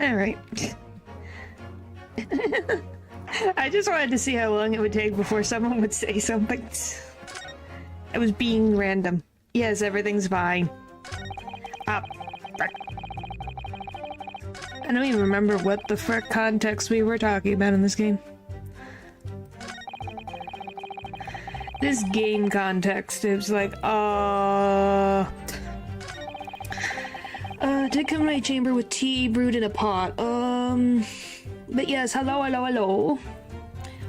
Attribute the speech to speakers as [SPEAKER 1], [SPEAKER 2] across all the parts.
[SPEAKER 1] Alright. I just wanted to see how long it would take before someone would say something. I was being random. Yes, everything's fine. I don't even remember what the frick context we were talking about in this game. This game context, it was like, did come to my chamber with tea brewed in a pot. But yes, hello.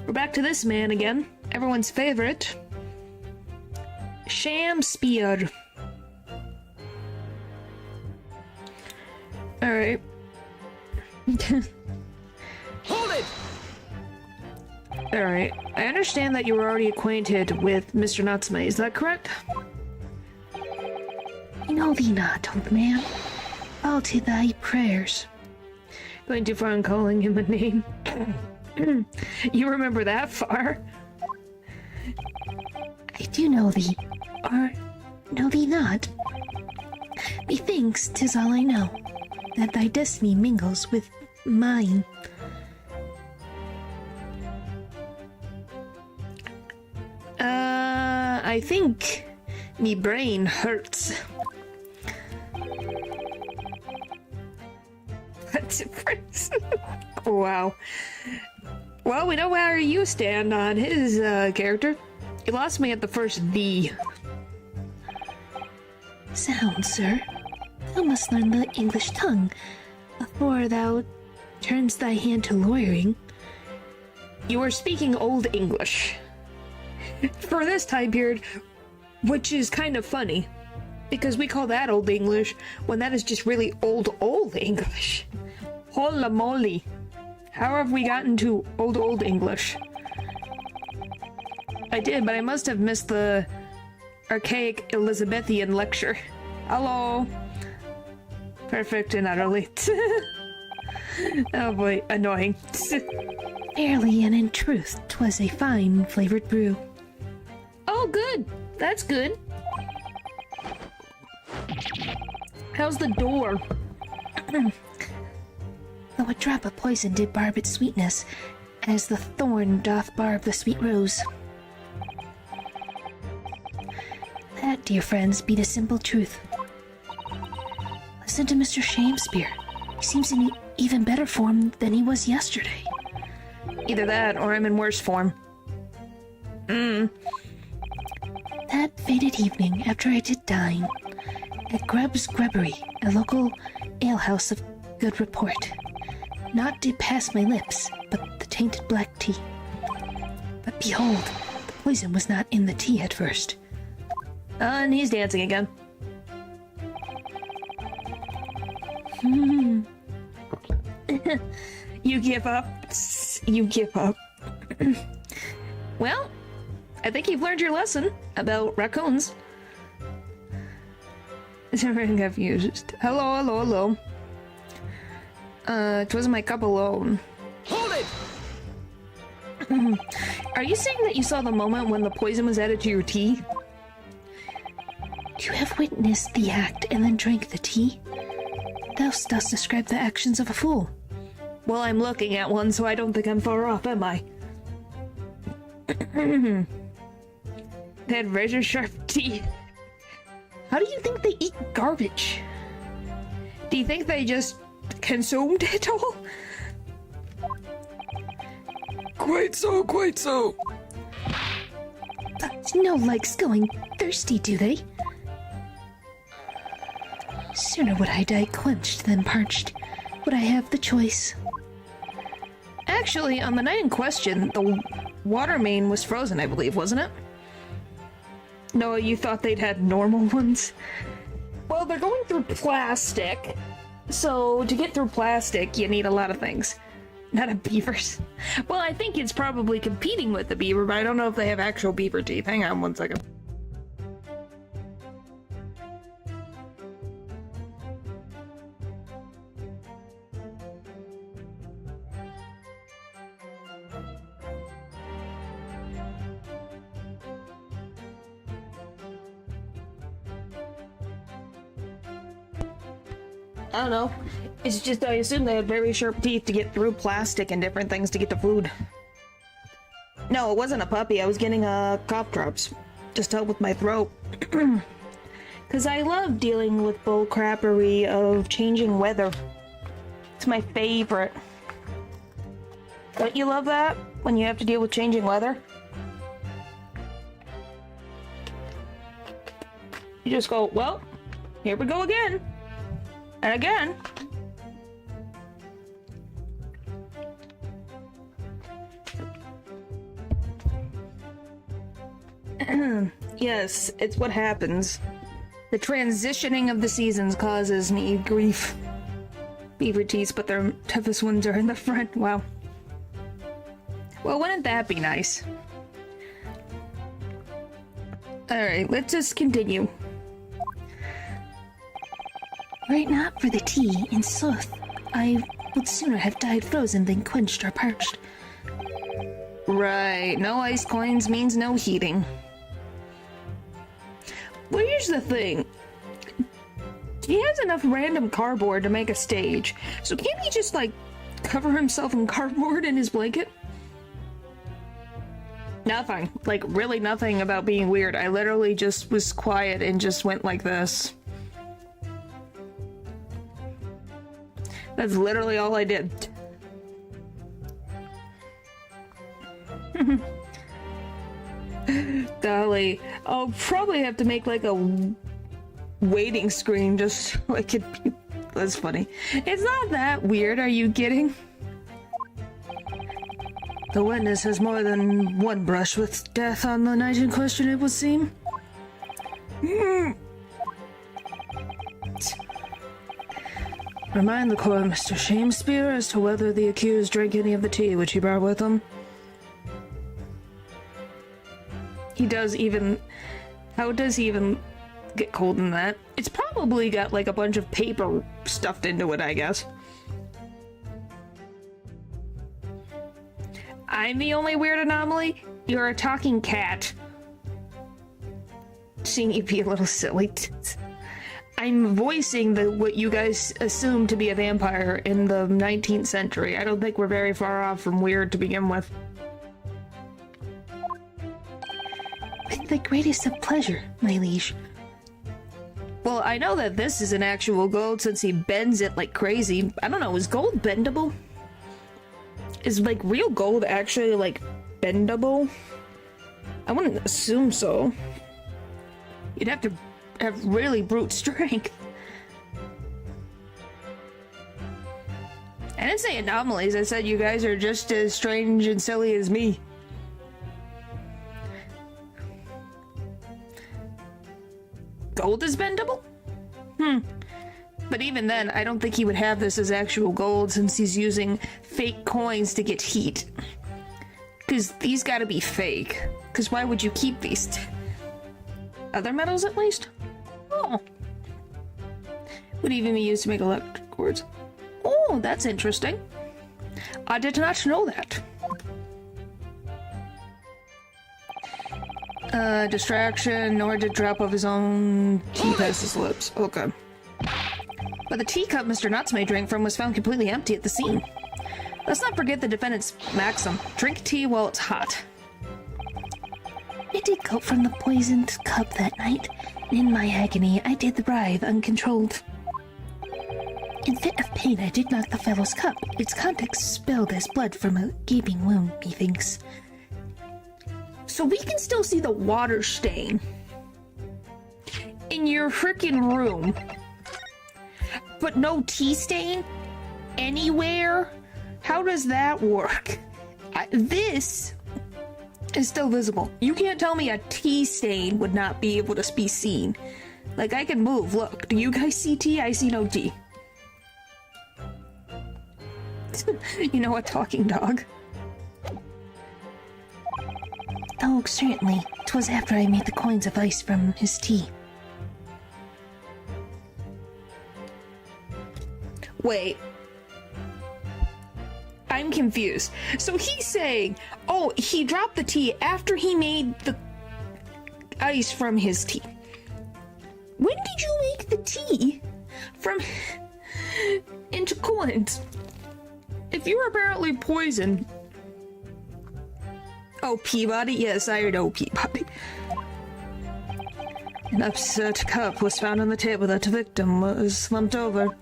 [SPEAKER 1] We're back to this man again. Everyone's favorite. Shakespeare. Alright.
[SPEAKER 2] Hold it!
[SPEAKER 1] Alright. I understand that you were already acquainted with Mr. Natsume, is that correct?
[SPEAKER 3] I know thee not, old man. Fall to thy prayers.
[SPEAKER 1] Going too far in calling him a name. You remember that far?
[SPEAKER 3] I do know thee, or know thee not. Methinks 'tis all I know, that thy destiny mingles with mine.
[SPEAKER 1] I think me brain hurts. That's different. Wow. Well, we know where you stand on his character. You lost me at the first "the."
[SPEAKER 3] Sound, sir. Thou must learn the English tongue, before thou turns thy hand to lawyering.
[SPEAKER 1] You are speaking Old English. For this time period, which is kind of funny, because we call that Old English when that is just really old English. Holy moly. How have we gotten to old English? I did, but I must have missed the archaic Elizabethan lecture. Hello. Perfect and utterly. Oh boy, annoying.
[SPEAKER 3] Verily and in truth, 'twas a fine flavored brew.
[SPEAKER 1] Oh, good. That's good. How's the door?
[SPEAKER 3] Though a drop of poison did barb its sweetness, as the thorn doth barb the sweet rose. That, dear friends, be the simple truth. Listen to Mr. Shakespeare. He seems in even better form than he was yesterday.
[SPEAKER 1] Either that, or I'm in worse form.
[SPEAKER 3] That fated evening, after I did dine, at Grubb's Grubbery, a local alehouse of good report, not did pass my lips, but the tainted black tea. But behold, the poison was not in the tea at first.
[SPEAKER 1] And he's dancing again. You give up. You give up. Well, I think you've learned your lesson about raccoons. I'm confused. Hello. It wasn't my cup alone.
[SPEAKER 2] Hold it!
[SPEAKER 1] Are you saying that you saw the moment when the poison was added to your tea?
[SPEAKER 3] You have witnessed the act and then drank the tea? Thou dost describe the actions of a fool.
[SPEAKER 1] Well, I'm looking at one, so I don't think I'm far off, am I? They had razor sharp teeth. How do you think they eat garbage? Do you think they just consumed it all?
[SPEAKER 2] Quite so.
[SPEAKER 3] But no likes going thirsty, do they? Sooner would I die quenched than parched. Would I have the choice?
[SPEAKER 1] Actually, on the night in question, the water main was frozen, I believe, wasn't it? No, you thought they'd had normal ones? Well, they're going through plastic. So, to get through plastic, you need a lot of things. Not a beaver's. Well, I think it's probably competing with the beaver, but I don't know if they have actual beaver teeth. Hang on one second. I don't know. It's just, I assume they had very sharp teeth to get through plastic and different things to get to food. No, it wasn't a puppy. I was getting cough drops. Just to help with my throat. Because I love dealing with bullcrappery of changing weather. It's my favorite. Don't you love that? When you have to deal with changing weather? You just go, well, here we go again. And again. Yes, it's what happens. The transitioning of the seasons causes me grief. Beaver teeth, but their toughest ones are in the front. Wow. Well, wouldn't that be nice? Alright, let's just continue.
[SPEAKER 3] Were it not for the tea in sooth, I would sooner have died frozen than quenched or parched.
[SPEAKER 1] Right, no ice coins means no heating. Well, here's the thing. He has enough random cardboard to make a stage, so can't he just, like, cover himself in cardboard in his blanket? Nothing. Like, really nothing about being weird. I literally just was quiet and just went like this. That's literally all I did. Golly, I'll probably have to make like a waiting screen just so I could be... That's funny. It's not that weird, are you kidding? The witness has more than one brush with death on the night in question, it would seem. Remind the court, Mr. Shakespeare, as to whether the accused drank any of the tea which he brought with him. He does even... How does he even get cold in that? It's probably got like a bunch of paper stuffed into it, I guess. I'm the only weird anomaly? You're a talking cat. Seeing you be a little silly. I'm voicing what you guys assume to be a vampire in the 19th century. I don't think we're very far off from weird to begin with.
[SPEAKER 3] With the greatest of pleasure, my liege.
[SPEAKER 1] Well, I know that this is an actual gold since he bends it like crazy. I don't know, is gold bendable? Is, like, real gold actually, like, bendable? I wouldn't assume so. You'd have to have really brute strength. I didn't say anomalies, I said you guys are just as strange and silly as me. Gold is bendable? But even then, I don't think he would have this as actual gold since he's using fake coins to get heat. Because these gotta be fake. Because why would you keep these? Other metals at least? Oh. Would even be used to make electric cords. Oh, that's interesting. I did not know that. Distraction, nor did drop of his own tea past his lips. Okay. But the teacup Mr. Nuts may drink from was found completely empty at the scene. Let's not forget the defendant's maxim. Drink tea while it's hot.
[SPEAKER 3] I did gulp from the poisoned cup that night, and in my agony I did writhe uncontrolled. In fit of pain I did knock the fellow's cup. Its contents spilled as blood from a gaping wound, methinks.
[SPEAKER 1] So we can still see the water stain in your frickin' room, but no tea stain anywhere? How does that work? This is still visible. You can't tell me a tea stain would not be able to be seen. Like, I can move. Look, do you guys see tea? I see no tea. You know, a talking dog.
[SPEAKER 3] Oh, certainly. 'Twas after I made the coins of ice from his tea.
[SPEAKER 1] Wait. I'm confused. So he's saying, oh, he dropped the tea after he made the ice from his tea. When did you make the tea from... into coins. If you were apparently poisoned... Oh, Peabody? Yes, I know Peabody. An upset cup was found on the table that the victim was slumped over.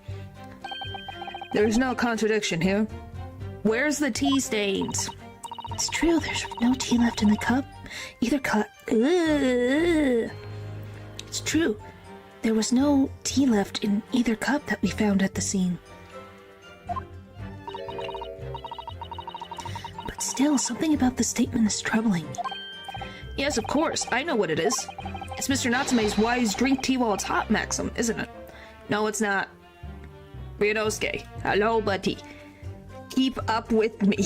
[SPEAKER 1] There is no contradiction here. Where's the tea stains?
[SPEAKER 3] It's true, there's no tea left in the cup. Either cup. It's true. There was no tea left in either cup that we found at the scene. But still, something about the statement is troubling me.
[SPEAKER 1] Yes, of course. I know what it is. It's Mr. Natsume's wise drink tea while it's hot maxim, isn't it? No, it's not. Ryunosuke, hello, buddy. Keep up with me.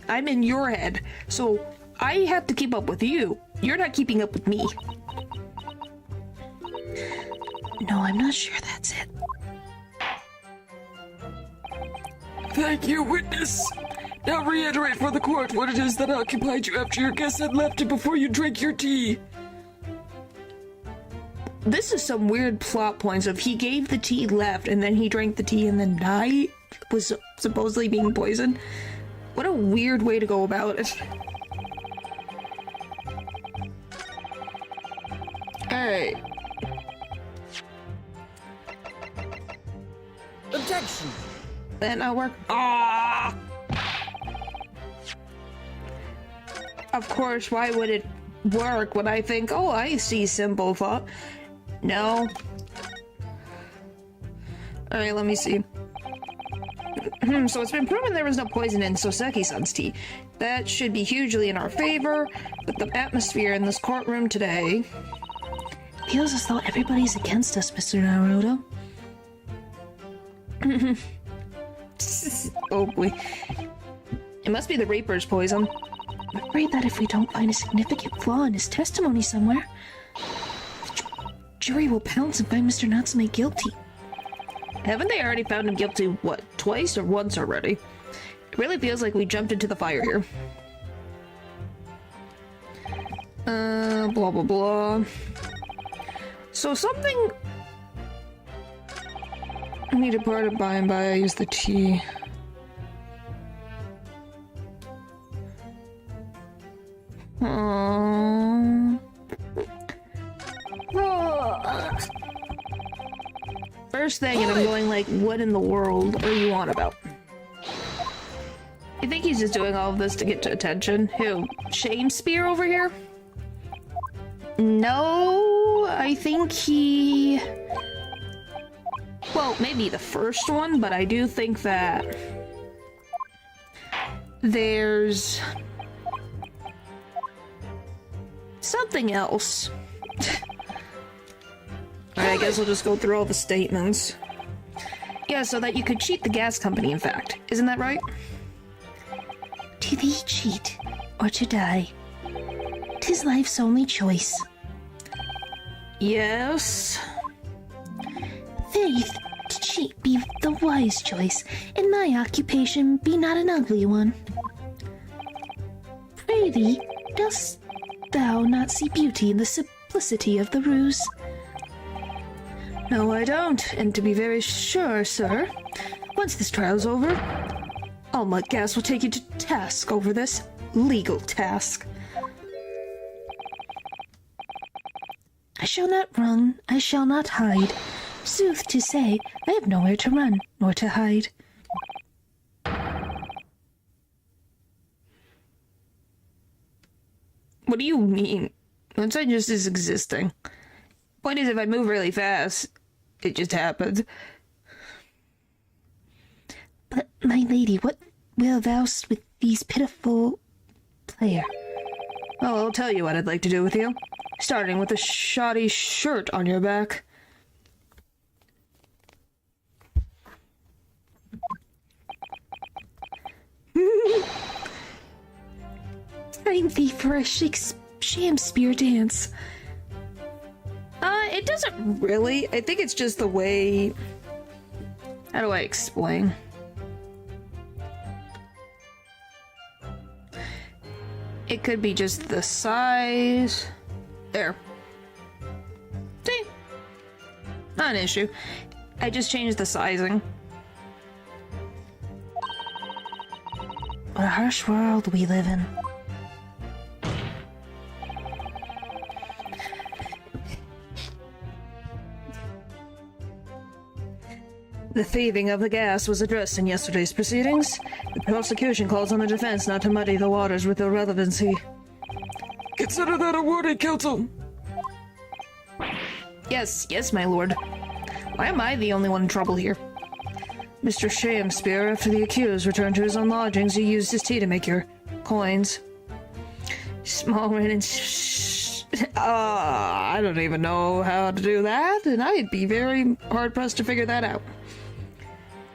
[SPEAKER 1] I'm in your head, so I have to keep up with you. You're not keeping up with me.
[SPEAKER 3] No, I'm not sure that's it.
[SPEAKER 2] Thank you, witness. Now reiterate for the court what it is that occupied you after your guest had left and before you drank your tea.
[SPEAKER 1] This is some weird plot points of he gave the tea, left, and then he drank the tea and then died? Was supposedly being poisoned? What a weird way to go about it. Alright.
[SPEAKER 2] Objection!
[SPEAKER 1] That not work? Ah! Of course, why would it work when I think, oh, I see simple thought? No. Alright, let me see. So it's been proven there was no poison in Soseki-san's tea. That should be hugely in our favor, but the atmosphere in this courtroom today...
[SPEAKER 3] Feels as though everybody's against us, Mr. Naruto.
[SPEAKER 1] Oh boy. It must be the Reaper's poison.
[SPEAKER 3] I'm afraid that if we don't find a significant flaw in his testimony somewhere, the jury will pounce and find Mr. Natsume guilty.
[SPEAKER 1] Haven't they already found him guilty, what, twice or once already? It really feels like we jumped into the fire here. Blah blah blah. So something... I need a part of by and by I use the tea. First thing, and I'm going like, what in the world are you on about? You think he's just doing all of this to get to attention? Who? Shakespeare over here? No, I think he... Well, maybe the first one, but I do think that there's something else. Alright, I guess we'll just go through all the statements. Yeah, so that you could cheat the gas company, in fact. Isn't that right?
[SPEAKER 3] To thee cheat, or to die. 'Tis life's only choice.
[SPEAKER 1] Yes.
[SPEAKER 3] Faith, to cheat be the wise choice, and my occupation be not an ugly one. Pray thee, dost thou not see beauty in the simplicity of the ruse?
[SPEAKER 1] No, I don't. And to be very sure, sir, once this trial's over, Alma Gas will take you to task over this legal task.
[SPEAKER 3] I shall not run, I shall not hide. Sooth to say, I have nowhere to run, nor to hide.
[SPEAKER 1] What do you mean? Outside just is existing. Point is, if I move really fast, it just happens.
[SPEAKER 3] But, my lady, what will thou with these pitiful player?
[SPEAKER 1] Well, I'll tell you what I'd like to do with you. Starting with a shoddy shirt on your back.
[SPEAKER 3] Time thee for a Shakespeare dance.
[SPEAKER 1] It doesn't really. I think it's just the way... How do I explain? It could be just the size. There. See? Not an issue. I just changed the sizing.
[SPEAKER 3] What a harsh world we live in.
[SPEAKER 1] The thieving of the gas was addressed in yesterday's proceedings. The prosecution calls on the defense not to muddy the waters with irrelevancy.
[SPEAKER 2] Consider that a warning, counsel.
[SPEAKER 1] Yes, my lord. Why am I the only one in trouble here? Mr. Shamspeare, after the accused returned to his own lodgings, he used his tea to make your coins. Small and I don't even know how to do that, and I'd be very hard-pressed to figure that out.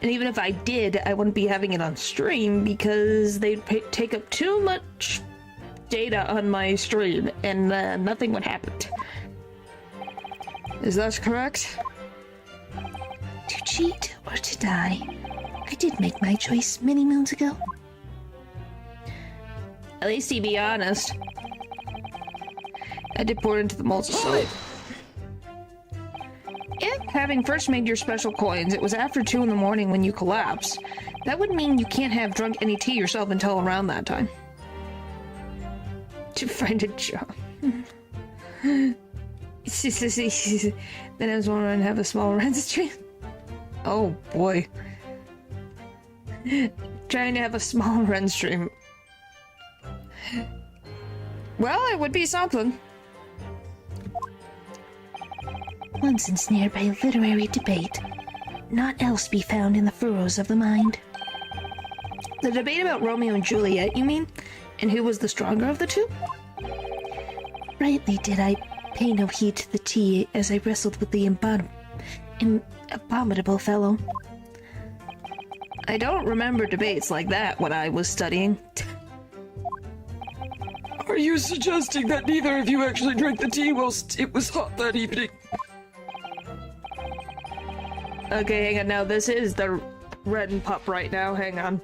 [SPEAKER 1] And even if I did, I wouldn't be having it on stream because they'd take up too much data on my stream, and nothing would happen. Is that correct?
[SPEAKER 3] To cheat or to die? I did make my choice many moons ago.
[SPEAKER 1] At least he'd be honest. I did pour into the molds of soap. If, having first made your special coins, it was after 2 in the morning when you collapsed, that would mean you can't have drunk any tea yourself until around that time. To find a job. Then I was wondering have a small rent stream. Oh boy. Trying to have a small rent stream. Well, it would be something.
[SPEAKER 3] Once ensnared by literary debate, naught else be found in the furrows of the mind.
[SPEAKER 1] The debate about Romeo and Juliet, you mean? And who was the stronger of the two?
[SPEAKER 3] Rightly did I pay no heed to the tea as I wrestled with the abominable fellow.
[SPEAKER 1] I don't remember debates like that when I was studying.
[SPEAKER 2] Are you suggesting that neither of you actually drank the tea whilst it was hot that evening?
[SPEAKER 1] Okay, hang on now. This is the red and pup right now. Hang on.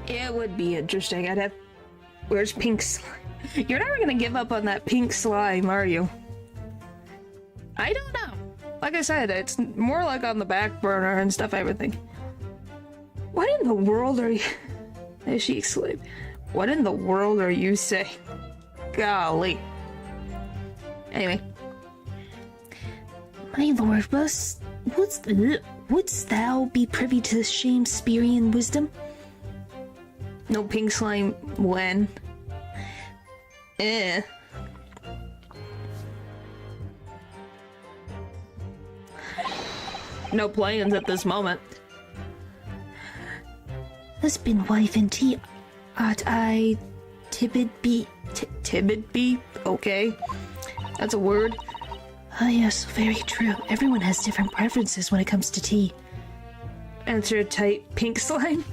[SPEAKER 1] It would be interesting. I'd have... Where's pink slime? You're never gonna give up on that pink slime, are you? I don't know. Like I said, it's more like on the back burner and stuff, everything. What in the world are you... As she exclaimed. What in the world are you saying? Golly. Anyway.
[SPEAKER 3] My lord, wouldst thou be privy to Shamspearean wisdom?
[SPEAKER 1] No pink slime when? No plans at this moment.
[SPEAKER 3] Husband, wife, and tea. Ought I tibid be?
[SPEAKER 1] Tibid be? Okay. That's a word.
[SPEAKER 3] Ah, yes, very true. Everyone has different preferences when it comes to tea.
[SPEAKER 1] Answer tight pink slime.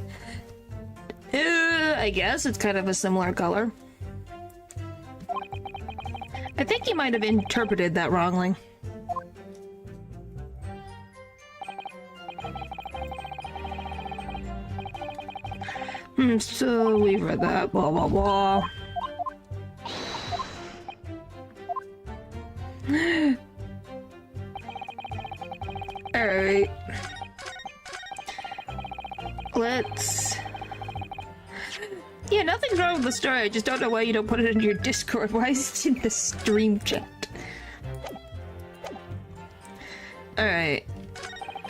[SPEAKER 1] I guess it's kind of a similar color. I think you might have interpreted that wrongly. So we read that, blah blah blah. Alright. Let's... Yeah, nothing's wrong with the story. I just don't know why you don't put it in your Discord. Why is it in the stream chat? Alright.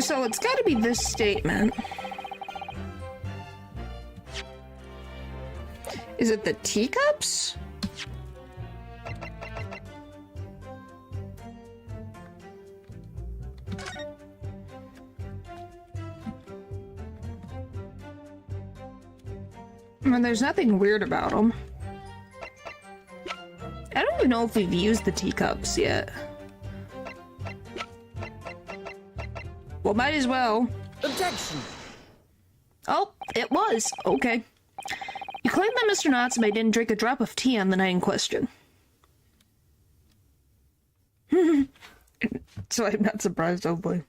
[SPEAKER 1] So it's gotta be this statement. Is it the teacups? I mean, there's nothing weird about them. I don't even know if we've used the teacups yet. Well, might as well.
[SPEAKER 4] Objection!
[SPEAKER 1] Oh, it was. Okay. You claim that Mr. Natsume didn't drink a drop of tea on the night in question. So I'm not surprised, oh boy.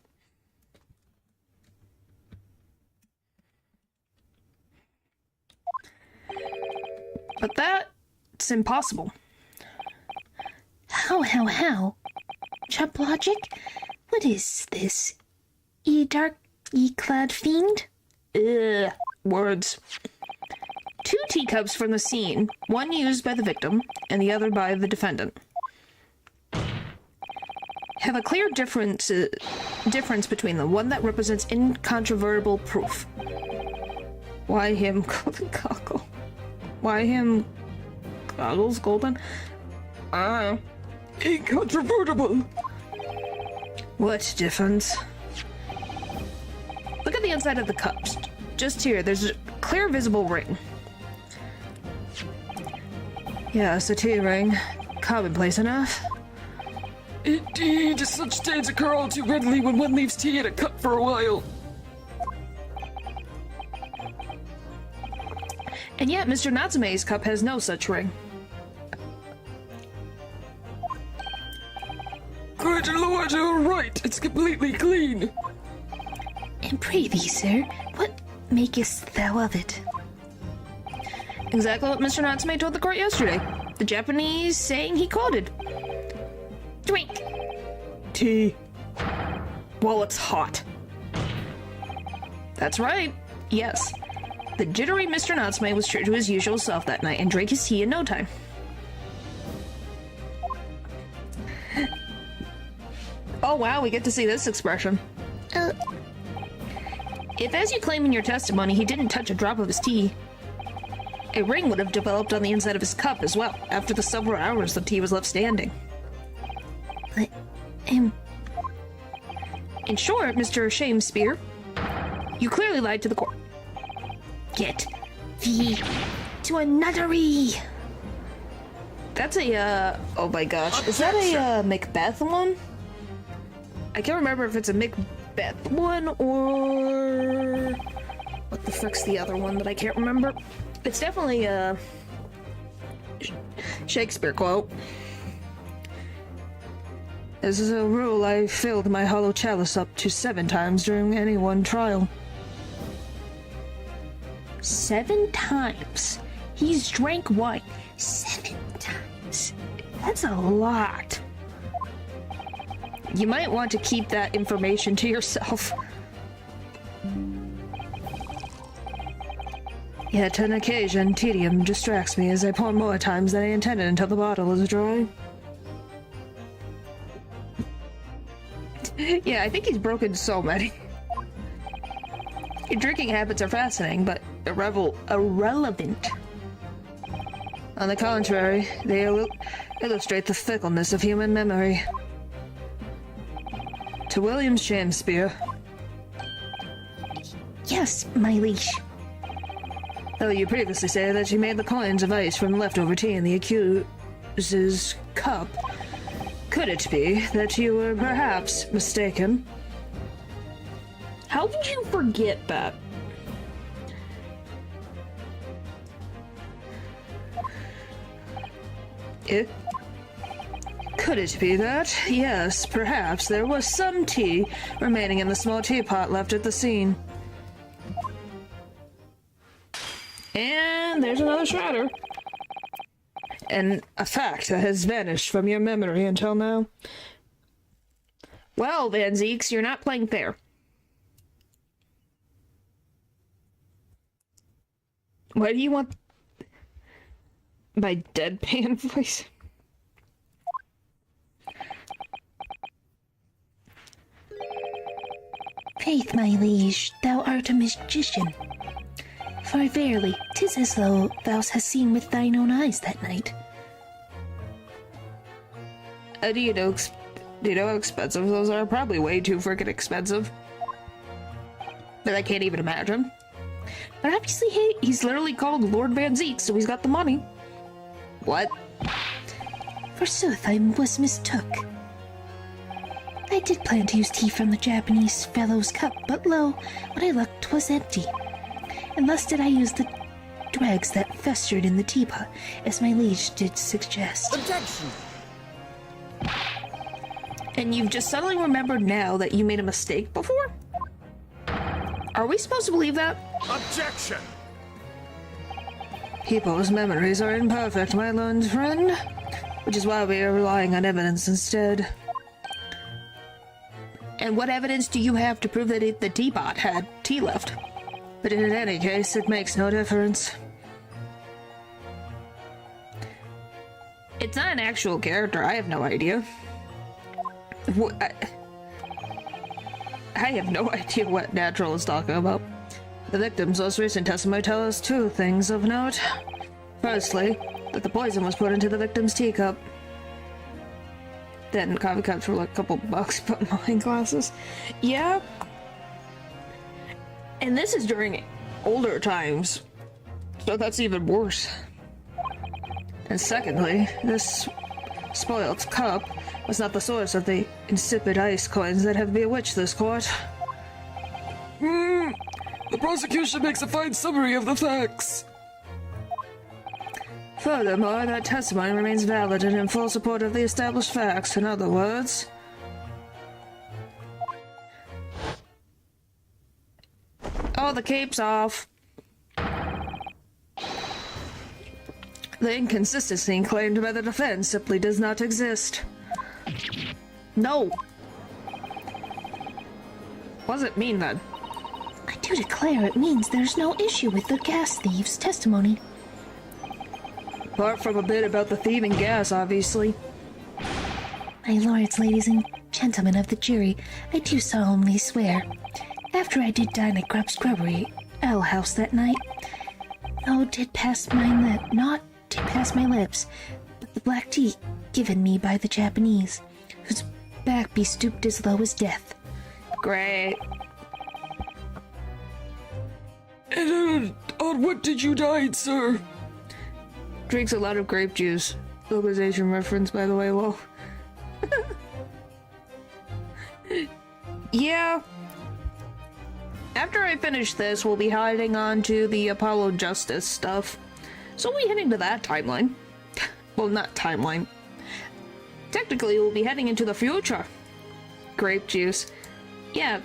[SPEAKER 1] But that's impossible.
[SPEAKER 3] How? Chop logic? What is this? E-clad fiend?
[SPEAKER 1] Ugh, words. 2 teacups from the scene, one used by the victim and the other by the defendant, have a clear difference between them, one that represents incontrovertible proof. Why him goggle? Why him goggles golden?
[SPEAKER 2] Incontrovertible.
[SPEAKER 1] What difference? Look at the inside of the cups. Just here, there's a clear visible ring. Yes, a tea ring. Commonplace enough.
[SPEAKER 2] Indeed, such stains occur all too readily when one leaves tea in a cup for a while.
[SPEAKER 1] And yet, Mr. Natsume's cup has no such ring.
[SPEAKER 2] Good lord, you're right. It's completely clean.
[SPEAKER 3] And prithee, sir, what makest thou of it?
[SPEAKER 1] Exactly what Mr. Natsume told the court yesterday. The Japanese saying he quoted. Drink.
[SPEAKER 2] Tea.
[SPEAKER 1] Well, it's hot. That's right. Yes. The jittery Mr. Natsume was true to his usual self that night and drank his tea in no time. Oh wow, we get to see this expression. If, as you claim in your testimony, he didn't touch a drop of his tea, a ring would have developed on the inside of his cup as well, after the several hours the tea was left standing.
[SPEAKER 3] But,
[SPEAKER 1] In short, Mr. Shamespeare, you clearly lied to the court.
[SPEAKER 3] get thee to a nunnery!
[SPEAKER 1] That's a, oh my gosh. Is that a, Macbeth one? I can't remember if it's a Macbeth one or... What the frick's the other one that I can't remember? It's definitely a... Shakespeare quote. As a rule, I filled my hollow chalice up to 7 times during any one trial. 7 times? He's drank wine 7 times. That's a lot. You might want to keep that information to yourself. Yet on occasion, tedium distracts me as I pour more times than I intended until the bottle is dry. Yeah, I think he's broken so many. Your drinking habits are fascinating, but irrelevant. On the contrary, they illustrate the fickleness of human memory. To William Shakespeare.
[SPEAKER 3] Yes, my liege.
[SPEAKER 1] Though you previously say that you made the coins of ice from leftover tea in the accuser's cup, could it be that you were perhaps mistaken? How did you forget that? Could it be that? Yes, perhaps there was some tea remaining in the small teapot left at the scene. And there's another shatter. And a fact that has vanished from your memory until now. Well, Van Zeeks, you're not playing fair. Why do you want my deadpan voice?
[SPEAKER 3] Faith, my liege, thou art a magician. For verily, 'tis as though thou hast seen with thine own eyes that night.
[SPEAKER 1] Do you know how expensive those are? Probably way too freaking expensive. But I can't even imagine. But obviously, he's literally called Lord Van Zeek, so he's got the money. What?
[SPEAKER 3] Forsooth, I was mistook. I did plan to use tea from the Japanese fellow's cup, but lo, when I looked, 'twas empty. And thus did I use the dregs that festered in the teapot, as my liege did suggest.
[SPEAKER 4] Objection!
[SPEAKER 1] And you've just suddenly remembered now that you made a mistake before? Are we supposed to believe that?
[SPEAKER 4] Objection!
[SPEAKER 1] People's memories are imperfect, my learned friend. Which is why we are relying on evidence instead. And what evidence do you have to prove that the teapot had tea left? But in any case, it makes no difference. It's not an actual character, I have no idea. I have no idea what Natural is talking about. The victim's most recent testimony tells us two things of note. Firstly, that the poison was put into the victim's teacup. Then coffee cups were like a couple bucks, but wine glasses. Yeah. And this is during older times, so that's even worse. And secondly, this spoiled cup was not the source of the insipid ice coins that have bewitched this court.
[SPEAKER 2] The prosecution makes a fine summary of the facts.
[SPEAKER 1] Furthermore, that testimony remains valid and in full support of the established facts. In other words, oh, the cape's off. The inconsistency claimed by the defense simply does not exist. No. What does it mean then?
[SPEAKER 3] I do declare it means there's no issue with the gas thief's testimony.
[SPEAKER 1] Apart from a bit about the thieving gas, obviously.
[SPEAKER 3] My lords, ladies, and gentlemen of the jury, I do solemnly swear, after I did dine at Grub's Grubbery Ale House that night, not did pass my lips, but the black tea given me by the Japanese, whose back be stooped as low as death.
[SPEAKER 1] Great.
[SPEAKER 2] And on what did you dine, sir?
[SPEAKER 1] Drinks a lot of grape juice. Localization reference, by the way, lol. Yeah. After I finish this, we'll be heading on to the Apollo Justice stuff. So we'll be heading to that timeline. Well, not timeline. Technically, we'll be heading into the future. Grape juice. Yeah,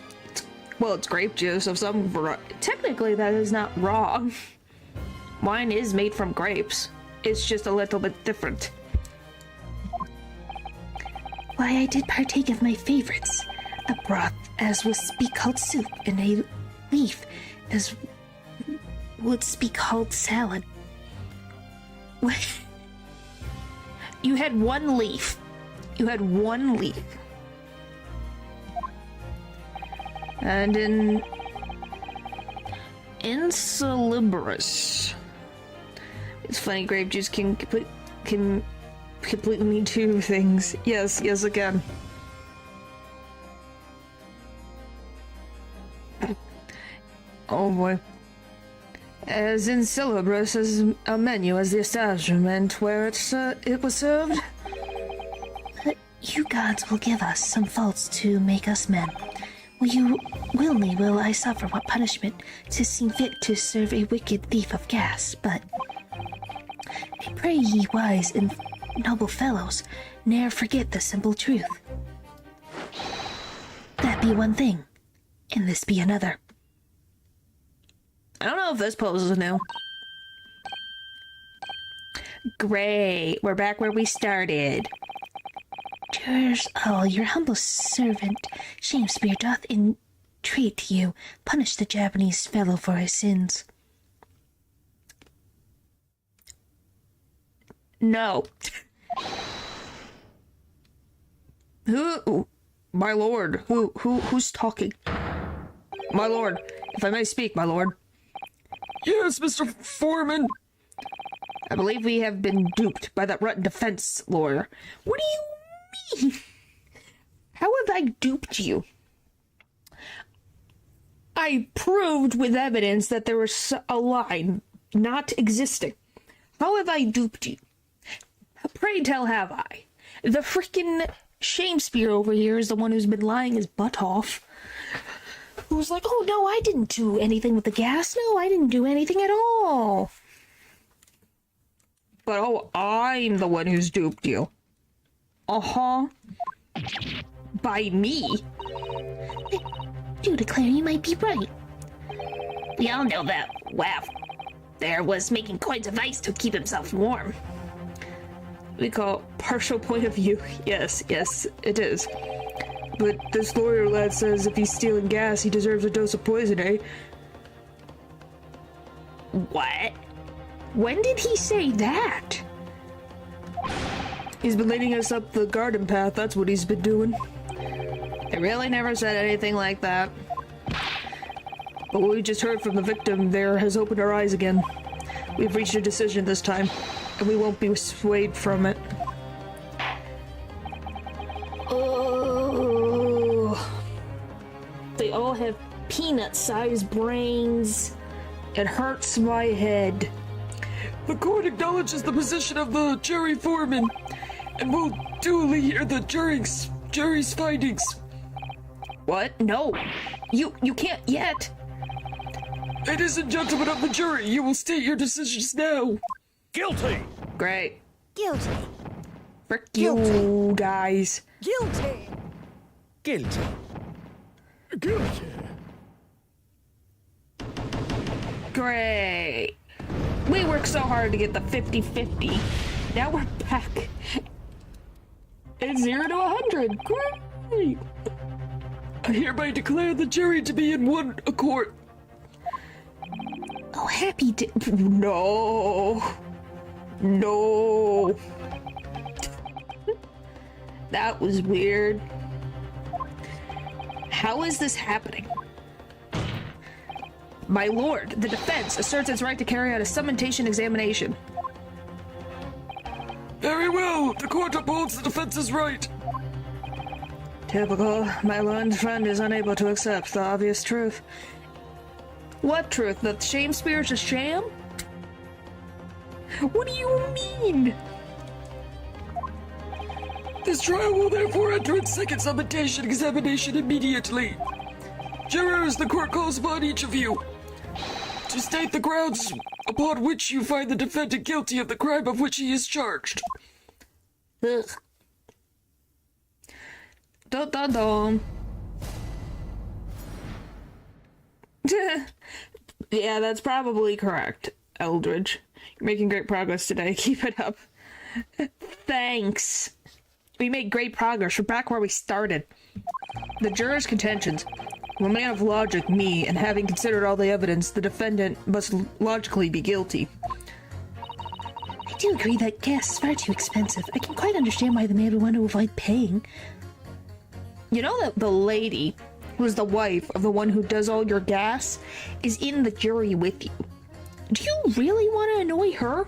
[SPEAKER 1] it's grape juice of some variety. Technically, that is not wrong. Wine is made from grapes. It's just a little bit different.
[SPEAKER 3] Why, I did partake of my favorites, a broth as was speak called soup, and a leaf as would speak called salad.
[SPEAKER 1] What? You had one leaf. You had one leaf. And in Insalubris. It's funny, grape juice can completely mean two things. Yes, again. Oh boy. As Insalubris is a menu as the establishment where it was served.
[SPEAKER 3] You gods will give us some faults to make us men. Will I suffer what punishment 'tis seen fit to serve a wicked thief of gas, but I pray ye wise and noble fellows, ne'er forget the simple truth. That be one thing, and this be another.
[SPEAKER 1] I don't know if this pose is new. Great, we're back where we started.
[SPEAKER 3] Sirs, your humble servant Shakespeare doth entreat you, punish the Japanese fellow for his sins.
[SPEAKER 1] No. Who? My lord. Who's talking? My lord, if I may speak, my lord.
[SPEAKER 2] Yes, Mr. Foreman.
[SPEAKER 1] I believe we have been duped by that rotten defense lawyer. What do you mean? How have I duped you? I proved with evidence that there was a line not existing. How have I duped you? Pray tell have I? The frickin' Shakespeare over here is the one who's been lying his butt off. Who's like, oh no, I didn't do anything with the gas. No, I didn't do anything at all. But oh, I'm the one who's duped you. Uh-huh. By me?
[SPEAKER 3] I do declare you might be right.
[SPEAKER 4] We all know that Waff there was making coins of ice to keep himself warm.
[SPEAKER 1] We call partial point of view. Yes, it is. But this lawyer lad says if he's stealing gas, he deserves a dose of poison, eh?
[SPEAKER 4] What?
[SPEAKER 1] When did he say that? He's been leading us up the garden path, that's what he's been doing. I really never said anything like that. But what we just heard from the victim there has opened our eyes again. We've reached a decision this time, and we won't be swayed from it.
[SPEAKER 4] Oh, they all have peanut-sized brains.
[SPEAKER 1] It hurts my head.
[SPEAKER 2] The court acknowledges the position of the jury foreman and will duly hear the jury's findings.
[SPEAKER 1] What? No. You can't yet.
[SPEAKER 2] Ladies and gentlemen of the jury, you will state your decisions now.
[SPEAKER 5] Guilty!
[SPEAKER 1] Great.
[SPEAKER 6] Guilty.
[SPEAKER 1] Frick you, guys.
[SPEAKER 6] Guilty.
[SPEAKER 5] Guilty. Guilty.
[SPEAKER 1] Great. We worked so hard to get the 50-50. Now we're back. It's 0 to 100. Great.
[SPEAKER 2] I hereby declare the jury to be in one accord.
[SPEAKER 1] Oh, happy day. No. No. That was weird. How is this happening? My lord, the defense asserts its right to carry out a summontation examination.
[SPEAKER 2] Very well, the court upholds the defense's right.
[SPEAKER 1] Typical. My learned friend is unable to accept the obvious truth. What truth? That shame spear's a sham? What do you mean?
[SPEAKER 2] This trial will therefore enter its second summontation examination immediately. Jurors, the court calls upon each of you to state the grounds upon which you find the defendant guilty of the crime of which he is charged.
[SPEAKER 1] Ugh. Dun dun dun. Yeah, that's probably correct, Eldridge. You're making great progress today. Keep it up. Thanks. We made great progress. We're back where we started. The jurors' contentions. I'm a man of logic, me, and having considered all the evidence, the defendant must logically be guilty.
[SPEAKER 3] I do agree that gas is far too expensive. I can quite understand why the man would want to avoid paying.
[SPEAKER 1] You know that the lady, who's the wife of the one who does all your gas, is in the jury with you. Do you really want to annoy her?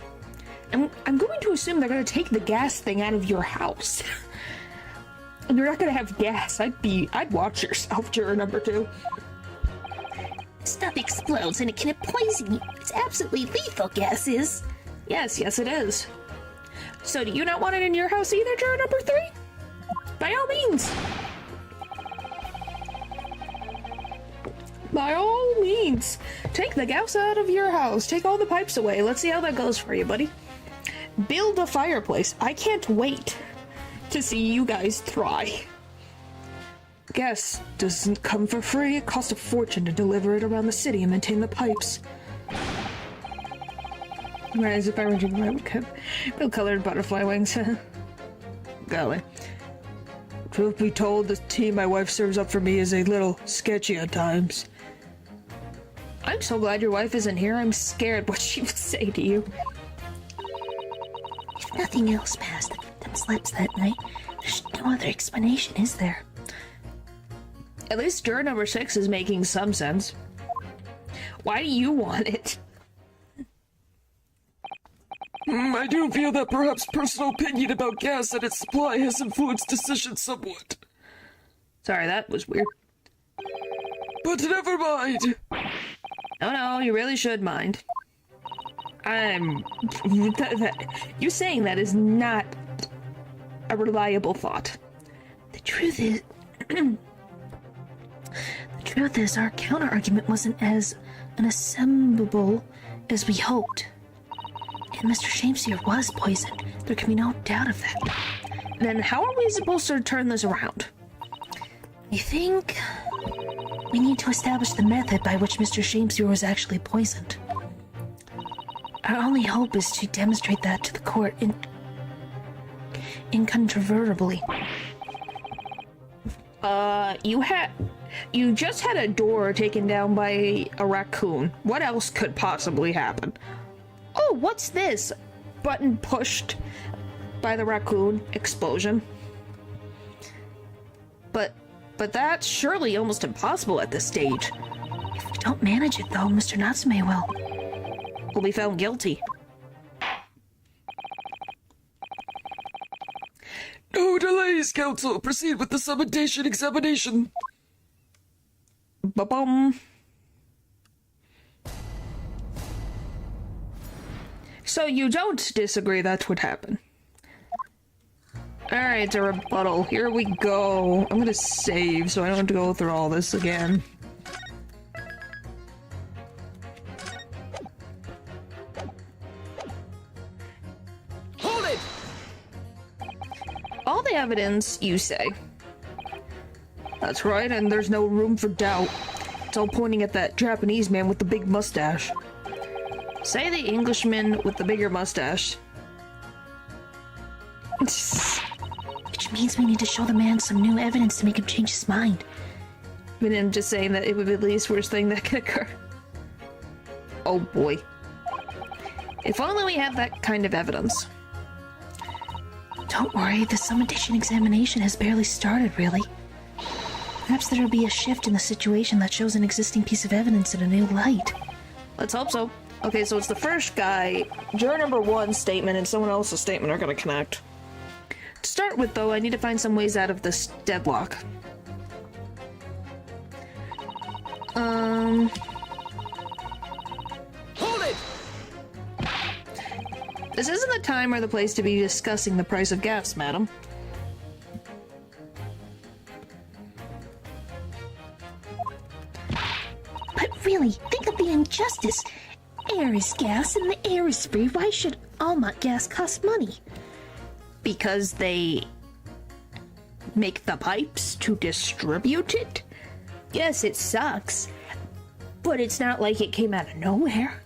[SPEAKER 1] I'm going to assume they're going to take the gas thing out of your house. And you're not going to have gas. I'd watch yourself, juror number 2.
[SPEAKER 4] Stuff explodes and it can poison you. It's absolutely lethal, gas is.
[SPEAKER 1] Yes, it is. So do you not want it in your house either, juror number 3? By all means. By all means. Take the gas out of your house. Take all the pipes away. Let's see how that goes for you, buddy. Build a fireplace. I can't wait to see you guys try. Gas doesn't come for free. It costs a fortune to deliver it around the city and maintain the pipes. As if I were doing my colored butterfly wings. Golly. Truth be told, the tea my wife serves up for me is a little sketchy at times. I'm so glad your wife isn't here. I'm scared what she would say to you.
[SPEAKER 3] If nothing else passed the victim's lips that night, there's no other explanation, is there?
[SPEAKER 1] At least juror number 6 is making some sense. Why do you want it?
[SPEAKER 2] I do feel that perhaps personal opinion about gas and its supply has influenced decisions somewhat.
[SPEAKER 1] Sorry, that was weird.
[SPEAKER 2] But never mind.
[SPEAKER 1] No, you really should mind. You saying that is not a reliable thought.
[SPEAKER 3] The truth is, our counter-argument wasn't as unassemblable as we hoped. And Mr. Shamesier was poisoned. There can be no doubt of that.
[SPEAKER 1] Then how are we supposed to turn this around?
[SPEAKER 3] I think we need to establish the method by which Mr. Shamesier was actually poisoned. Our only hope is to demonstrate that to the court incontrovertibly.
[SPEAKER 1] You just had a door taken down by a raccoon. What else could possibly happen? Oh, what's this? Button pushed by the raccoon. Explosion. But that's surely almost impossible at this stage.
[SPEAKER 3] If we don't manage it, though, Mr. Natsume will
[SPEAKER 1] be found guilty.
[SPEAKER 2] No delays, counsel. Proceed with the summonation examination.
[SPEAKER 1] Ba-bum. So you don't disagree that's what happened? Alright, a rebuttal. Here we go. I'm gonna save so I don't have to go through all this again.
[SPEAKER 5] Hold it!
[SPEAKER 1] All the evidence, you say. That's right, and there's no room for doubt. It's all pointing at that Japanese man with the big mustache. Say the Englishman with the bigger mustache.
[SPEAKER 3] Which means we need to show the man some new evidence to make him change his mind.
[SPEAKER 1] But I'm just saying that it would be the least worst thing that could occur. Oh boy. If only we had that kind of evidence.
[SPEAKER 3] Don't worry, the summonation examination has barely started, really. Perhaps there'll be a shift in the situation that shows an existing piece of evidence in a new light.
[SPEAKER 1] Let's hope so. Okay, so it's the first guy, juror number 1's statement and someone else's statement are gonna connect. To start with, though, I need to find some ways out of this deadlock.
[SPEAKER 5] Hold it!
[SPEAKER 1] This isn't the time or the place to be discussing the price of gas, madam.
[SPEAKER 3] But really, think of the injustice. Air is gas and the air is free. Why should Almont gas cost money?
[SPEAKER 1] Because they make the pipes to distribute it? Yes, it sucks. But it's not like it came out of nowhere.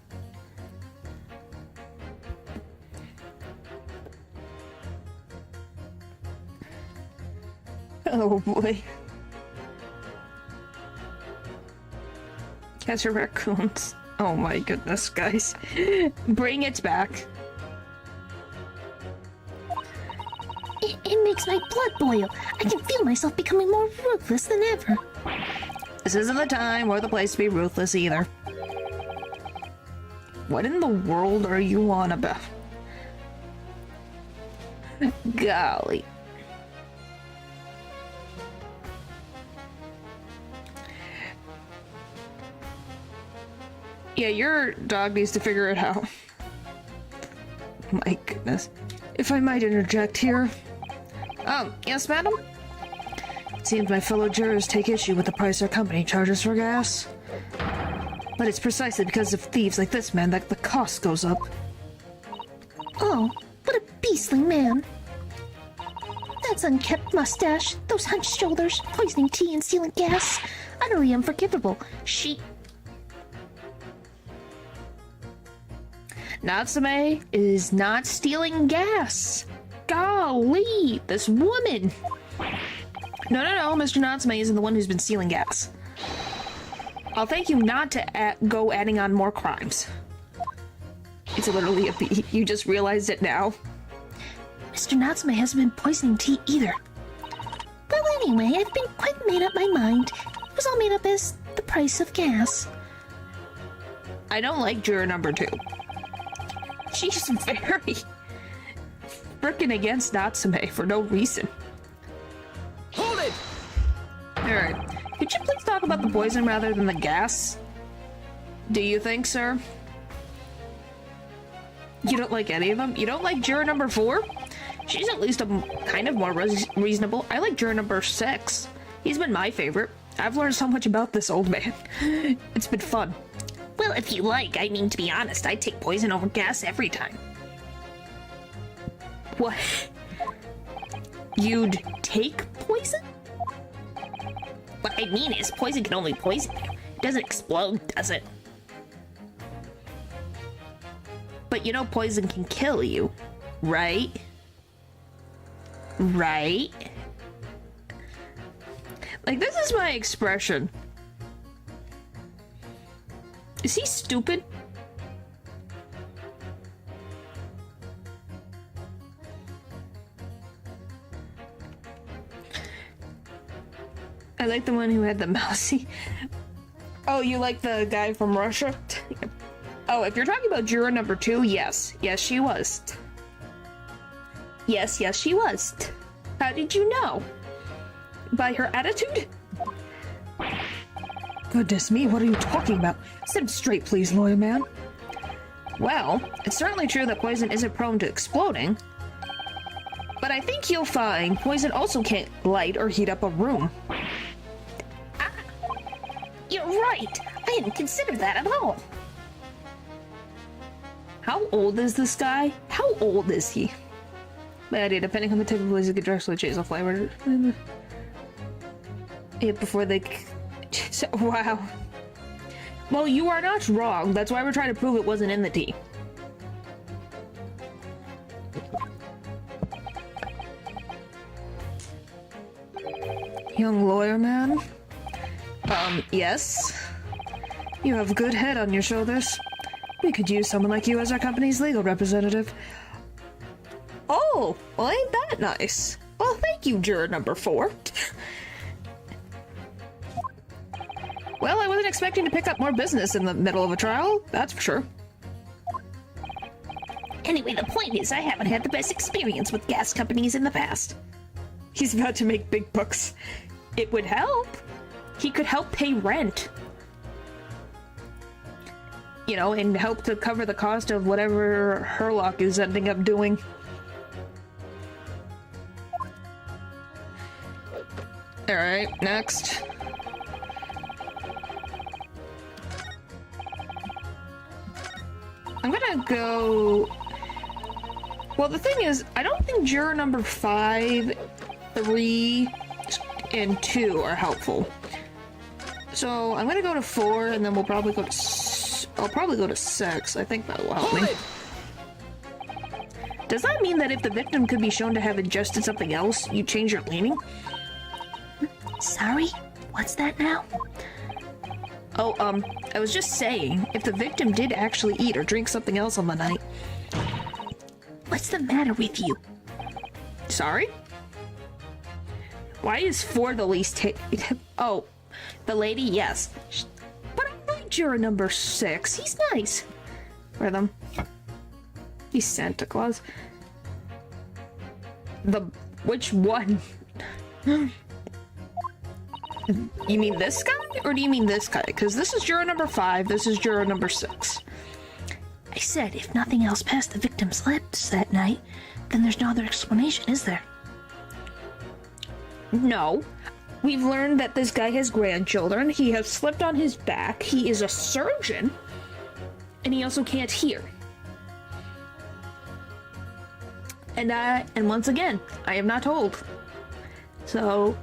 [SPEAKER 1] Oh boy. Cats are raccoons. Oh my goodness, guys. Bring it back.
[SPEAKER 3] It makes my blood boil. I can feel myself becoming more ruthless than ever.
[SPEAKER 1] This isn't the time or the place to be ruthless either. What in the world are you on about? Golly. Yeah, your dog needs to figure it out. My goodness. If I might interject here. Yes, madam? It seems my fellow jurors take issue with the price our company charges for gas. But it's precisely because of thieves like this man that the cost goes up.
[SPEAKER 3] Oh, what a beastly man. That's unkempt mustache, those hunched shoulders, poisoning tea and stealing gas. Utterly unforgivable.
[SPEAKER 1] Natsume is not stealing gas. Golly, this woman. No, Mr. Natsume isn't the one who's been stealing gas. I'll thank you not to go adding on more crimes. It's literally a B. You just realized it now.
[SPEAKER 3] Mr. Natsume hasn't been poisoning tea either. Well, anyway, I've been quite made up my mind. It was all made up as the price of gas.
[SPEAKER 1] I don't like juror number 2. She's very frickin' against Natsume for no reason.
[SPEAKER 5] Hold it!
[SPEAKER 1] Alright. Could you please talk about the poison rather than the gas? Do you think, sir? You don't like any of them? You don't like juror number 4? She's at least kind of more reasonable. I like juror number 6. He's been my favorite. I've learned so much about this old man. It's been fun.
[SPEAKER 4] Well, if you like, I mean, to be honest, I'd take poison over gas every time.
[SPEAKER 1] What? You'd take poison?
[SPEAKER 4] What I mean is, poison can only poison you. It doesn't explode, does it?
[SPEAKER 1] But you know poison can kill you, right? Right? Like, this is my expression. Is he stupid? I like the one who had the mousy. Oh, you like the guy from Russia? Oh, if you're talking about juror number 2, yes. Yes, she was. Yes, she was. How did you know? By her attitude? Goodness me, what are you talking about? Sit up straight, please, lawyer man. Well, it's certainly true that poison isn't prone to exploding. But I think you'll find poison also can't light or heat up a room.
[SPEAKER 4] You're right. I hadn't considered that at all.
[SPEAKER 1] How old is this guy? How old is he? Bad idea, depending on the type of poison, could directly change the flavor. Yeah, before they... Wow. Well, you are not wrong. That's why we're trying to prove it wasn't in the tea. Young lawyer man? Yes? You have a good head on your shoulders. We could use someone like you as our company's legal representative. Oh, well, ain't that nice? Well, thank you, juror number 4. Well, I wasn't expecting to pick up more business in the middle of a trial, that's for sure.
[SPEAKER 4] Anyway, the point is, I haven't had the best experience with gas companies in the past.
[SPEAKER 1] He's about to make big bucks. It would help. He could help pay rent. You know, and help to cover the cost of whatever Herlock is ending up doing. Alright, next. I'm gonna go... Well, the thing is, I don't think juror number 5, 3, and 2 are helpful. So, I'm gonna go to 4, and then we'll probably go to... I'll probably go to 6. I think that will help me. Does that mean that if the victim could be shown to have ingested something else, you change your leaning?
[SPEAKER 3] Sorry? What's that now?
[SPEAKER 1] Oh, I was just saying, if the victim did actually eat or drink something else on the night...
[SPEAKER 3] What's the matter with you?
[SPEAKER 1] Sorry? Why is 4 the least Oh, the lady, yes. But I like juror number 6. He's nice. Rhythm. He's Santa Claus. Which one? You mean this guy? Or do you mean this guy? Because this is juror number 5, this is juror number 6.
[SPEAKER 3] I said if nothing else passed the victim's lips that night, then there's no other explanation, is there?
[SPEAKER 1] No. We've learned that this guy has grandchildren, he has slipped on his back, he is a surgeon, and he also can't hear. And once again, I am not told. So...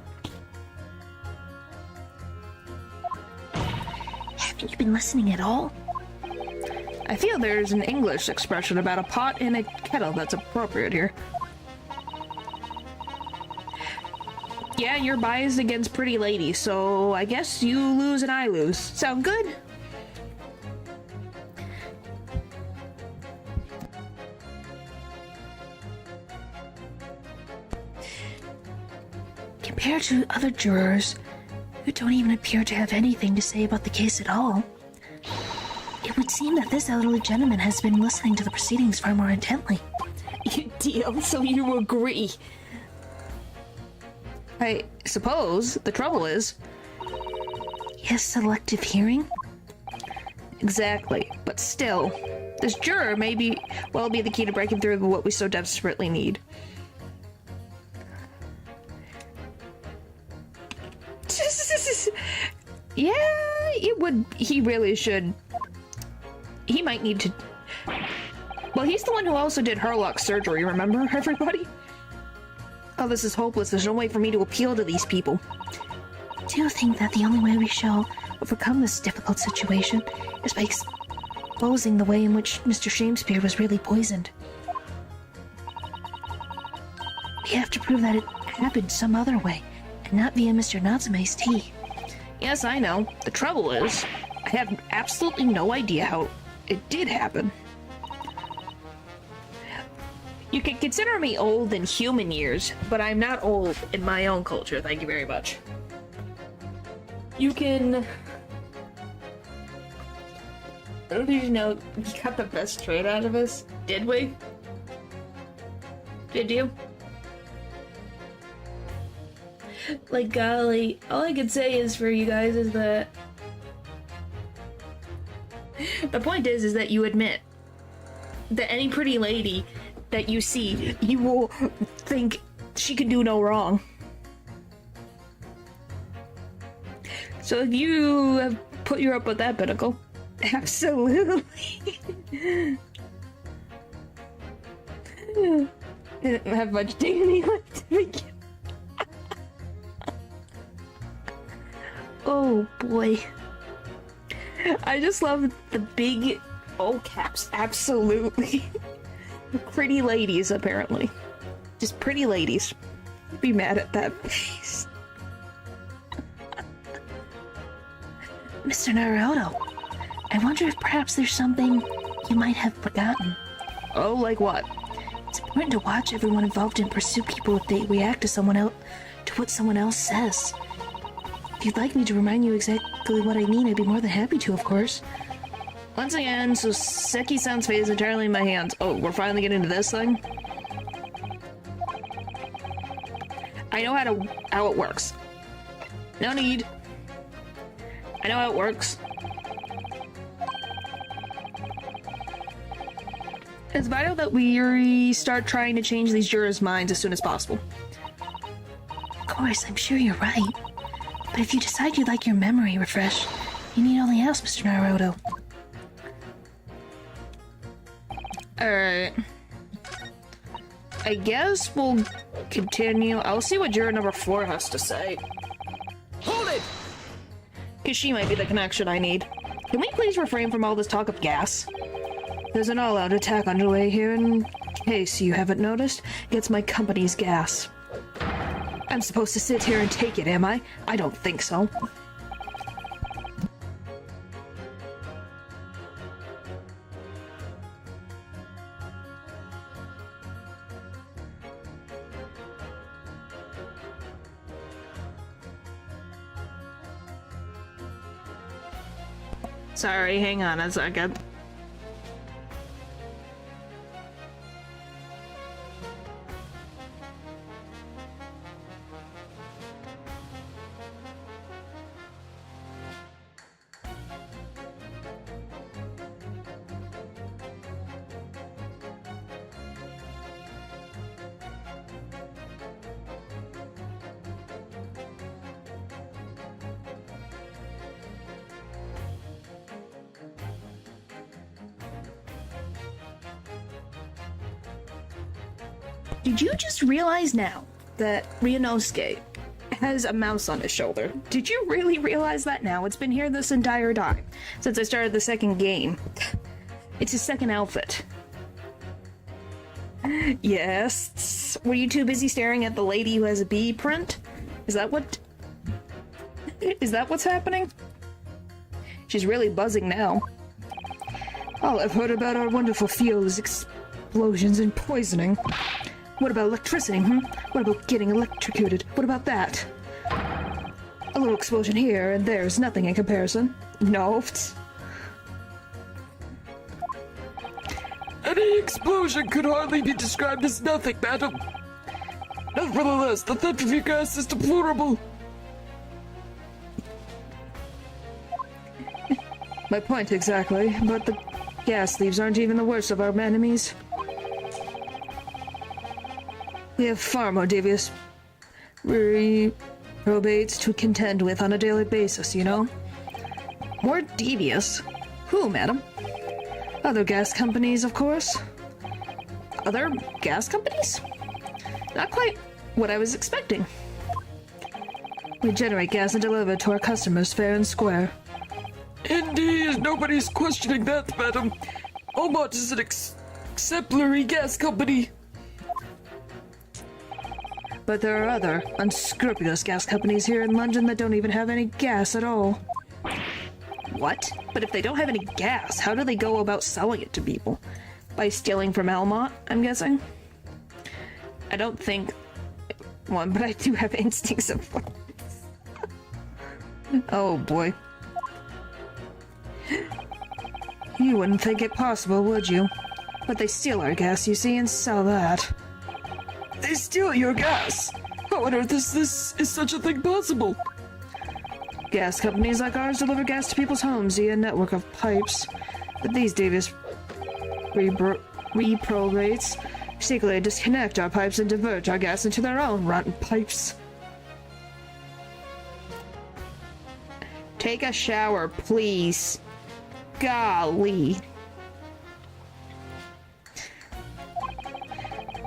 [SPEAKER 3] Haven't you been listening at all?
[SPEAKER 1] I feel there's an English expression about a pot and a kettle that's appropriate here. Yeah, you're biased against pretty ladies, so I guess you lose and I lose. Sound good?
[SPEAKER 3] Compared to other jurors, who don't even appear to have anything to say about the case at all, it would seem that this elderly gentleman has been listening to the proceedings far more intently.
[SPEAKER 1] You deal, so you agree. I suppose the trouble is...
[SPEAKER 3] He has selective hearing?
[SPEAKER 1] Exactly, but still, this juror may be the key to breaking through what we so desperately need. Yeah, it would. He really should. He might need to. Well, he's the one who also did Herlock surgery, remember, everybody? Oh, this is hopeless. There's no way for me to appeal to these people.
[SPEAKER 3] Do you think that the only way we shall overcome this difficult situation is by exposing the way in which Mr. Shakespeare was really poisoned? We have to prove that it happened some other way, and not via Mr. Natsume's tea.
[SPEAKER 1] Yes, I know. The trouble is, I have absolutely no idea how it did happen. You can consider me old in human years, but I'm not old in my own culture, thank you very much. You can... Did you know we got the best trade out of us? Did we? Did you? Like, golly, all I could say is for you guys is that... The point is that you admit that any pretty lady that you see, you will think she can do no wrong. So if you have put her up with that pinnacle, absolutely. Didn't have much dignity left to begin. Oh boy. I just love the big all caps, absolutely. Pretty ladies, apparently. Just pretty ladies. Be mad at that face.
[SPEAKER 3] Mr. Naruto, I wonder if perhaps there's something you might have forgotten.
[SPEAKER 1] Oh, like what?
[SPEAKER 3] It's important to watch everyone involved and pursue people if they react to someone else, to what someone else says. If you'd like me to remind you exactly what I mean, I'd be more than happy to, of course.
[SPEAKER 1] Once again, so Seki-san's fate is entirely in my hands. Oh, we're finally getting into this thing? I know how it works. No need. I know how it works. It's vital that we start trying to change these jurors' minds as soon as possible.
[SPEAKER 3] Of course, I'm sure you're right. But if you decide you'd like your memory refreshed, you need only ask, Mr. Naruto.
[SPEAKER 1] Alright. I guess we'll continue. I'll see what juror number 4 has to say.
[SPEAKER 5] Hold it!
[SPEAKER 1] Because she might be the connection I need. Can we please refrain from all this talk of gas? There's an all-out attack underway here in case you haven't noticed. It's my company's gas. I'm supposed to sit here and take it, am I? I don't think so. Sorry, hang on a second. Did you just realize now that Ryunosuke has a mouse on his shoulder? Did you really realize that now? It's been here this entire time, since I started the second game. It's his second outfit. Yes. Were you too busy staring at the lady who has a bee print? Is that what's happening? She's really buzzing now. Oh, I've heard about our wonderful fuels, explosions, and poisoning. What about electricity, What about getting electrocuted? What about that? A little explosion here and there's nothing in comparison. No.
[SPEAKER 2] Any explosion could hardly be described as nothing, madam. Nevertheless, the centrifuge gas is deplorable.
[SPEAKER 1] My point exactly, but the gas leaves aren't even the worst of our enemies. We have far more devious reprobates to contend with on a daily basis, you know? More devious? Who, madam? Other gas companies, of course. other gas companies? Not quite what I was expecting. We generate gas and deliver it to our customers fair and square.
[SPEAKER 2] Indeed, nobody's questioning that, madam. Almont is an exemplary gas company.
[SPEAKER 1] But there are other unscrupulous gas companies here in London that don't even have any gas at all. What? But if they don't have any gas, how do they go about selling it to people? By stealing from Almont, I'm guessing? I don't think one, but I do have instincts of one. Oh boy. You wouldn't think it possible, would you? But they steal our gas, you see, and sell that.
[SPEAKER 2] They steal your gas. How on earth is such a thing possible?
[SPEAKER 1] Gas companies like ours deliver gas to people's homes via a network of pipes. But these devious reprobates secretly disconnect our pipes and divert our gas into their own rotten pipes. Take a shower, please. Golly.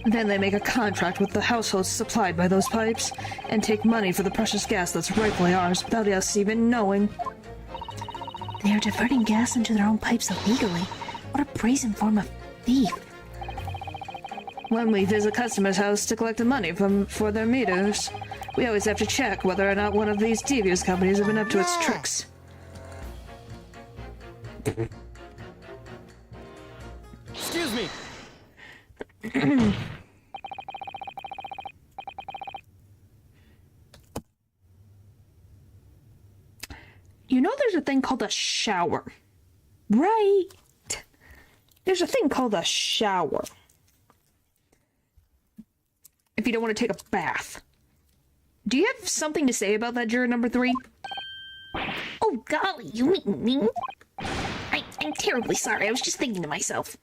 [SPEAKER 1] Then they make a contract with the households supplied by those pipes and take money for the precious gas that's rightfully ours without us even knowing.
[SPEAKER 3] They are diverting gas into their own pipes illegally. What a brazen form of thief.
[SPEAKER 1] When we visit customers' house to collect the money for their meters, we always have to check whether or not one of these devious companies have been up to its tricks.
[SPEAKER 5] Excuse me.
[SPEAKER 1] You know there's a thing called a shower, right? There's a thing called a shower. If you don't want to take a bath. Do you have something to say about that, juror number 3?
[SPEAKER 4] Oh, golly, you mean me? I'm terribly sorry. I was just thinking to myself.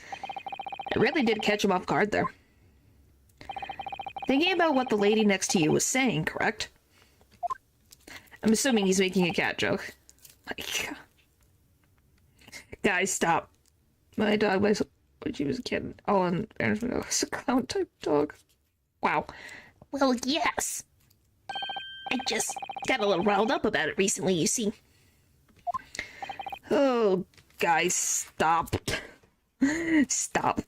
[SPEAKER 1] I really did catch him off guard there. Thinking about what the lady next to you was saying, correct? I'm assuming he's making a cat joke. Like, guys, stop. My dog, when she was a kid, all in fairness, was a clown type dog. Wow.
[SPEAKER 4] Well, yes. I just got a little riled up about it recently, you see.
[SPEAKER 1] Oh, guys, stop. Stop.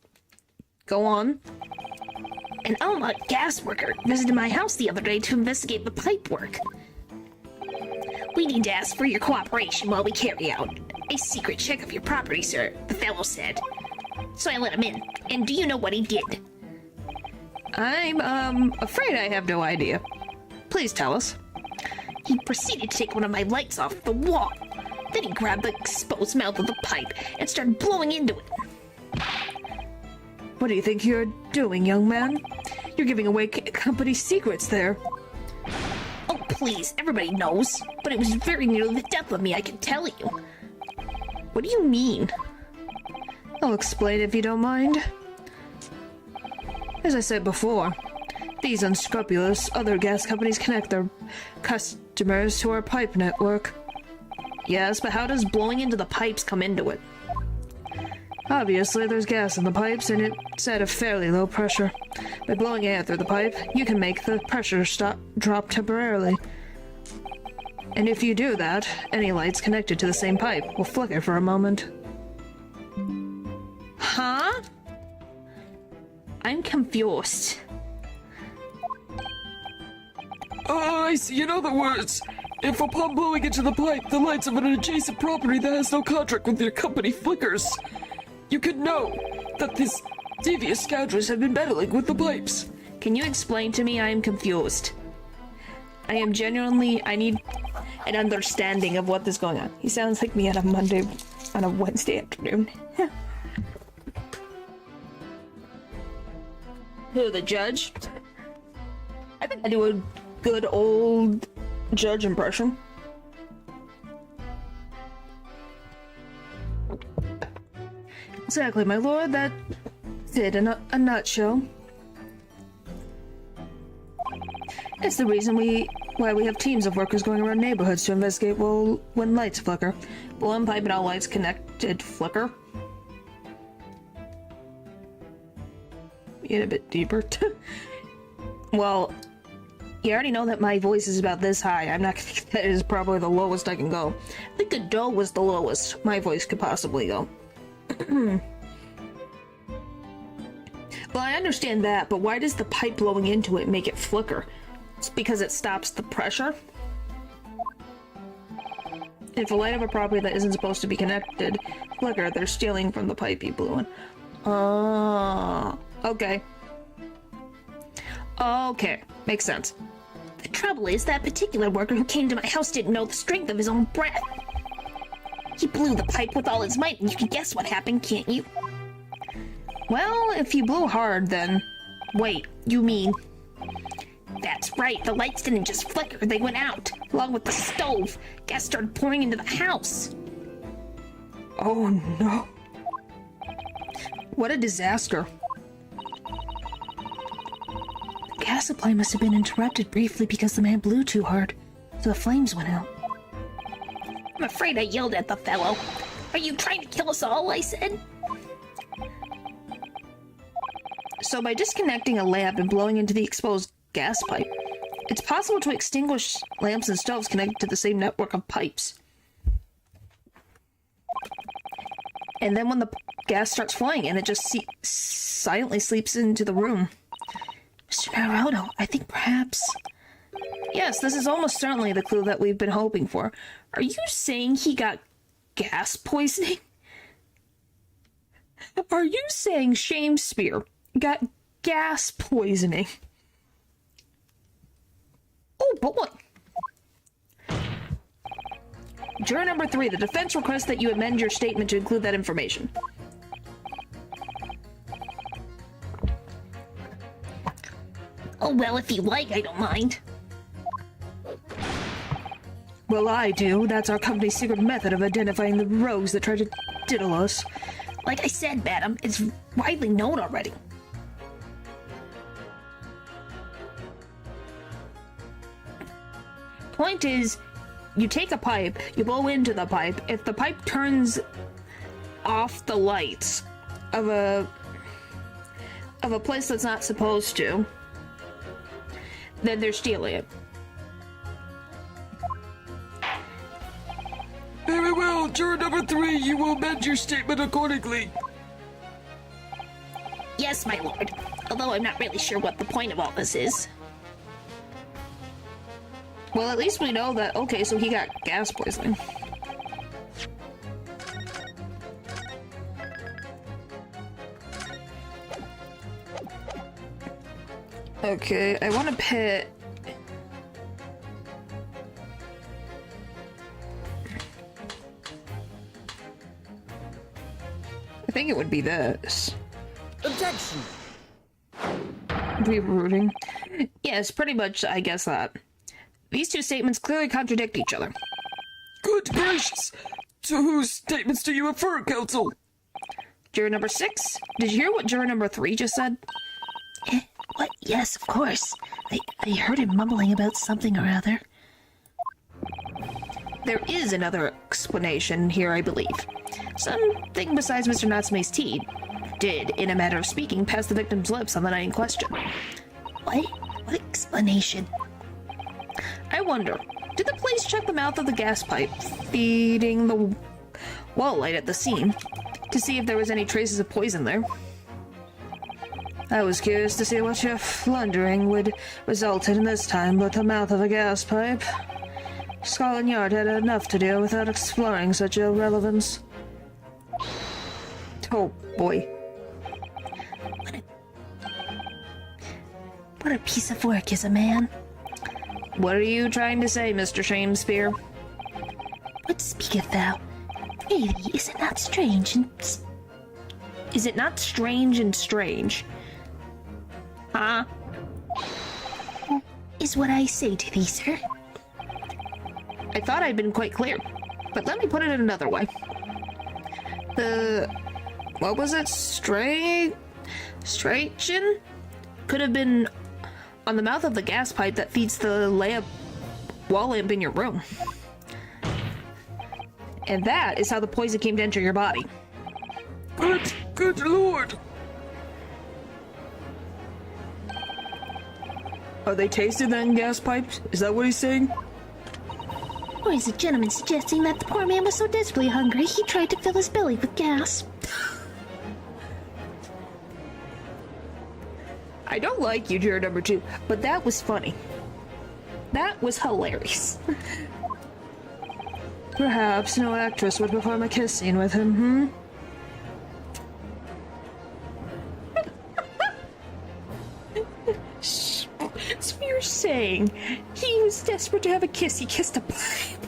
[SPEAKER 1] Go on.
[SPEAKER 4] An Almont gas worker visited my house the other day to investigate the pipe work. We need to ask for your cooperation while we carry out a secret check of your property, sir, the fellow said. So I let him in, and do you know what he did?
[SPEAKER 1] I'm, afraid I have no idea. Please tell us.
[SPEAKER 4] He proceeded to take one of my lights off the wall. Then he grabbed the exposed mouth of the pipe and started blowing into it.
[SPEAKER 1] What do you think you're doing, young man? You're giving away company secrets there.
[SPEAKER 4] Oh, please, everybody knows. But it was very nearly the death of me, I can tell you.
[SPEAKER 1] What do you mean? I'll explain if you don't mind. As I said before, these unscrupulous other gas companies connect their customers to our pipe network. Yes, but how does blowing into the pipes come into it? Obviously, there's gas in the pipes, and it's at a fairly low pressure. By blowing air through the pipe, you can make the pressure drop temporarily. And if you do that, any lights connected to the same pipe will flicker for a moment. Huh? I'm confused.
[SPEAKER 2] Oh, I see. In other words, if upon blowing into the pipe, the lights of an adjacent property that has no contract with your company flickers, you can know that these devious scoundrels have been meddling with the pipes.
[SPEAKER 1] Can you explain to me? I am confused. I need an understanding of what is going on. He sounds like me on a Wednesday afternoon. Who, the judge? I think I do a good old judge impression. Exactly, my lord. That's it in a nutshell. It's the reason why we have teams of workers going around neighborhoods to investigate when lights flicker. Blowing pipe and all lights connected flicker. Get a bit deeper. Well, you already know that my voice is about this high. I'm not gonna. That is probably the lowest I can go. I think a do was the lowest my voice could possibly go. Well, I understand that, but why does the pipe blowing into it make it flicker? It's because it stops the pressure. If a light of a property that isn't supposed to be connected flicker, they're stealing from the pipe you blew in. Oh, okay. Okay, makes sense.
[SPEAKER 4] The trouble is, that particular worker who came to my house didn't know the strength of his own breath. He blew the pipe with all his might, and you can guess what happened, can't you?
[SPEAKER 1] Well, if you blew hard, then...
[SPEAKER 4] Wait, you mean... That's right, the lights didn't just flicker, they went out, along with the stove. Gas started pouring into the house.
[SPEAKER 1] Oh no. What a disaster.
[SPEAKER 3] The gas supply must have been interrupted briefly because the man blew too hard, so the flames went out.
[SPEAKER 4] I'm afraid I yelled at the fellow. Are you trying to kill us all, I said?
[SPEAKER 1] So by disconnecting a lamp and blowing into the exposed gas pipe, it's possible to extinguish lamps and stoves connected to the same network of pipes. And then when the gas starts flowing in, it just silently sleeps into the room.
[SPEAKER 3] Mr. Naruto, I think perhaps...
[SPEAKER 1] Yes, this is almost certainly the clue that we've been hoping for. Are you saying he got gas poisoning? Are you saying Shakespeare got gas poisoning? Oh boy. Juror number 3, the defense requests that you amend your statement to include that information.
[SPEAKER 4] Oh, well, if you like, I don't mind.
[SPEAKER 1] Well, I do. That's our company's secret method of identifying the rogues that try to diddle us.
[SPEAKER 4] Like I said, madam, it's widely known already.
[SPEAKER 1] Point is, you take a pipe, you blow into the pipe. If the pipe turns off the lights of a place that's not supposed to, then they're stealing it.
[SPEAKER 2] Very well, juror number 3, you will amend your statement accordingly.
[SPEAKER 4] Yes, my lord. Although I'm not really sure what the point of all this is.
[SPEAKER 1] Well, at least we know that, okay, so he got gas poisoning. Okay, I want to pit... I think it would be this.
[SPEAKER 5] Objection!
[SPEAKER 1] Rerouting. Yes, pretty much, I guess that. These two statements clearly contradict each other.
[SPEAKER 2] Good gracious! To whose statements do you refer, counsel?
[SPEAKER 1] Juror number 6? Did you hear what juror number 3 just said?
[SPEAKER 3] What? Yes, of course. I heard him mumbling about something or other.
[SPEAKER 1] There is another explanation here, I believe. Something besides Mr. Natsume's tea did, in a matter of speaking, pass the victim's lips on the night in question.
[SPEAKER 3] What? What explanation?
[SPEAKER 1] I wonder, did the police check the mouth of the gas pipe feeding the wall light at the scene to see if there was any traces of poison there? I was curious to see what your flundering would result in this time, but the mouth of a gas pipe. Scotland Yard had enough to do without exploring such irrelevance. Oh boy.
[SPEAKER 3] What a piece of work is a man.
[SPEAKER 1] What are you trying to say, Mr. Shakespeare?
[SPEAKER 3] What speaketh thou? Really, is it not strange and...
[SPEAKER 1] Is it not strange and strange? Huh?
[SPEAKER 3] Is what I say to thee, sir.
[SPEAKER 1] I thought I'd been quite clear, but let me put it another way. What was it? Straighten? Could have been on the mouth of the gas pipe that feeds the wall lamp in your room. And that is how the poison came to enter your body.
[SPEAKER 2] Good lord!
[SPEAKER 1] Are they tastier than gas pipes? Is that what he's saying?
[SPEAKER 3] Or is a gentleman suggesting that the poor man was so desperately hungry he tried to fill his belly with gas?
[SPEAKER 1] I don't like you, juror number 2, but that was funny. That was hilarious. Perhaps no actress would perform a kiss scene with him, So you're saying he was desperate to have a kiss, he kissed a pipe?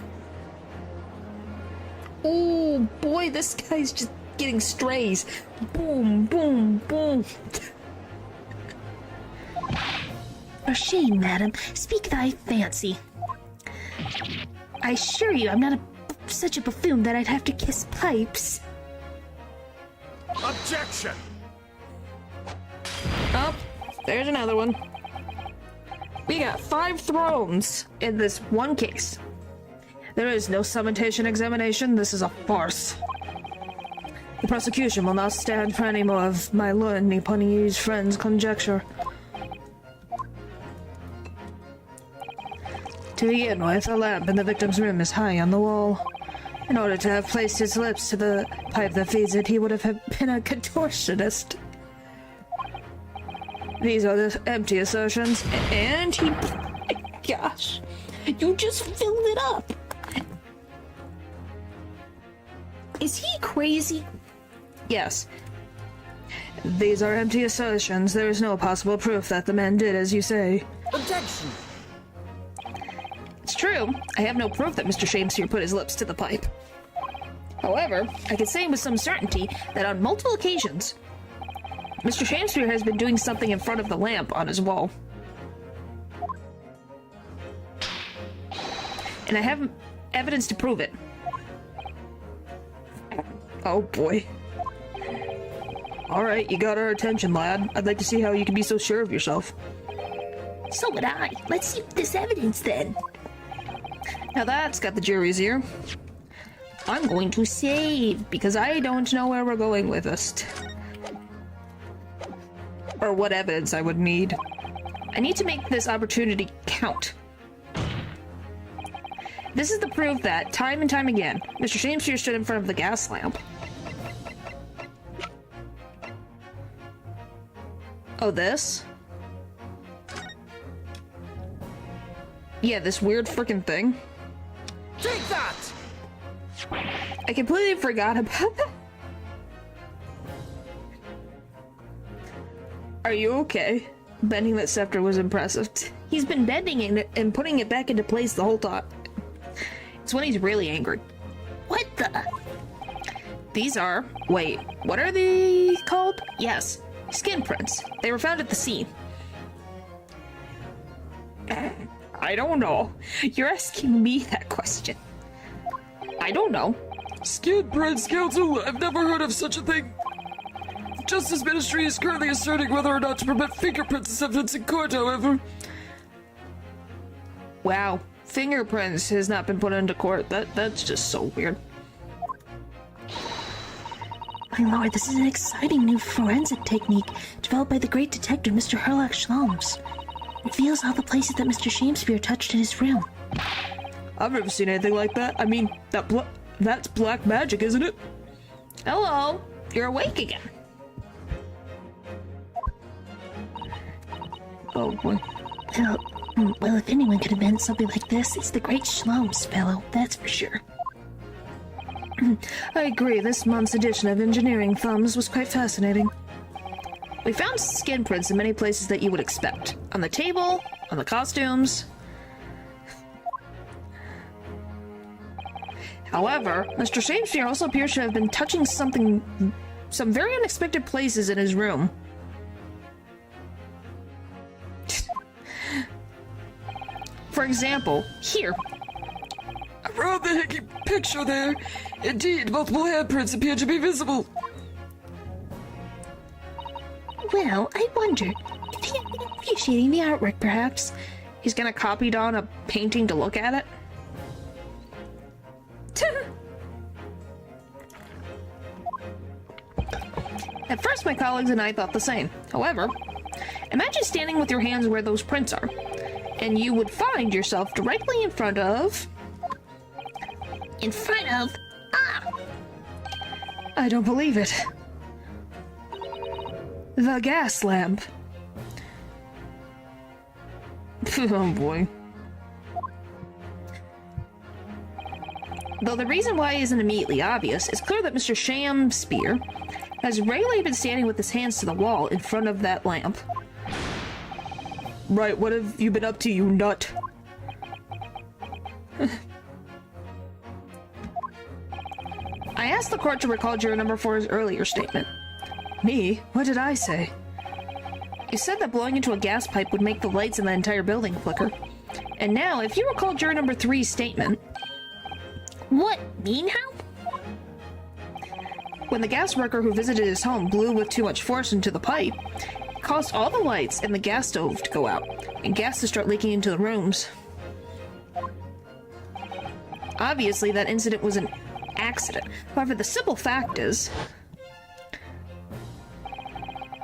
[SPEAKER 1] Oh boy, this guy's just getting strays. Boom, boom, boom.
[SPEAKER 3] For shame, madam. Speak thy fancy. I assure you, I'm not such a buffoon that I'd have to kiss pipes.
[SPEAKER 5] Objection!
[SPEAKER 1] Oh, there's another one. We got 5 thrones in this one case. There is no summatation examination. This is a farce. The prosecution will not stand for any more of my Lord Nipponi's friend's conjecture. To begin with, a lamp in the victim's room is high on the wall. In order to have placed his lips to the pipe that feeds it, he would have been a contortionist. These are the empty assertions, and he... Gosh, you just filled it up! Is he crazy? Yes. These are empty assertions. There is no possible proof that the man did as you say.
[SPEAKER 5] Objection!
[SPEAKER 1] It's true. I have no proof that Mr. Shamesphere put his lips to the pipe. However, I can say with some certainty that on multiple occasions, Mr. Shamesphere has been doing something in front of the lamp on his wall. And I have evidence to prove it. Oh boy. Alright, you got our attention, lad. I'd like to see how you can be so sure of yourself.
[SPEAKER 4] So would I. Let's see this evidence then.
[SPEAKER 1] Now that's got the jury's ear. I'm going to save, because I don't know where we're going with this. Or what evidence I would need. I need to make this opportunity count. This is the proof that, time and time again, Mr. Shamesphere stood in front of the gas lamp. Oh, this? Yeah, this weird freaking thing.
[SPEAKER 5] Take that!
[SPEAKER 1] I completely forgot about that. Are you okay? Bending that scepter was impressive. He's been bending it and putting it back into place the whole time. It's when he's really angry.
[SPEAKER 4] What the?
[SPEAKER 1] These are... Wait, what are they called? Yes, skin prints. They were found at the scene. I don't know. You're asking me that question. I don't know.
[SPEAKER 2] Skin prints, counsel? I've never heard of such a thing. The Justice Ministry is currently asserting whether or not to permit fingerprints as evidence in court, however.
[SPEAKER 1] Wow, fingerprints has not been put into court. That's just so weird.
[SPEAKER 3] My lord, this is an exciting new forensic technique developed by the great detective Mr. Herlock Schlums. It reveals all the places that Mr. Shamesphere touched in his room.
[SPEAKER 1] I've never seen anything like that. I mean, that's black magic, isn't it? Hello, you're awake again. Oh boy.
[SPEAKER 3] Well, if anyone could invent something like this, it's the great Schlums fellow, that's for sure.
[SPEAKER 1] I agree, this month's edition of Engineering Thumbs was quite fascinating. We found skin prints in many places that you would expect. On the table, on the costumes. However, Mr. Shamesphere also appears to have been touching some very unexpected places in his room. For example, here.
[SPEAKER 2] Around the hickey picture there, indeed, multiple handprints appear to be visible.
[SPEAKER 3] Well, I wondered if he had been appreciating the artwork, perhaps.
[SPEAKER 1] He's gonna copy down a painting to look at it? At first, my colleagues and I thought the same. However, Imagine standing with your hands where those prints are, and you would find yourself directly in front of... I don't believe it. The gas lamp. Oh boy. Though the reason why isn't immediately obvious, it's clear that Mr. Shamspear has regularly been standing with his hands to the wall in front of that lamp. Right, what have you been up to, you nut? I asked the court to recall juror number 4's earlier statement. Me? What did I say? You said that blowing into a gas pipe would make the lights in the entire building flicker. And now, if you recall juror number 3's statement...
[SPEAKER 4] What? Mean how?
[SPEAKER 1] When the gas worker who visited his home blew with too much force into the pipe, it caused all the lights in the gas stove to go out, and gas to start leaking into the rooms. Obviously, that incident was an accident. However, the simple fact is,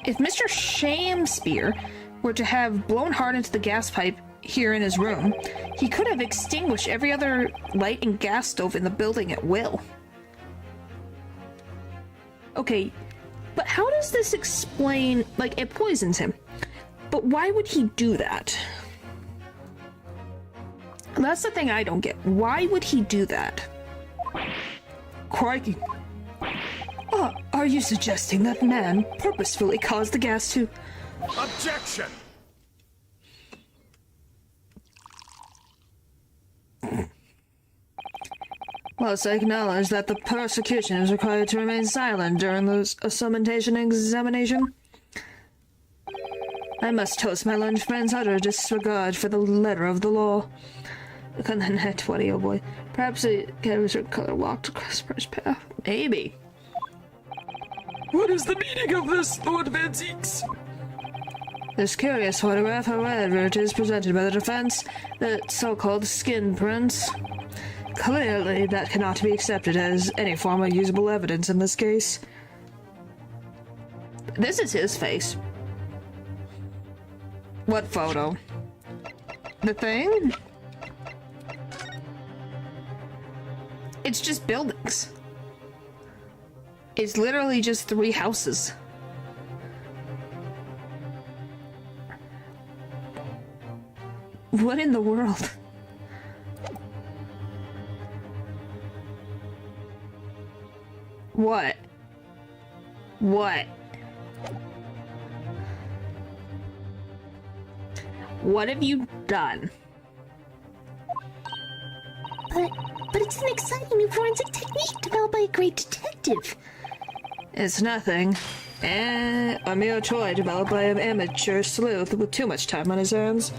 [SPEAKER 1] if Mr. Shamspear were to have blown hard into the gas pipe here in his room, he could have extinguished every other light and gas stove in the building at will. Okay, but how does this explain, like, it poisons him, but why would he do that? That's the thing I don't get. Why would he do that? Crikey. Are you suggesting that man purposefully caused the gas to...
[SPEAKER 5] Objection!
[SPEAKER 1] Whilst I acknowledge that the prosecution is required to remain silent during the summontation examination, I must toast my lunch friend's utter disregard for the letter of the law. Look on the net 20, oh boy. Perhaps a canvas color walked across the first path. Maybe.
[SPEAKER 2] What is the meaning of this, Lord Van Zeeks?
[SPEAKER 1] This curious photograph, however, it is presented by the defense, the so-called skin prints. Clearly, that cannot be accepted as any form of usable evidence in this case. This is his face. What photo? The thing? It's just buildings. It's literally just 3 houses. What in the world? What? What? What have you done?
[SPEAKER 4] But it's an exciting new forensic technique developed by a great detective.
[SPEAKER 1] It's nothing. A mere toy developed by an amateur sleuth with too much time on his hands.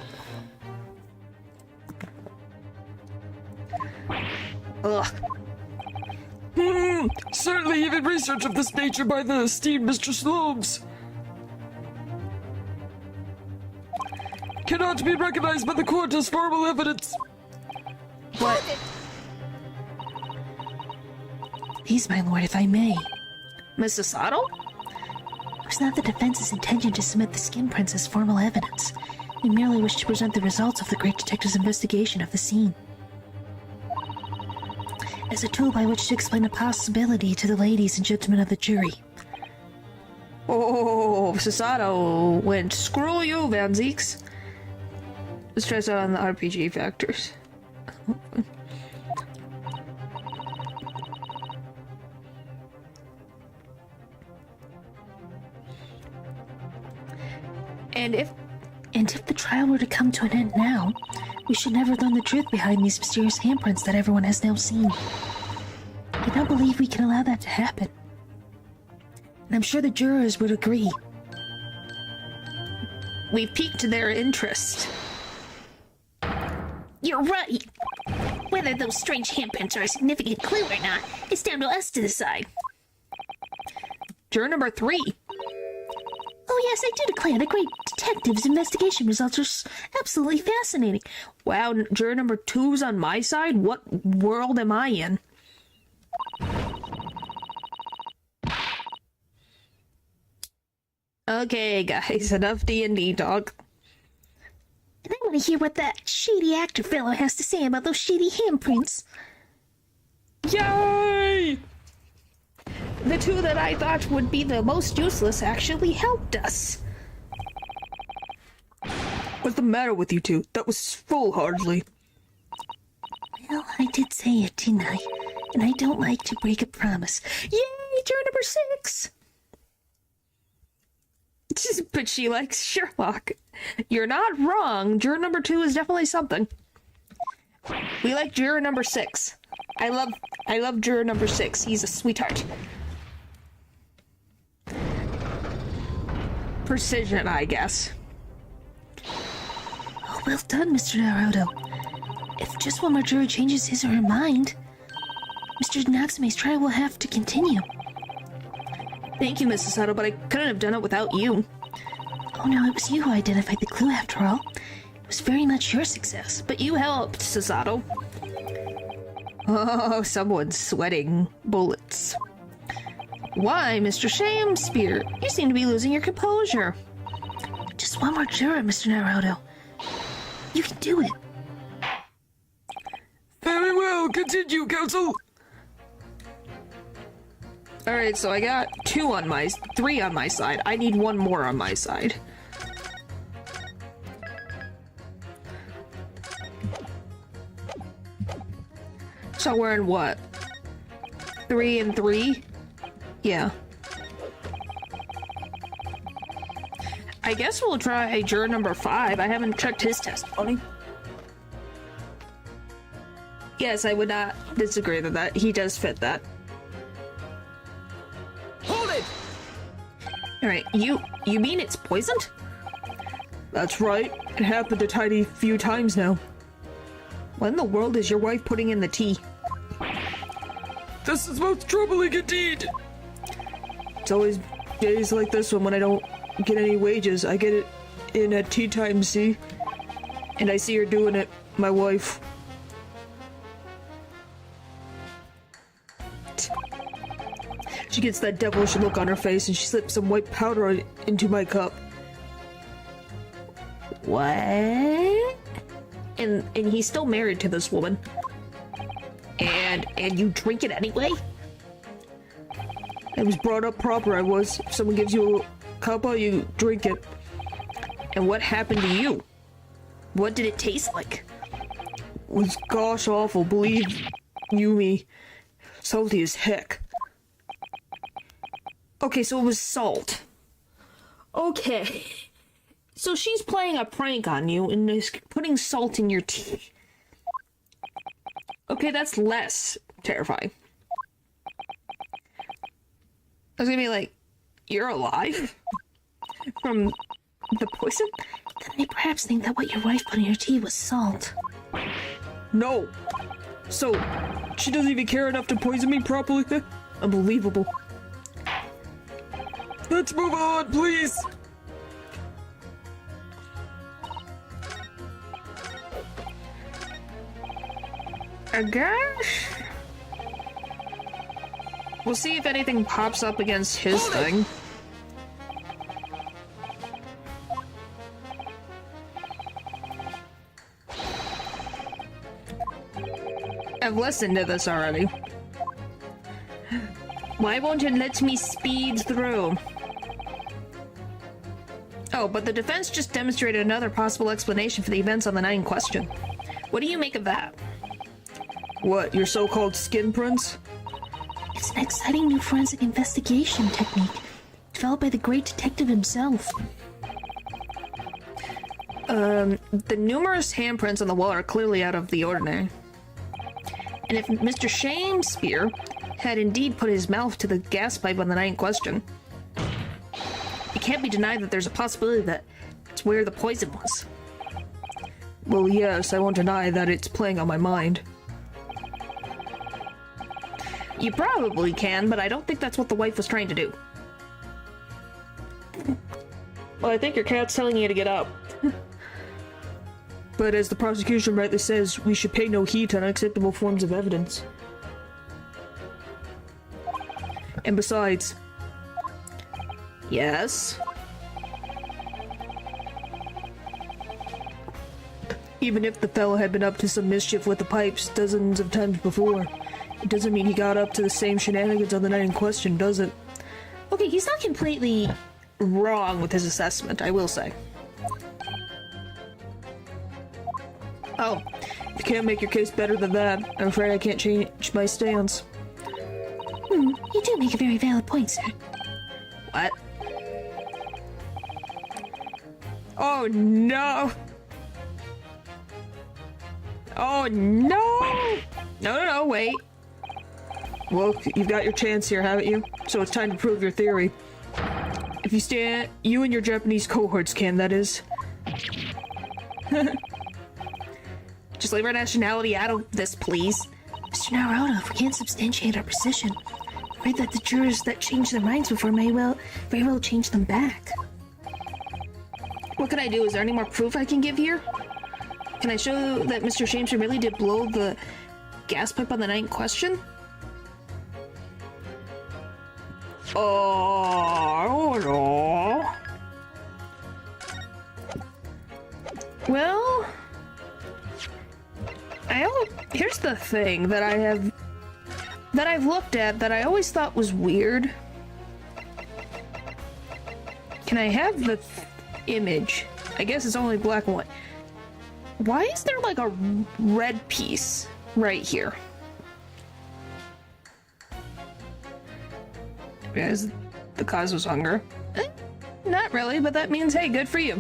[SPEAKER 1] Ugh.
[SPEAKER 2] Certainly even research of this nature by the esteemed Mr. Slobes cannot be recognized by the court as formal evidence.
[SPEAKER 1] What?
[SPEAKER 3] Please, my lord, if I may.
[SPEAKER 1] Mrs. Sato?
[SPEAKER 3] It was not the defense's intention to submit the skin prints as formal evidence. We merely wish to present the results of the great detective's investigation of the scene as a tool by which to explain a possibility to the ladies and gentlemen of the jury.
[SPEAKER 1] Oh, Sasato went, screw you, Van Zeeks. Let's try this out on the RPG factors. And if the trial were to come to an end now, we should never learn the truth behind these mysterious handprints that everyone has now seen. I don't believe we can allow that to happen. And I'm sure the jurors would agree. We piqued their interest.
[SPEAKER 4] You're right. Whether those strange handprints are a significant clue or not, it's down to us to decide.
[SPEAKER 1] Juror number 3.
[SPEAKER 4] Oh yes, I do declare the great detective's investigation results are absolutely fascinating.
[SPEAKER 1] Wow, juror number 2's on my side? What world am I in? Okay, guys, enough D&D talk.
[SPEAKER 4] And I want to hear what that shady actor fellow has to say about those shady handprints.
[SPEAKER 1] Yay! The two that I thought would be the most useless actually helped us.
[SPEAKER 2] What's the matter with you two? That was foolhardy.
[SPEAKER 3] Well, I did say it, didn't I? And I don't like to break a promise.
[SPEAKER 1] Yay, juror number 6! But she likes Sherlock. You're not wrong. Juror number 2 is definitely something. We like juror number 6. I love juror number 6. He's a sweetheart. Precision, I guess.
[SPEAKER 3] Oh, well done, Mr. Naruto. If just one more juror changes his or her mind, Mr. Natsume's trial will have to continue.
[SPEAKER 1] Thank you, Mrs. Sato, but I couldn't have done it without you.
[SPEAKER 3] Oh no, it was you who identified the clue after all. It was very much your success.
[SPEAKER 1] But you helped, Sasato. Oh, someone's sweating bullets. Why, Mr. Shamespear? You seem to be losing your composure.
[SPEAKER 3] Just one more juror, Mr. Naruto. You can do it.
[SPEAKER 2] Very well, continue, counsel.
[SPEAKER 1] Alright, so I got 3 on my side. I need 1 more on my side. So we're in what? 3 and 3? Yeah. I guess we'll try juror number 5. I haven't checked his testimony. Yes, I would not disagree with that. He does fit that.
[SPEAKER 5] Hold it!
[SPEAKER 1] Alright, you mean it's poisoned?
[SPEAKER 2] That's right. It happened a tiny few times now.
[SPEAKER 1] What in the world is your wife putting in the tea?
[SPEAKER 2] This is most troubling indeed. It's always days like this when I don't get any wages. I get it in at tea time, see? And I see her doing it, my wife. She gets that devilish look on her face and she slips some white powder into my cup.
[SPEAKER 1] What? And he's still married to this woman. And you drink it anyway?
[SPEAKER 2] I was brought up proper, I was. If someone gives you a cuppa, you drink it.
[SPEAKER 1] And what happened to you? What did it taste like?
[SPEAKER 2] It was gosh awful, believe you me. Salty as heck.
[SPEAKER 1] Okay, so it was salt. Okay. So she's playing a prank on you and is putting salt in your tea. Okay, that's less terrifying. I was gonna be like, you're alive? From the poison?
[SPEAKER 3] Then they perhaps think that what your wife put in your tea was salt.
[SPEAKER 2] No! So, she doesn't even care enough to poison me properly? Unbelievable. Let's move on, please!
[SPEAKER 1] I guess? We'll see if anything pops up against his thing. I've listened to this already. Why won't it let me speed through? Oh, but the defense just demonstrated another possible explanation for the events on the night in question. What do you make of that?
[SPEAKER 2] What, your so-called skin prints?
[SPEAKER 3] It's an exciting new forensic investigation technique developed by the great detective himself.
[SPEAKER 1] The numerous handprints on the wall are clearly out of the ordinary. And if Mr. Shamespear had indeed put his mouth to the gas pipe on the night in question, it can't be denied that there's a possibility that it's where the poison was.
[SPEAKER 2] Well, yes, I won't deny that it's playing on my mind.
[SPEAKER 1] You probably can, but I don't think that's what the wife was trying to do.
[SPEAKER 2] Well, I think your cat's telling you to get up. But as the prosecution rightly says, we should pay no heed to unacceptable forms of evidence. And besides...
[SPEAKER 1] Yes? Even if the fellow had been up to some mischief with the pipes dozens of times before, it doesn't mean he got up to the same shenanigans on the night in question, does it?
[SPEAKER 4] Okay, he's not completely
[SPEAKER 1] Wrong with his assessment, I will say. Oh, if you can't make your case better than that, I'm afraid I can't change my stance.
[SPEAKER 3] You do make a very valid point, sir.
[SPEAKER 1] What? Oh no! Oh no! No, wait. Well, you've got your chance here, haven't you? So it's time to prove your theory. If you stand, you and your Japanese cohorts can, that is.
[SPEAKER 4] Just leave our nationality out of this, please.
[SPEAKER 3] Mr. Naruto, if we can't substantiate our position, I'm afraid that the jurors that changed their minds before may very well change them back.
[SPEAKER 1] What can I do? Is there any more proof I can give here? Can I show that Mr. Shamester really did blow the gas pipe on the night in question? Oh no. Well, here's the thing that I've looked at that I always thought was weird. Can I have the image? I guess it's only black and white. Why is there like a red piece right here? Because the cause was hunger. Not really, but that means, hey, good for you.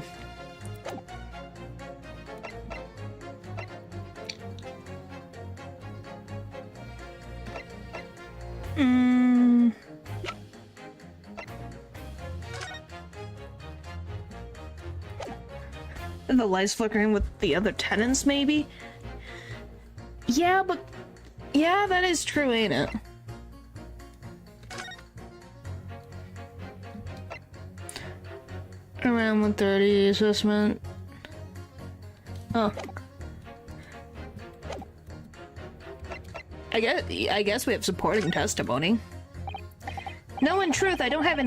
[SPEAKER 1] The lights flickering with the other tenants, maybe? Yeah, but... yeah, that is true, ain't it? Around 130 assessment. Oh. I guess we have supporting testimony. No, in truth, I don't have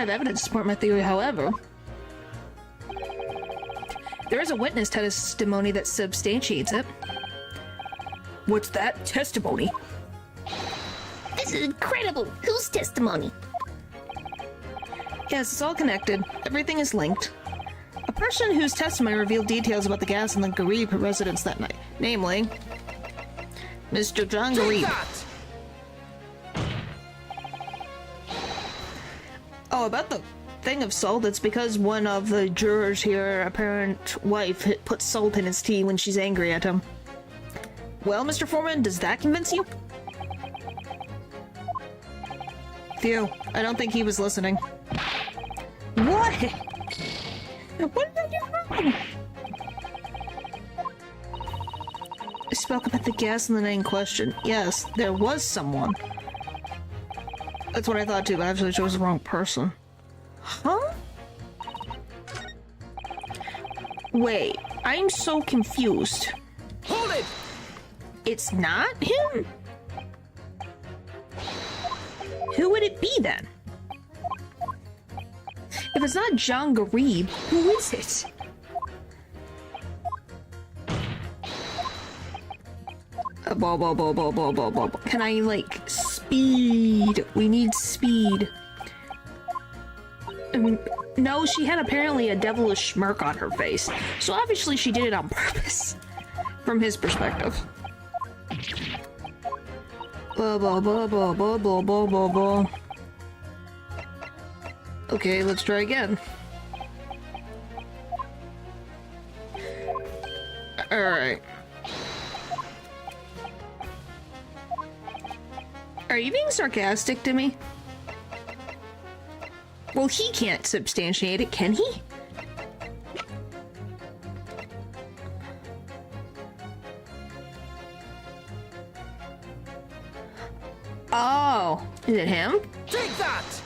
[SPEAKER 1] evidence to support my theory, however. There is a witness testimony that substantiates it. What's that? Testimony?
[SPEAKER 4] This is incredible. Whose testimony?
[SPEAKER 1] Yes, it's all connected. Everything is linked. A person whose testimony revealed details about the gas in the Garib residence that night. Namely, Mr. John
[SPEAKER 5] Take
[SPEAKER 1] Garib.
[SPEAKER 5] that!
[SPEAKER 1] Oh, about the thing of salt, it's because one of the jurors here, apparent wife, put salt in his tea when she's angry at him. Well, Mr. Foreman, does that convince you? Phew, I don't think he was listening. What? What did I do wrong? I spoke about the gas in the night in question. Yes, there was someone. That's what I thought too, but I actually chose the wrong person. Huh? Wait, I'm so confused.
[SPEAKER 5] Hold it!
[SPEAKER 1] It's not him? Who would it be then? If it's not John Garib, who is it? Can I, like, speed? We need speed. I mean, no, she had apparently a devilish smirk on her face, so obviously she did it on purpose, from his perspective. Okay, let's try again. Alright. Are you being sarcastic to me? Well, he can't substantiate it, can he? Oh, is it him?
[SPEAKER 5] Take that!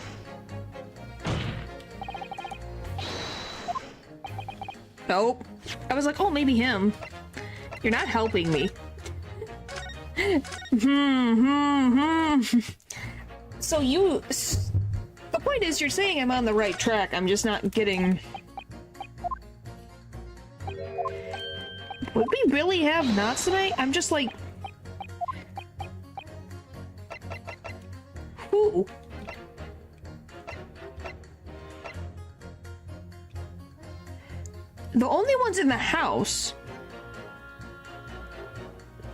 [SPEAKER 1] Nope. I was like, oh, maybe him. You're not helping me. So you... The point is, you're saying I'm on the right track, I'm just not getting... Would we really have Natsume? I'm just like... Who? The only ones in the house...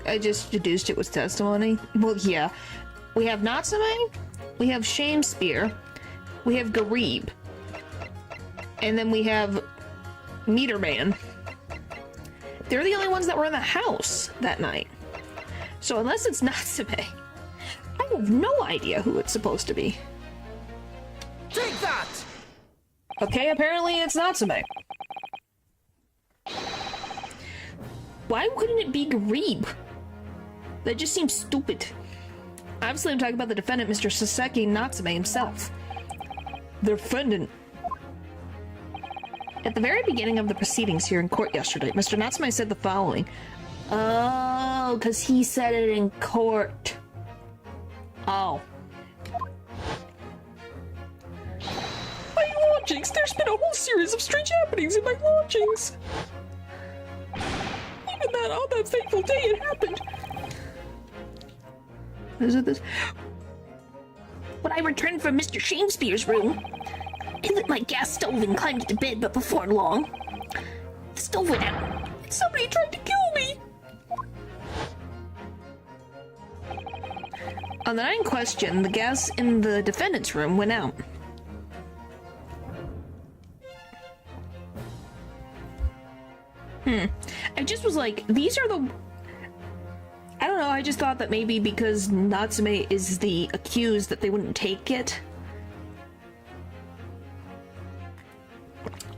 [SPEAKER 1] I just deduced it was testimony. Well, yeah. We have Natsume, we have Shamespear, we have Garib, and then we have Meterman. They're the only ones that were in the house that night. So unless it's Natsume, I have no idea who it's supposed to be.
[SPEAKER 5] Take that!
[SPEAKER 1] Okay, apparently it's Natsume. Why couldn't it be Garib? That just seems stupid. Obviously, I'm talking about the defendant, Mr. Saseki Natsume himself. The defendant. At the very beginning of the proceedings here in court yesterday, Mr. Natsume said the following. Oh, because he said it in court. Oh.
[SPEAKER 2] My lodgings! There's been a whole series of strange happenings in my lodgings! Even that, on that fateful day it happened!
[SPEAKER 1] Is it this?
[SPEAKER 4] When I returned from Mr. Shamespeare's room, I lit my gas stove and climbed into bed, but before long, the stove went out.
[SPEAKER 2] Somebody tried to kill me!
[SPEAKER 1] On the night in question, the gas in the defendant's room went out. I just was like, these are the... I don't know, I just thought that maybe because Natsume is the accused that they wouldn't take it.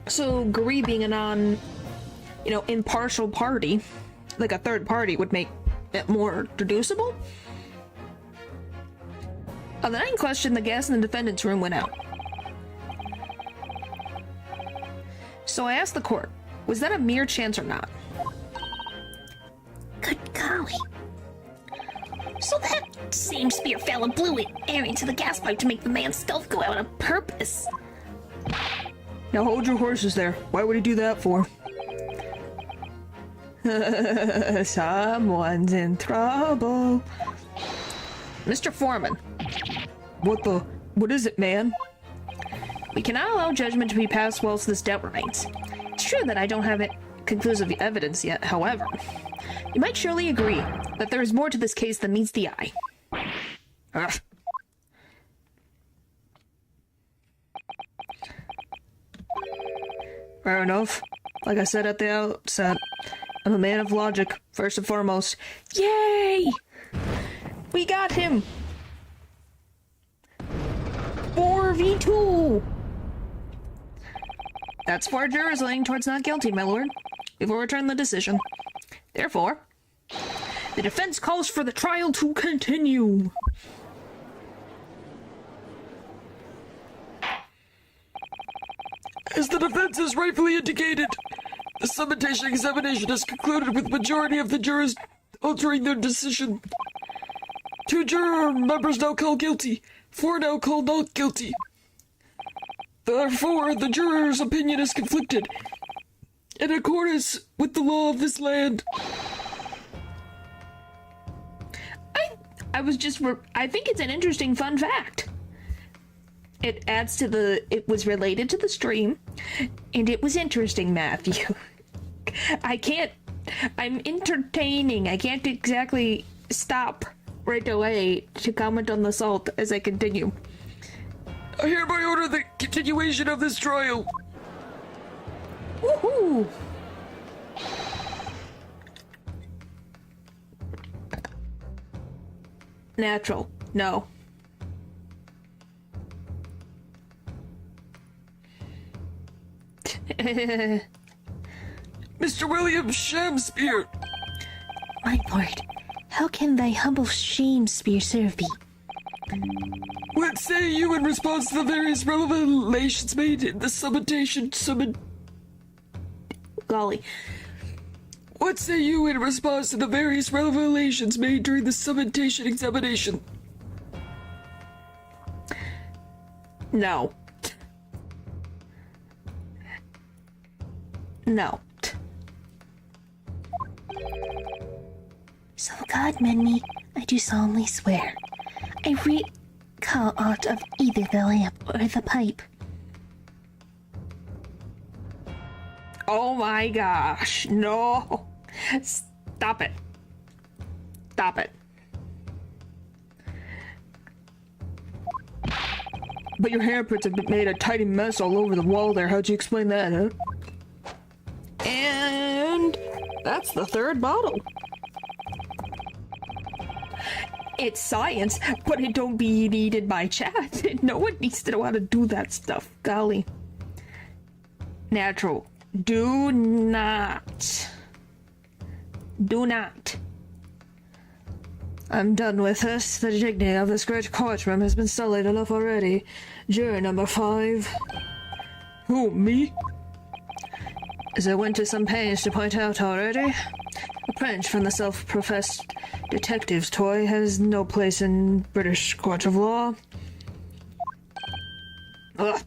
[SPEAKER 1] So Guri being a impartial party, like a third party, would make it more deducible. On the night in question, the gas in the defendant's room went out. So I asked the court, was that a mere chance or not?
[SPEAKER 4] Good golly. So that same spear fella blew it air into the gas pipe to make the man's stove go out on purpose.
[SPEAKER 1] Now hold your horses there. Why would he do that for? Someone's in trouble. Mr. Foreman. What is it, man? We cannot allow judgment to be passed whilst this doubt remains. It's true that I don't have conclusive evidence yet, however. You might surely agree that there is more to this case than meets the eye. Ugh. Fair enough. Like I said at the outset, I'm a man of logic, first and foremost. Yay! We got him! 4v2! That's 4 jurors leaning towards not guilty, my lord. We will return the decision. Therefore, the defense calls for the trial to continue.
[SPEAKER 2] As the defense has rightfully indicated, the summatation examination has concluded with majority of the jurors altering their decision. 2 juror members now called guilty, 4 now called not guilty. Therefore, the juror's opinion is conflicted, in accordance with the law of this land.
[SPEAKER 1] I think it's an interesting fun fact. It adds to it was related to the stream, and it was interesting, Matthew. I'm entertaining. I can't exactly stop right away to comment on the assault as I continue.
[SPEAKER 2] I hereby order the continuation of this trial.
[SPEAKER 1] Woohoo! Natural. No.
[SPEAKER 2] Mr. William Shamspeare.
[SPEAKER 3] My lord, how can thy humble Shamespeare serve thee?
[SPEAKER 2] What say you in response to the various revelations made in the summatation?
[SPEAKER 1] Golly.
[SPEAKER 2] What say you in response to the various revelations made during the summatation examination?
[SPEAKER 1] No. No.
[SPEAKER 3] So God mend me, I do solemnly swear. I recall aught of either the lamp or the pipe.
[SPEAKER 1] Oh my gosh, no. Stop it. Stop it. But your handprints have made a tiny mess all over the wall there. How'd you explain that, huh? And that's the third bottle. It's science, but it don't be needed by chat. No one needs to know how to do that stuff. Golly. Natural. Do not. Do not. I'm done with this. The dignity of this great courtroom has been sullied enough already. Juror number 5.
[SPEAKER 2] Who, me?
[SPEAKER 1] As I went to some pains to point out already, a French from the self-professed detective's toy has no place in British court of law. Ugh.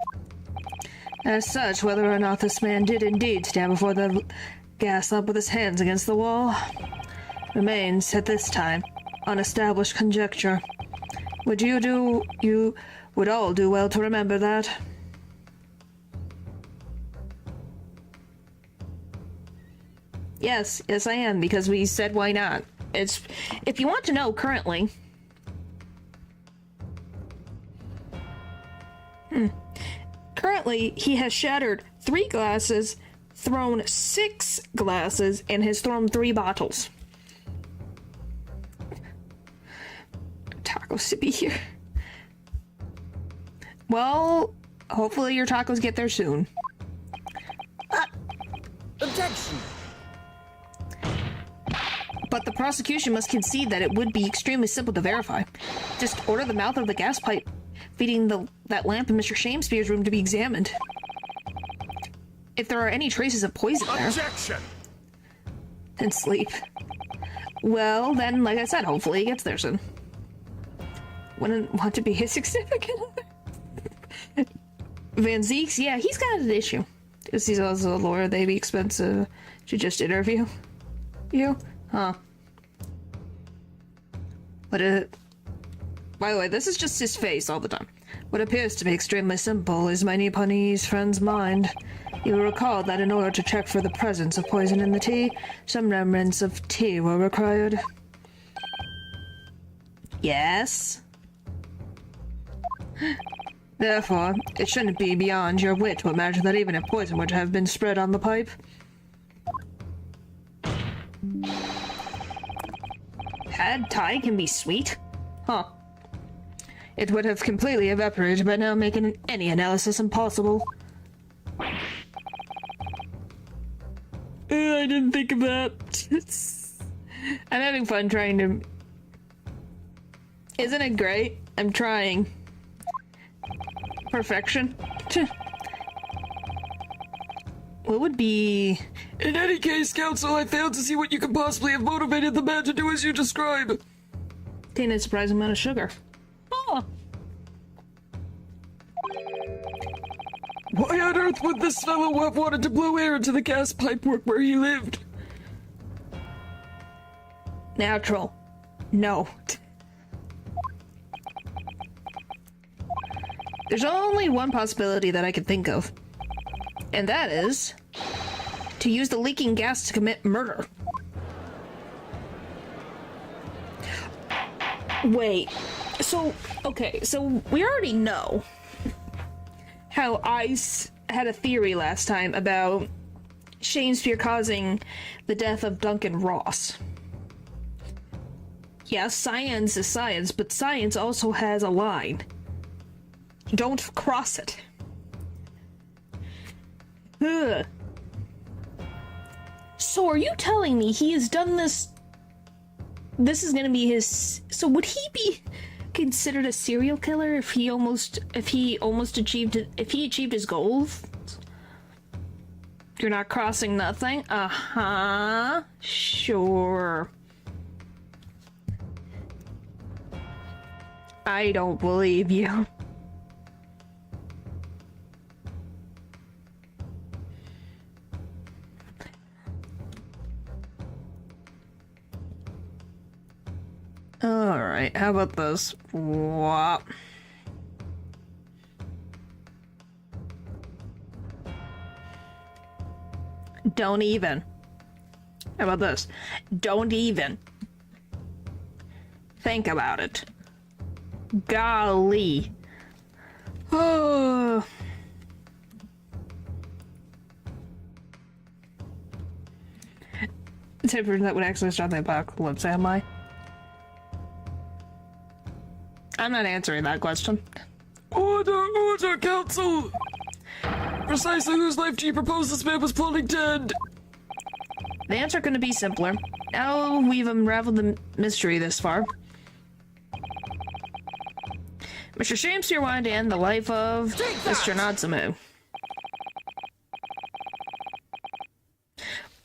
[SPEAKER 1] As such, whether or not this man did indeed stand before the gas lamp with his hands against the wall remains, at this time, unestablished conjecture. You would all do well to remember that. Yes, I am, because we said why not. If you want to know currently... Currently, he has shattered 3 glasses, thrown 6 glasses, and has thrown 3 bottles. Tacos to be here. Well, hopefully your tacos get there soon.
[SPEAKER 5] Objection!
[SPEAKER 1] But the prosecution must concede that it would be extremely simple to verify. Just order the mouth of the gas pipe feeding that lamp in Mr. Shakespeare's room to be examined. If there are any traces of poison there...
[SPEAKER 5] Objection!
[SPEAKER 1] Then sleep. Well, then, like I said, hopefully he gets there soon. Wouldn't want to be his significant other. Van Zeeks, yeah, he's got an issue. Because he's also a lawyer, they'd be expensive to just interview you. Huh. But by the way, this is just his face all the time. What appears to be extremely simple is my Nipponese friend's mind. You will recall that in order to check for the presence of poison in the tea, some remnants of tea were required. Yes? Therefore, it shouldn't be beyond your wit to imagine that even if poison were to have been spread on the pipe. Pad Thai can be sweet? Huh. It would have completely evaporated by now, making any analysis impossible. I didn't think of that. I'm having fun trying to... Isn't it great? I'm trying. Perfection. What would be...
[SPEAKER 2] In any case, counsel, I failed to see what you could possibly have motivated the man to do as you describe.
[SPEAKER 1] Contain a surprising amount of sugar. Oh.
[SPEAKER 2] Why on earth would this fellow have wanted to blow air into the gas pipework where he lived?
[SPEAKER 1] Natural. No. There's only one possibility that I can think of. And that is... to use the leaking gas to commit murder. Wait. So, okay, so we already know how Ice had a theory last time about Shakespeare causing the death of Duncan Ross. Yes, science is science, but science also has a line. Don't cross it. Ugh. So are you telling me he has done this? This is gonna be his... So would he be considered a serial killer if he achieved his goals? You're not crossing nothing? Uh-huh. Sure. I don't believe you. Alright, how about this? Whop. Don't even. How about this? Don't even think about it. Golly. Oh. Tipper, that would actually start the apocalypse, am I? I'm not answering that question.
[SPEAKER 2] Order, council! Precisely whose life do you propose this man was planning to end?
[SPEAKER 1] The answer couldn't be simpler. Now we've unraveled the mystery this far. Mr. Shakespeare wanted to end the life of Mr. Natsumu.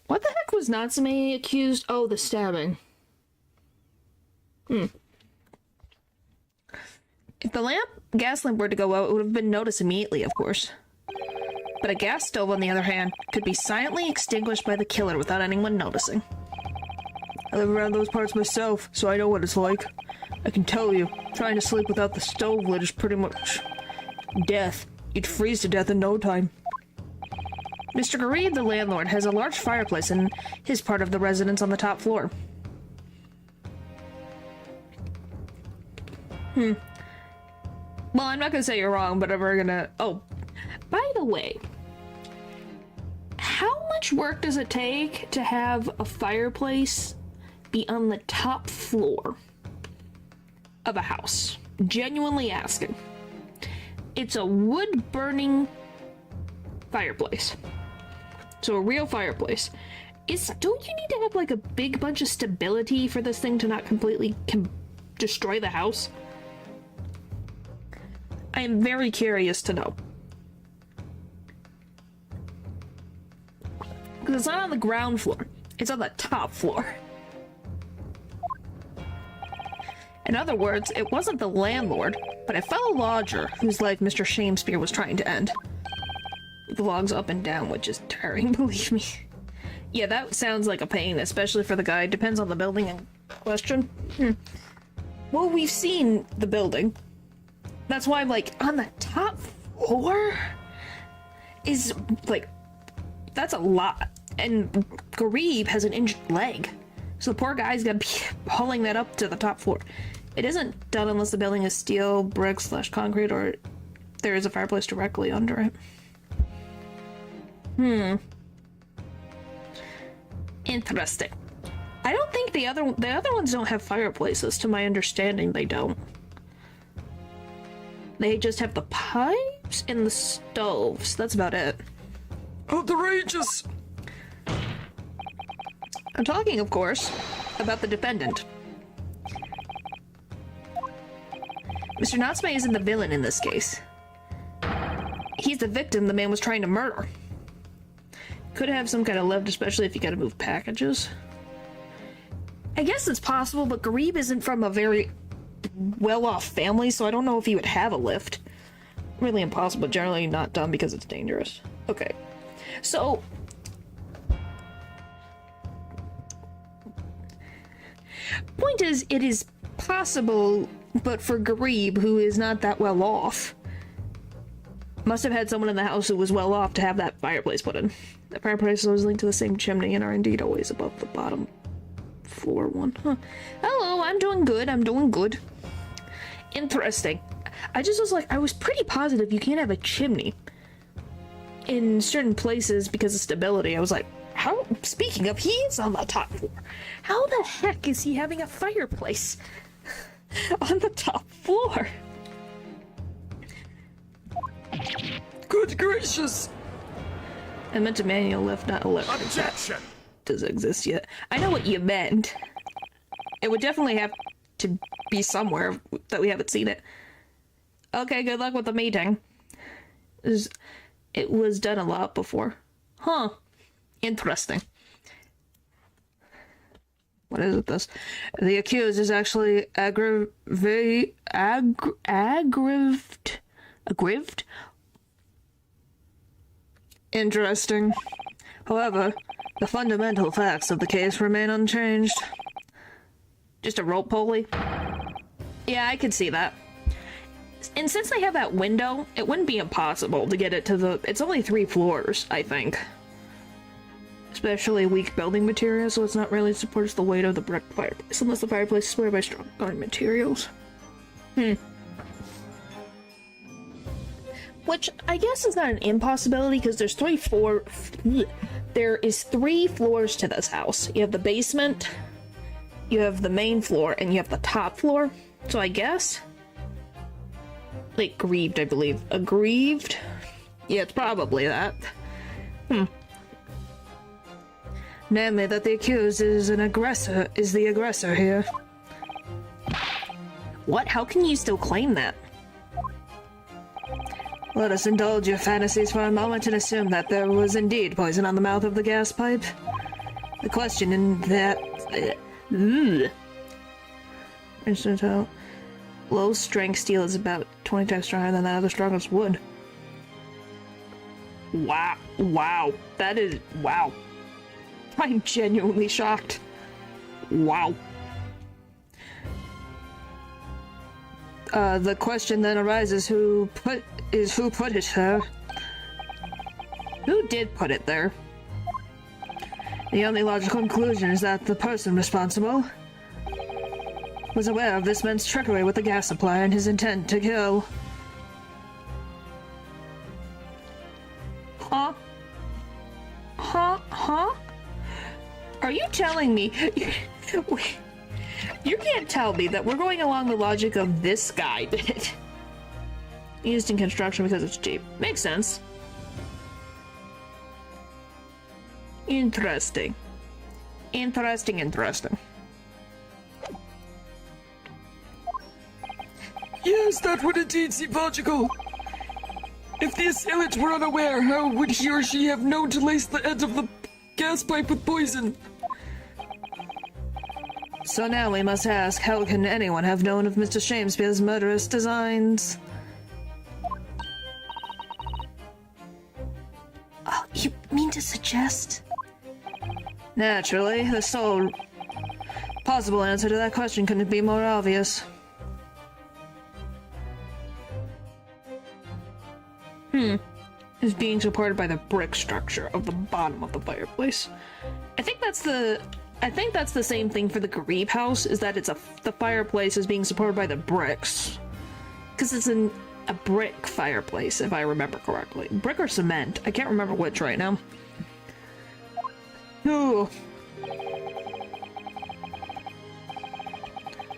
[SPEAKER 1] What the heck was Natsume accused? Oh, the stabbing. If the gas lamp were to go out, it would have been noticed immediately, of course. But a gas stove, on the other hand, could be silently extinguished by the killer without anyone noticing. I live around those parts myself, so I know what it's like. I can tell you, trying to sleep without the stove lid is pretty much death. You'd freeze to death in no time. Mr. Garib, the landlord, has a large fireplace in his part of the residence on the top floor. Well, I'm not gonna say you're wrong, but we're gonna... Oh, by the way, how much work does it take to have a fireplace be on the top floor of a house? Genuinely asking. It's a wood-burning fireplace. So a real fireplace. Don't you need to have like a big bunch of stability for this thing to not completely destroy the house? I am very curious to know. Because it's not on the ground floor. It's on the top floor. In other words, it wasn't the landlord, but a fellow lodger whose life Mr. Shakespeare was trying to end. The logs up and down, which is tiring, believe me. Yeah, that sounds like a pain, especially for the guy. Depends on the building in question. Well, we've seen the building. That's why I'm like, on the top floor? Is, like, that's a lot. And Garib has an injured leg. So the poor guy's gonna be hauling that up to the top floor. It isn't done unless the building is steel, brick / concrete, or there is a fireplace directly under it. Interesting. I don't think the other ones don't have fireplaces. To my understanding, they don't. They just have the pipes and the stoves. That's about it.
[SPEAKER 2] Outrageous!
[SPEAKER 1] I'm talking, of course, about the defendant. Mr. Natsume isn't the villain in this case. He's the victim the man was trying to murder. Could have some kind of lift, especially if you gotta move packages. I guess it's possible, but Garib isn't from a very well-off family, so I don't know if he would have a lift. Really impossible, but generally not done because it's dangerous. Okay. So... point is, it is possible, but for Garib, who is not that well off, must have had someone in the house who was well off to have that fireplace put in. The fireplace was linked to the same chimney and are indeed always above the bottom floor one. Huh. Hello, I'm doing good, I'm doing good. Interesting. I just was like, I was pretty positive you can't have a chimney in certain places because of stability. I was like, how, speaking of, he is on the top floor. How the heck is he having a fireplace on the top floor?
[SPEAKER 2] Good gracious!
[SPEAKER 1] I meant a manual lift, not a lift.
[SPEAKER 5] Objection!
[SPEAKER 1] Does exist yet? I know what you meant. It would definitely have to be somewhere that we haven't seen it. Okay, good luck with the meeting. It was done a lot before. Huh. Interesting. What is it, this? The accused is actually aggrieved? Interesting. However, the fundamental facts of the case remain unchanged. Just a rope pulley? Yeah, I could see that. And since they have that window, it wouldn't be impossible to get it to the... It's only 3 floors, I think. Especially weak building materials, so it's not really supports the weight of the brick fireplace, unless the fireplace is supported by strong building materials. Which, I guess is not an impossibility, because there's 3 floors to this house. You have the basement, you have the main floor, and you have the top floor. So I guess... Like, grieved, I believe. Aggrieved? Yeah, it's probably that. Namely, that the accused is the aggressor here. What? How can you still claim that? Let us indulge your fantasies for a moment and assume that there was indeed poison on the mouth of the gas pipe. The question in that... Low-strength steel is about 20 times stronger than that of the strongest wood. Wow. Wow. That is... Wow. I'm genuinely shocked. Wow. The question then arises, who put it there? Who did put it there? The only logical conclusion is that the person responsible was aware of this man's trickery with the gas supply and his intent to kill. Huh? Are you telling me... You can't tell me that we're going along the logic of this guy did it. Used in construction because it's cheap. Makes sense. Interesting. Interesting.
[SPEAKER 2] Yes, that would indeed seem logical. If the assailant were unaware, how would he or she have known to lace the end of the gas pipe with poison?
[SPEAKER 1] So now we must ask, how can anyone have known of Mr. Shamespeare's murderous designs?
[SPEAKER 3] Oh, you mean to suggest?
[SPEAKER 1] Naturally, the sole possible answer to that question couldn't be more obvious. Is being supported by the brick structure of the bottom of the fireplace. I think that's the same thing for the Grieve house, is that the fireplace is being supported by the bricks. Because it's a brick fireplace, if I remember correctly. Brick or cement? I can't remember which right now. Ooh.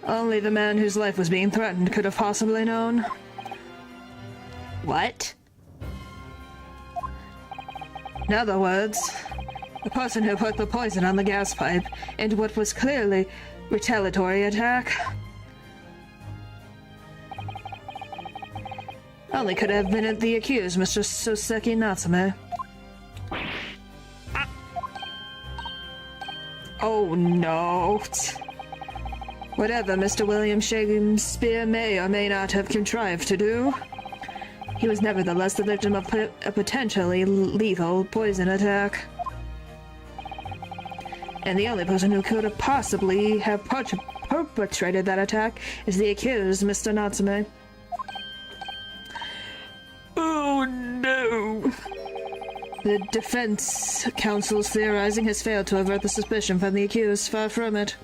[SPEAKER 1] Only the man whose life was being threatened could have possibly known. What? In other words, the person who put the poison on the gas pipe into what was clearly retaliatory attack only could have been the accused, Mr. Soseki Natsume. Oh no. Whatever Mr. William Shakespeare may or may not have contrived to do, he was nevertheless the victim of a potentially lethal poison attack. And the only person who could have possibly have perpetrated that attack is the accused, Mr. Natsume.
[SPEAKER 2] Oh no!
[SPEAKER 1] The defense counsel's theorizing has failed to avert the suspicion from the accused, far from it.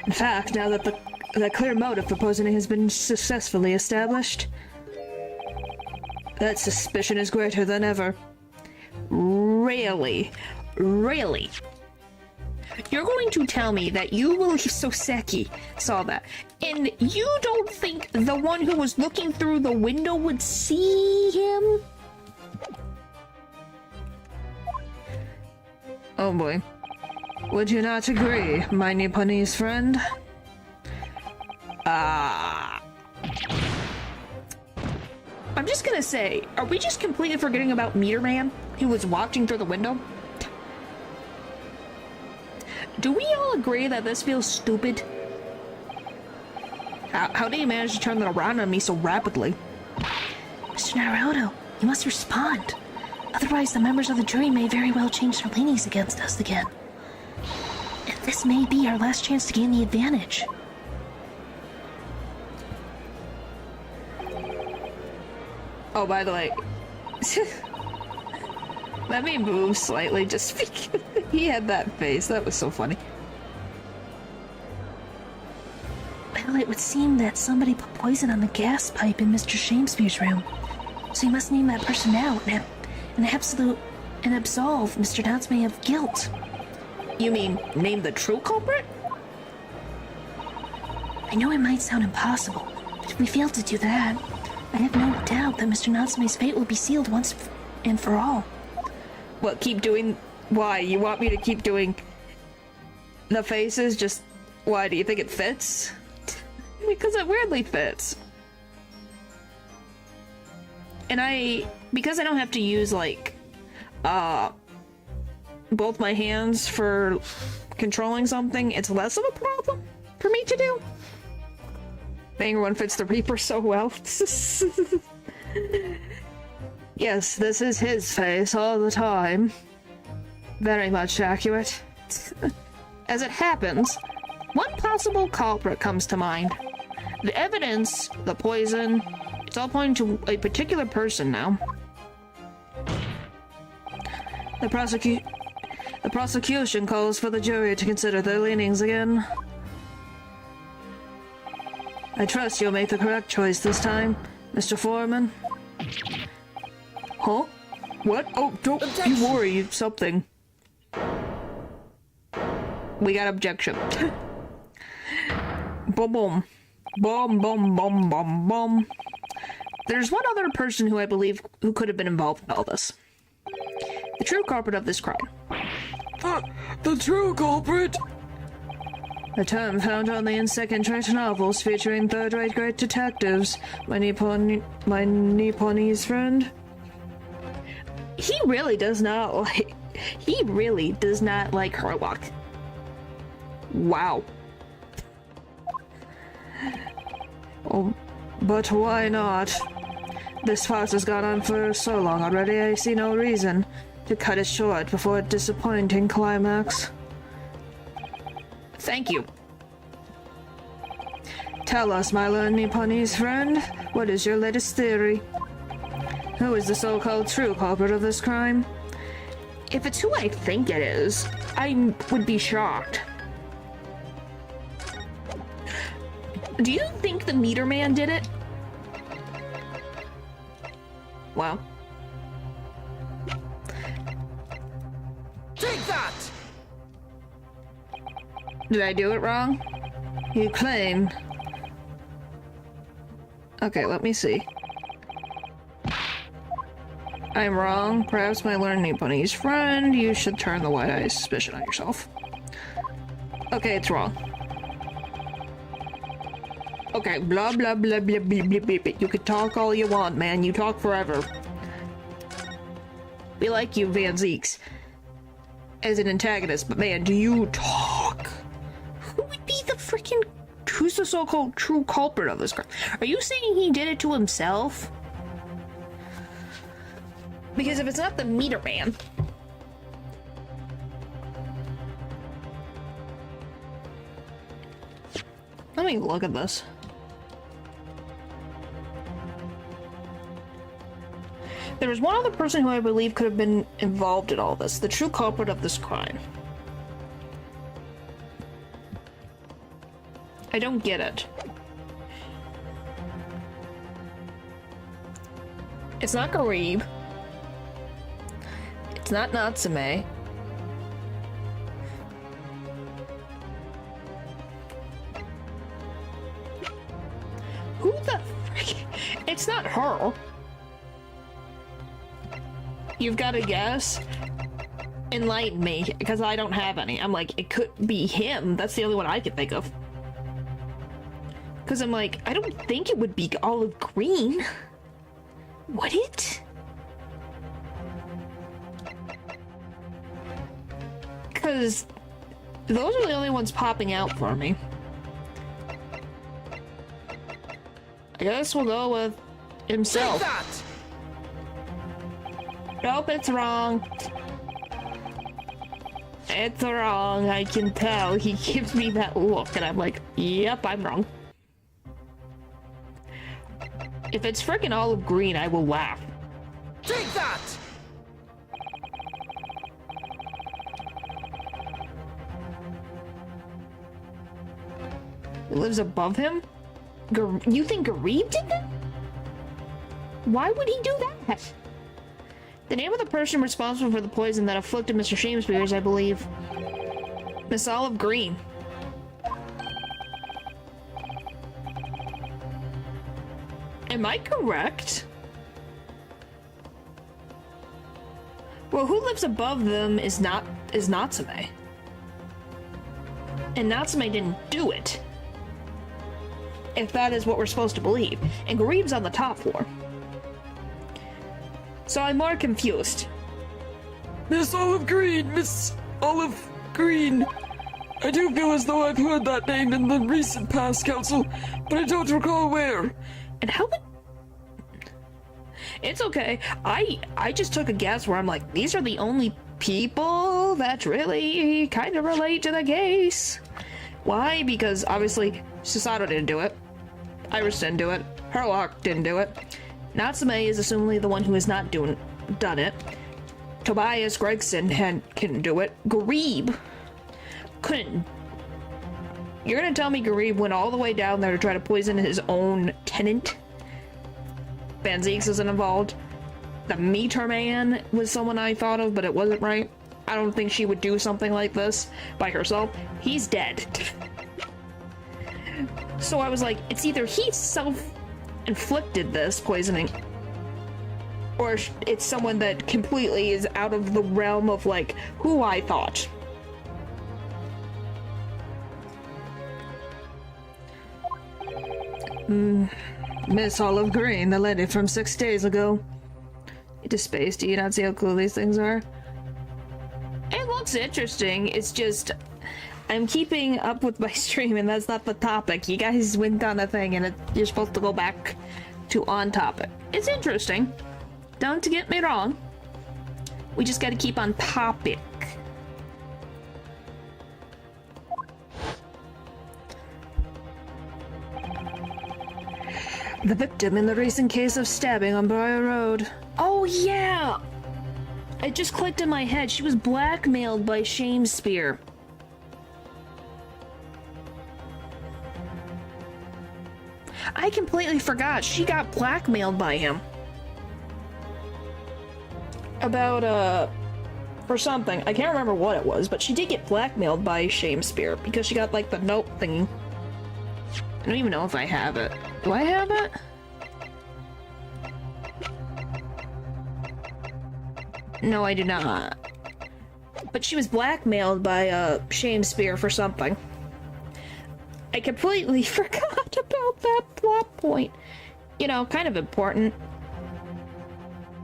[SPEAKER 1] In fact, now that the clear motive for poisoning has been successfully established, that suspicion is greater than ever. Really? Really? You're going to tell me that you, William Soseki, saw that, and you don't think the one who was looking through the window would see him? Oh boy. Would you not agree, my Nipponese friend? I'm just gonna say, are we just completely forgetting about Meter Man, who was watching through the window? Do we all agree that this feels stupid? How do you manage to turn that around on me so rapidly?
[SPEAKER 3] Mr. Naruto, you must respond. Otherwise, the members of the jury may very well change their leanings against us again. And This may be our last chance to gain the advantage.
[SPEAKER 1] Oh, by the way, let me move slightly just because he had that face. That was so funny.
[SPEAKER 3] Well, it would seem that somebody put poison on the gas pipe in Mr. Shamespeare's room. So you must name that person out and absolve Mr. Natsme of guilt.
[SPEAKER 1] You mean name the true culprit?
[SPEAKER 3] I know it might sound impossible, but if we fail to do that, I have no doubt that Mr. Natsme's fate will be sealed once and for all.
[SPEAKER 1] What, keep doing... Why? You want me to keep doing the faces? Just... Why? Do you think it fits? Because it weirdly fits. And because I don't have to use, like, both my hands for controlling something, it's less of a problem for me to do. The angry one fits the Reaper so well. Yes, this is his face all the time. Very much accurate. As it happens, one possible culprit comes to mind. The evidence, the poison, it's all pointing to a particular person now. The prosecution calls for the jury to consider their leanings again. I trust you'll make the correct choice this time, Mr. Foreman. Huh? What? Oh, don't you worry, something. We got objection. Boom, boom. Boom, boom, boom, boom, boom. There's one other person who I believe who could have been involved in all this. The true culprit of this crime.
[SPEAKER 2] The true culprit?
[SPEAKER 1] A term found only in second-rate novels featuring third-rate great detectives. My Nipponese friend. He really does not like Herlock. Wow. Oh, but why not? This farce has gone on for so long already, I see no reason to cut it short before a disappointing climax. Thank you. Tell us, my learned Nipponese friend, what is your latest theory? Who is the so-called true culprit of this crime? If it's who I think it is, I would be shocked. Do you think the meter man did it? Wow.
[SPEAKER 5] Take that!
[SPEAKER 1] Did I do it wrong? You claim. Okay, let me see. I'm wrong. Perhaps my learned Nipponese friend. You should turn the wide-eye suspicion on yourself. Okay, it's wrong. Okay, blah blah blah blah blah blah blah. You can talk all you want, man. You talk forever. We like you, Van Zeeks, as an antagonist, but man, do you talk? Who would be the freaking... Who's the so-called true culprit of this crime? Are you saying he did it to himself? Because if it's not the meter man... Let me look at this. There was one other person who I believe could have been involved in all this, the true culprit of this crime. I don't get it. It's not Garib. It's not Natsume. Who the frick? It's not her. You've got a guess? Enlighten me, because I don't have any. I'm like, it could be him. That's the only one I can think of. Because I'm like, I don't think it would be olive green. Would it? Because those are the only ones popping out for me. I guess we'll go with himself.
[SPEAKER 5] Take that!
[SPEAKER 1] Nope, it's wrong. It's wrong, I can tell. He gives me that look, and I'm like, yep, I'm wrong. If it's frickin' olive green, I will laugh.
[SPEAKER 5] Take that!
[SPEAKER 1] It lives above him? You think Garib did that? Why would he do that? The name of the person responsible for the poison that afflicted Mr. Shamesbury is, I believe, Miss Olive Green. Am I correct? Well, who lives above them is Natsume. And Natsume didn't do it. If that is what we're supposed to believe. And Garib's on the top floor. So I'm more confused.
[SPEAKER 2] Miss Olive Green, Miss Olive Green. I do feel as though I've heard that name in the recent past, Council, but I don't recall where.
[SPEAKER 1] And how would... It's okay. I just took a guess where I'm like, these are the only people that really kind of relate to the case. Why? Because obviously Susato didn't do it. Iris didn't do it. Herlock didn't do it. Natsume is assumably the one who has not done it. Tobias Gregson couldn't do it. Garib couldn't. You're gonna tell me Garib went all the way down there to try to poison his own tenant? Van Zeeks isn't involved. The Meter Man was someone I thought of, but it wasn't right. I don't think she would do something like this by herself. He's dead. So I was like, it's either he self-inflicted this poisoning, or it's someone that completely is out of the realm of, like, who I thought. Miss Olive Green, the lady from 6 days ago. Into space, do you not see how cool these things are? It looks interesting, it's just... I'm keeping up with my stream and that's not the topic. You guys went on a thing and you're supposed to go back to on topic. It's interesting. Don't get me wrong. We just gotta keep on topic. The victim in the recent case of stabbing on Briar Road. Oh yeah! It just clicked in my head. She was blackmailed by Shamespeare. I completely forgot. She got blackmailed by him. About, for something. I can't remember what it was, but she did get blackmailed by Shamespeare because she got, like, the note thingy. I don't even know if I have it. Do I have it? No, I do not. But she was blackmailed by, Shamespeare for something. I completely forgot about that plot point. You know, kind of important.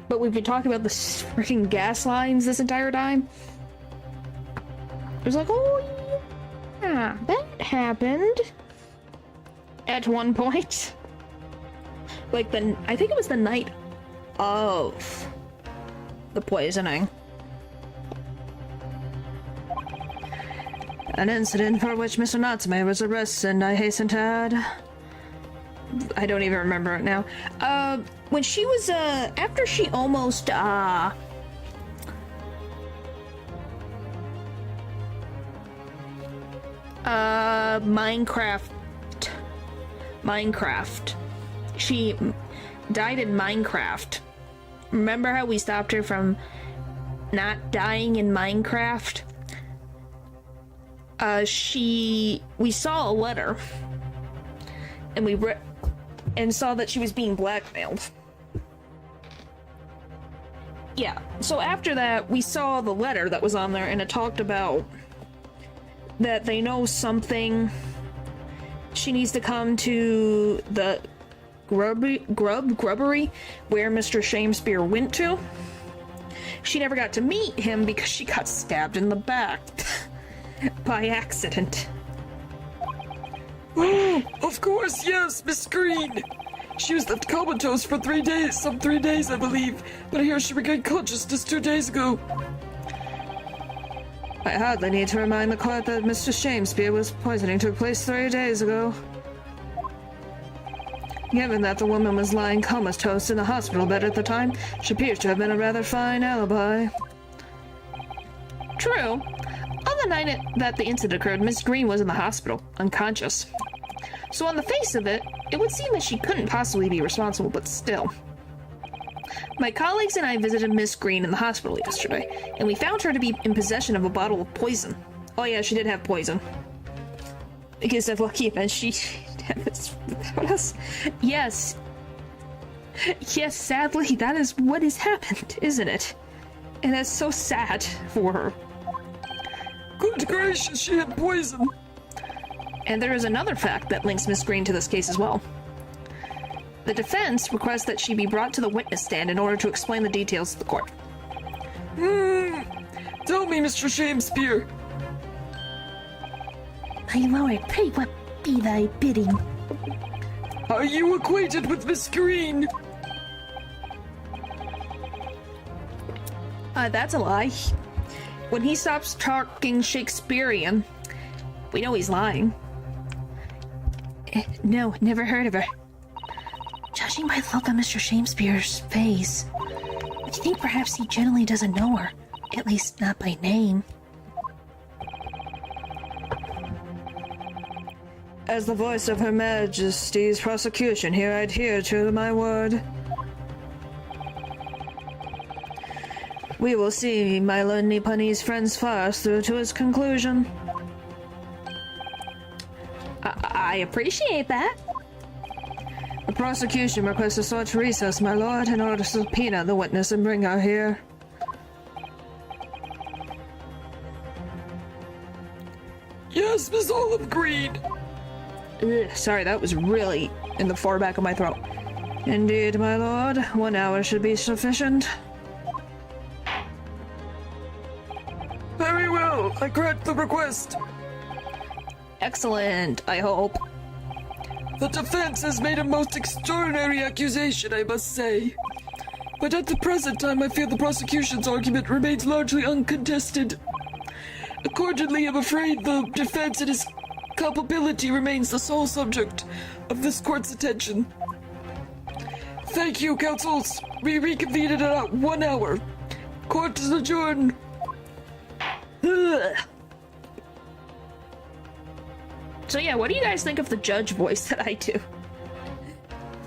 [SPEAKER 1] But we've been talking about the freaking gas lines this entire time. It was like, oh yeah, that happened. At one point. Like I think it was the night of the poisoning. An incident for which Mr. Natsume was arrested and I hasten to add... I don't even remember it now. When she was, after she almost, Minecraft. She died in Minecraft. Remember how we stopped her from not dying in Minecraft? We saw a letter, and we saw that she was being blackmailed. Yeah, so after that, we saw the letter that was on there, and it talked about that they know something. She needs to come to the grubbery where Mr. Shamespeare went to. She never got to meet him because she got stabbed in the back by accident.
[SPEAKER 2] Oh, of course, yes, Miss Green. She was left comatose for 3 days, some 3 days, I believe. But I hear she regained consciousness 2 days ago.
[SPEAKER 1] I hardly need to remind the court that Mr. Shamespeare's poisoning took place 3 days ago. Given that the woman was lying comatose in a hospital bed at the time, she appears to have been a rather fine alibi. True. On the night that the incident occurred, Miss Green was in the hospital, unconscious. So on the face of it, it would seem that she couldn't possibly be responsible, but still. My colleagues and I visited Miss Green in the hospital yesterday, and we found her to be in possession of a bottle of poison. Oh yeah, she did have poison. Because of lucky event, she had this without us. Yes. Yes, sadly, that is what has happened, isn't it? And that's so sad for her.
[SPEAKER 2] Good gracious, she had poison.
[SPEAKER 1] And there is another fact that links Miss Green to this case as well. The defense requests that she be brought to the witness stand in order to explain the details to the court.
[SPEAKER 2] Tell me, Mr. Shamespeare.
[SPEAKER 3] My lord, pray what be thy bidding?
[SPEAKER 2] Are you acquainted with Miss Green?
[SPEAKER 1] That's a lie. When he stops talking Shakespearean, we know he's lying.
[SPEAKER 3] No, never heard of her. Judging by the look on Mr. Shamespeare's face, I think perhaps he generally doesn't know her, at least not by name.
[SPEAKER 1] As the voice of Her Majesty's prosecution here, I adhere to my word. We will see my Lord Nipponi's friend's farce through to its conclusion. I appreciate that. The prosecution requests a short recess, my lord, in order to subpoena the witness and bring her here.
[SPEAKER 2] Yes, Miss Olive Green.
[SPEAKER 1] Ugh, sorry, that was really in the far back of my throat. Indeed, my lord. 1 hour should be sufficient.
[SPEAKER 2] Very well, I grant the request.
[SPEAKER 1] Excellent, I hope.
[SPEAKER 2] The defense has made a most extraordinary accusation, I must say. But at the present time, I fear the prosecution's argument remains largely uncontested. Accordingly, I'm afraid the defense and his culpability remains the sole subject of this court's attention. Thank you, counsels. We reconvene in about 1 hour. Court is adjourned.
[SPEAKER 1] Ugh. So yeah, what do you guys think of the judge voice that I do?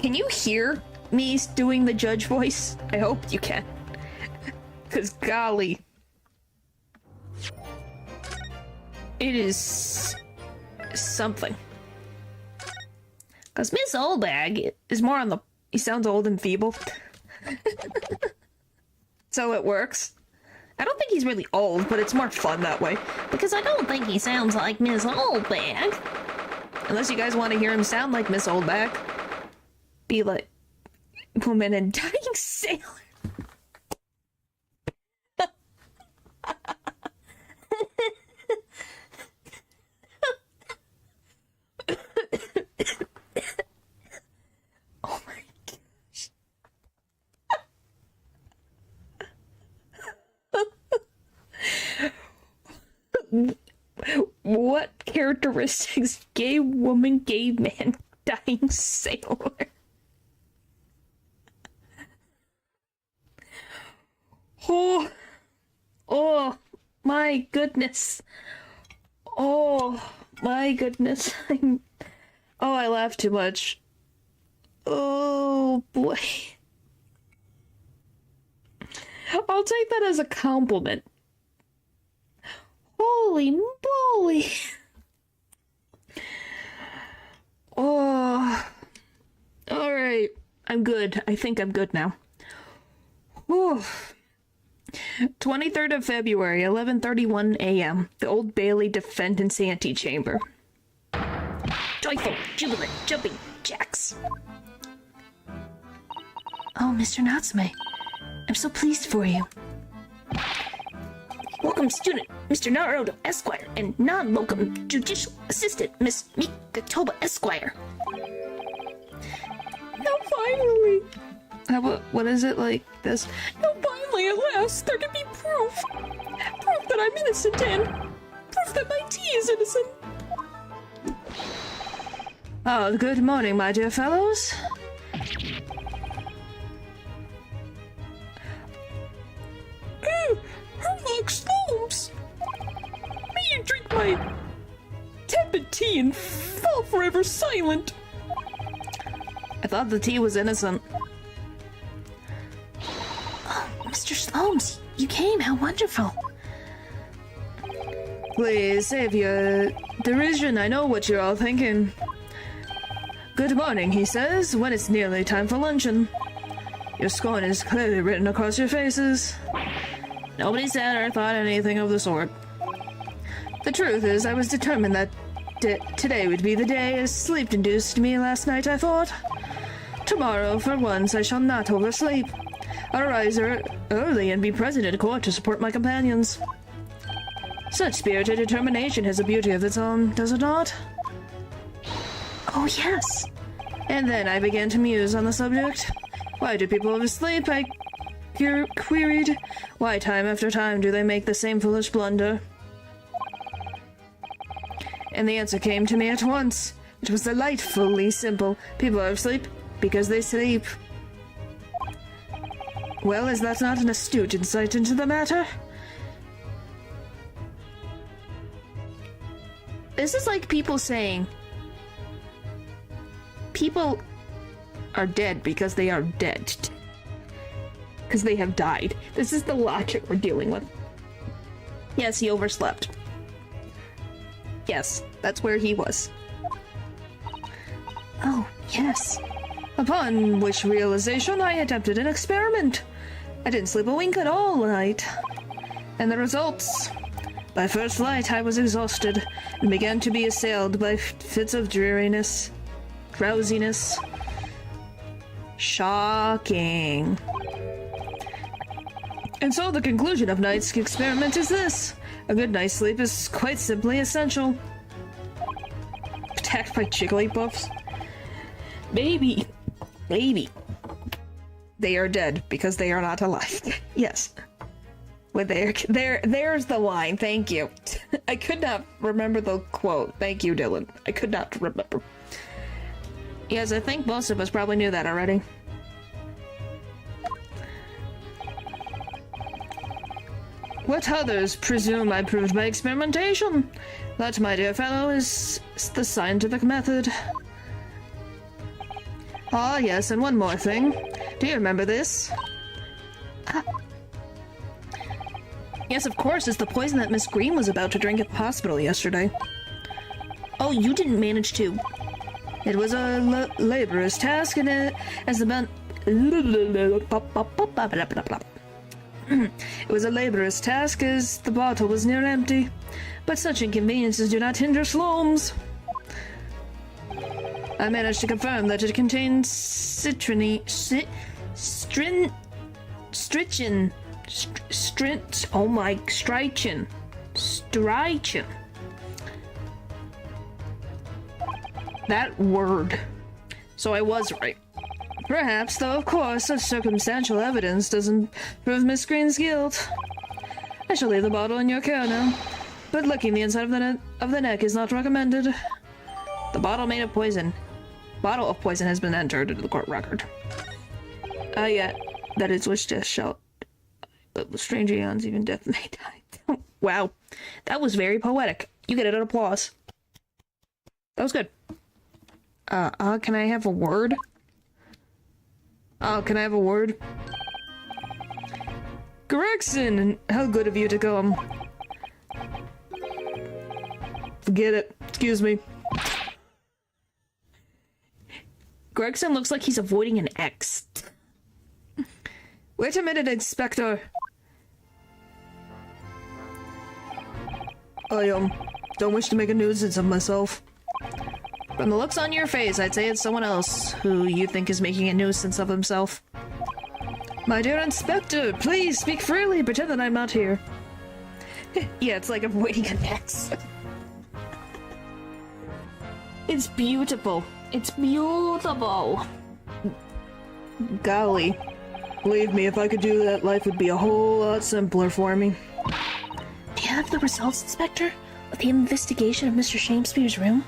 [SPEAKER 1] Can you hear me doing the judge voice? I hope you can. Because golly. It is something. Because Miss Oldbag is more on the... He sounds old and feeble. So it works. I don't think he's really old, but it's more fun that way.
[SPEAKER 4] Because I don't think he sounds like Miss Oldbag.
[SPEAKER 1] Unless you guys want to hear him sound like Miss Oldbag. Be like... Woman and Dying Sailor. Oh my gosh. What characteristics gay woman, gay man, dying sailor? Oh my goodness. Oh my goodness. I laugh too much. Oh boy. I'll take that as a compliment. Holy moly. Oh. Alright. I'm good. I think I'm good now. Whew. 23rd of February, 11:31 a.m. The Old Bailey Defendant's Antechamber.
[SPEAKER 4] Joyful, jubilant, jumping jacks.
[SPEAKER 3] Oh, Mr. Natsume, I'm so pleased for you.
[SPEAKER 4] Locum student, Mr. Naruto Esquire, and non-locum judicial assistant, Miss Mikatoba Esquire.
[SPEAKER 1] Now finally! What is it like this? Now finally, at last, there can be proof! Proof that I'm innocent and proof that my tea is innocent. Oh, good morning, my dear fellows.
[SPEAKER 2] Herlock Slomes! May you drink my tepid tea and fall forever silent.
[SPEAKER 1] I thought the tea was innocent.
[SPEAKER 3] Mr. Slomes, you came. How wonderful.
[SPEAKER 1] Please save your derision. I know what you're all thinking. Good morning, he says, when it's nearly time for luncheon. Your scorn is clearly written across your faces. Nobody said or thought anything of the sort. The truth is, I was determined that today would be the day, as sleep induced me last night, I thought. Tomorrow, for once, I shall not oversleep. I'll rise early and be present at court to support my companions. Such spirited determination has a beauty of its own, does it not?
[SPEAKER 3] Oh, yes.
[SPEAKER 1] And then I began to muse on the subject. Why do people oversleep? I queried. Why time after time do they make the same foolish blunder? And the answer came to me at once. It was delightfully simple. People are asleep because they sleep. Well, is that not an astute insight into the matter? This is like people saying people are dead because they are dead. Because they have died. This is the logic we're dealing with. Yes, he overslept. Yes, that's where he was.
[SPEAKER 3] Oh, yes.
[SPEAKER 1] Upon which realization, I attempted an experiment. I didn't sleep a wink at all night. And the results? By first light, I was exhausted and began to be assailed by fits of dreariness, drowsiness. Shocking. And so the conclusion of night's experiment is this. A good night's sleep is quite simply essential. Attacked by Jigglypuffs. Baby. They are dead because they are not alive. Yes. Well, there's the line. Thank you. I could not remember the quote. Thank you, Dylan. I could not remember. Yes, I think most of us probably knew that already. What others presume I proved by experimentation? That, my dear fellow, is the scientific method. Ah, yes, and one more thing. Do you remember this? Yes, of course, it's the poison that Miss Green was about to drink at the hospital yesterday. Oh, you didn't manage to. It was a laborious task, and as the man... It was a laborious task, as the bottle was near empty. But such inconveniences do not hinder Slomes. I managed to confirm that it contains strychin. That word. So I was right. Perhaps, though, of course, such circumstantial evidence doesn't prove Miss Green's guilt. I shall leave the bottle in your care now, but licking the inside of the neck is not recommended. The bottle made of poison. Bottle of poison has been entered into the court record. Yet, that is which death shall... But with strange eons, even death may die. Wow. That was very poetic. You get an applause. That was good. Can I have a word? Can I have a word? Gregson, how good of you to come. Forget it. Excuse me. Gregson looks like he's avoiding an X. Wait a minute, Inspector. I, don't wish to make a nuisance of myself. From the looks on your face, I'd say it's someone else who you think is making a nuisance of himself. My dear Inspector, please speak freely. Pretend that I'm not here. Yeah, it's like avoiding an X. It's beautiful. It's beautiful. Golly. Believe me, if I could do that, life would be a whole lot simpler for me.
[SPEAKER 3] May have the results, Inspector, of the investigation of Mr. Shakespeare's room?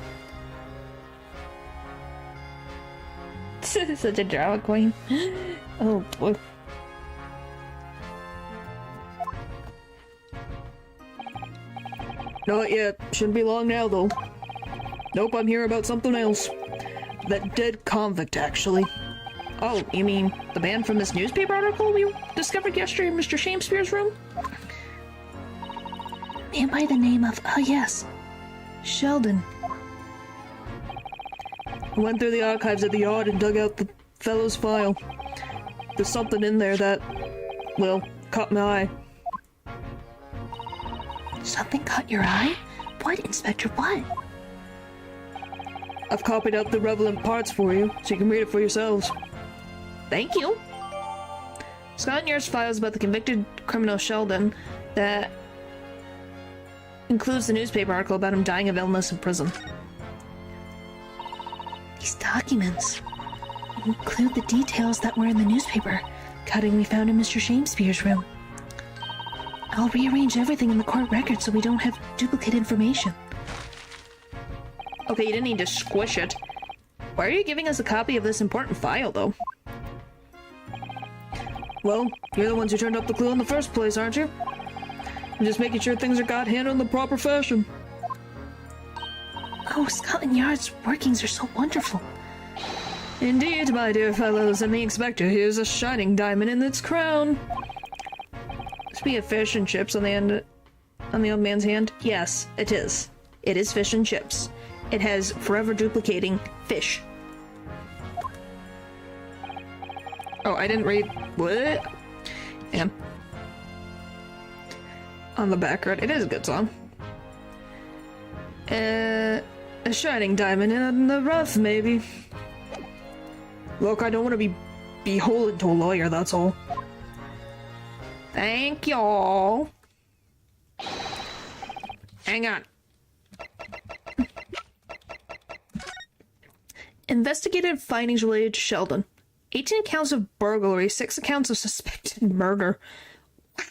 [SPEAKER 1] Such a drama queen. Oh boy. Not yet. Shouldn't be long now, though. Nope, I'm here about something else. That dead convict, actually. Oh, you mean the man from this newspaper article we discovered yesterday in Mr. Shakespeare's room?
[SPEAKER 3] Man by the name of, yes, Sheldon.
[SPEAKER 1] I went through the archives at the yard and dug out the fellow's file. There's something in there that, well, caught my eye.
[SPEAKER 3] Something caught your eye? What, Inspector, what?
[SPEAKER 1] I've copied out the relevant parts for you, so you can read it for yourselves. Thank you. Scott Yard's files about the convicted criminal Sheldon that includes the newspaper article about him dying of illness in prison.
[SPEAKER 3] These documents include the details that were in the newspaper cutting we found in Mr. Shakespeare's room. I'll rearrange everything in the court record so we don't have duplicate information.
[SPEAKER 1] Okay, you didn't need to squish it. Why are you giving us a copy of this important file, though? Well, you're the ones who turned up the clue in the first place, aren't you? I'm just making sure things are got handled in the proper fashion.
[SPEAKER 3] Oh, Scotland Yard's workings are so wonderful.
[SPEAKER 1] Indeed, my dear fellows, and the inspector here's a shining diamond in its crown. Must be a fish and chips on the old man's hand? Yes, it is. It is fish and chips. It has forever duplicating fish. Oh, I didn't read. What? And on the back road, it is a good song. A shining diamond in the rough, maybe. Look, I don't want to be beholden to a lawyer, that's all. Thank y'all. Hang on. Investigative findings related to Sheldon. 18 counts of burglary, 6 accounts of suspected murder. Wow.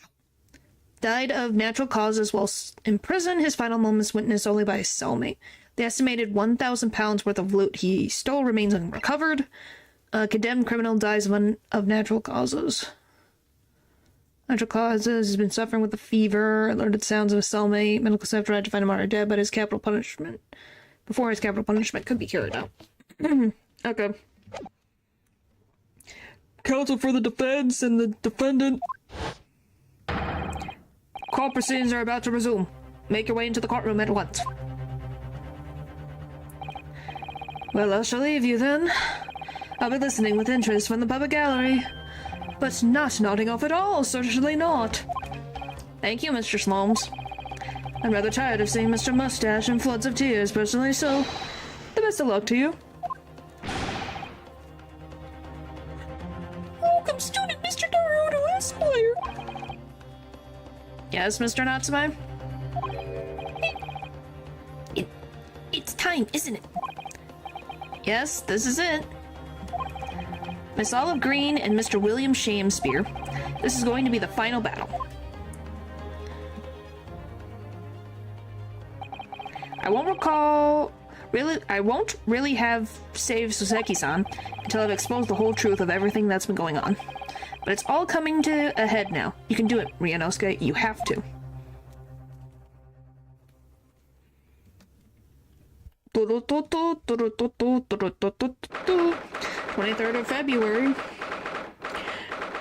[SPEAKER 1] Died of natural causes while in prison. His final moments witnessed only by his cellmate. The estimated 1,000 pounds worth of loot he stole remains unrecovered. Condemned criminal dies of natural causes. Natural causes, has been suffering with a fever, alerted sounds of a cellmate. Medical staff tried to find him already dead, but his capital punishment could be carried out. Okay. Counsel for the defense and the defendant. Court proceedings are about to resume. Make your way into the courtroom at once. Well, I shall leave you then. I'll be listening with interest from the public gallery. But not nodding off at all, certainly not. Thank you, Mr. Slomes. I'm rather tired of seeing Mr. Mustache in floods of tears, personally, so the best of luck to you. Welcome, student Mr. Naruto Esquire. Yes, Mr. Natsume?
[SPEAKER 4] It's time, isn't it?
[SPEAKER 1] Yes, this is it. Miss Olive Green and Mr. William Shakespeare. This is going to be the final battle. I won't really have saved Soseki-san until I've exposed the whole truth of everything that's been going on. But it's all coming to a head now. You can do it, Ryanosuke. You have to. 23rd of February,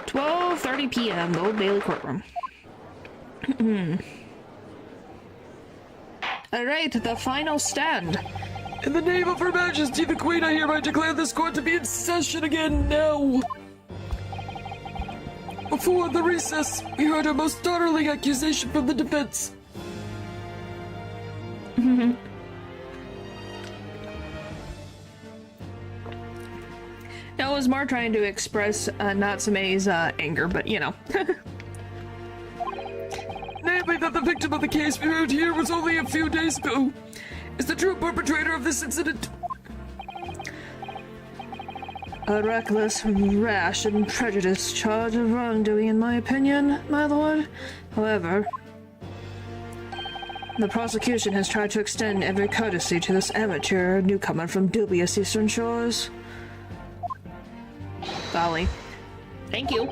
[SPEAKER 1] 12:30 p.m., the Old Bailey courtroom. Alright, the final stand.
[SPEAKER 2] In the name of Her Majesty the Queen, I hereby declare this court to be in session again now. Before the recess, we heard a most startling accusation from the defense.
[SPEAKER 1] No, I was more trying to express Natsume's anger, but you know.
[SPEAKER 2] Namely that the victim of the case we heard here was only a few days ago. Is the true perpetrator of this incident
[SPEAKER 1] A reckless, rash, and prejudiced charge of wrongdoing, in my opinion, my lord. However, The prosecution has tried to extend every courtesy to this amateur newcomer from dubious eastern shores. Golly. Thank you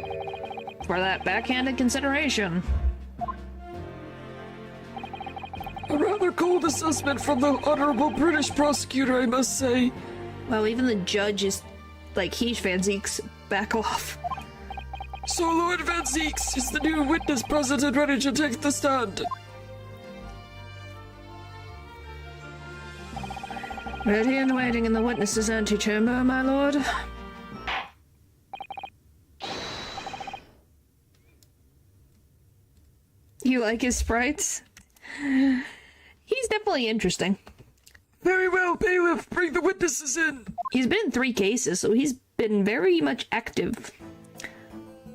[SPEAKER 1] for that backhanded consideration.
[SPEAKER 2] A rather cold assessment from the honorable British prosecutor, I must say.
[SPEAKER 1] Well, even the judge is like, heesh, Van Zeeks, back off.
[SPEAKER 2] So Lord Van Zeeks is the new witness present and ready to take the stand.
[SPEAKER 1] Ready and waiting in the witness's antechamber, my lord. You like his sprites? He's definitely interesting.
[SPEAKER 2] Very well, bailiff, bring the witnesses in.
[SPEAKER 1] He's been in 3 cases, so he's been very much active.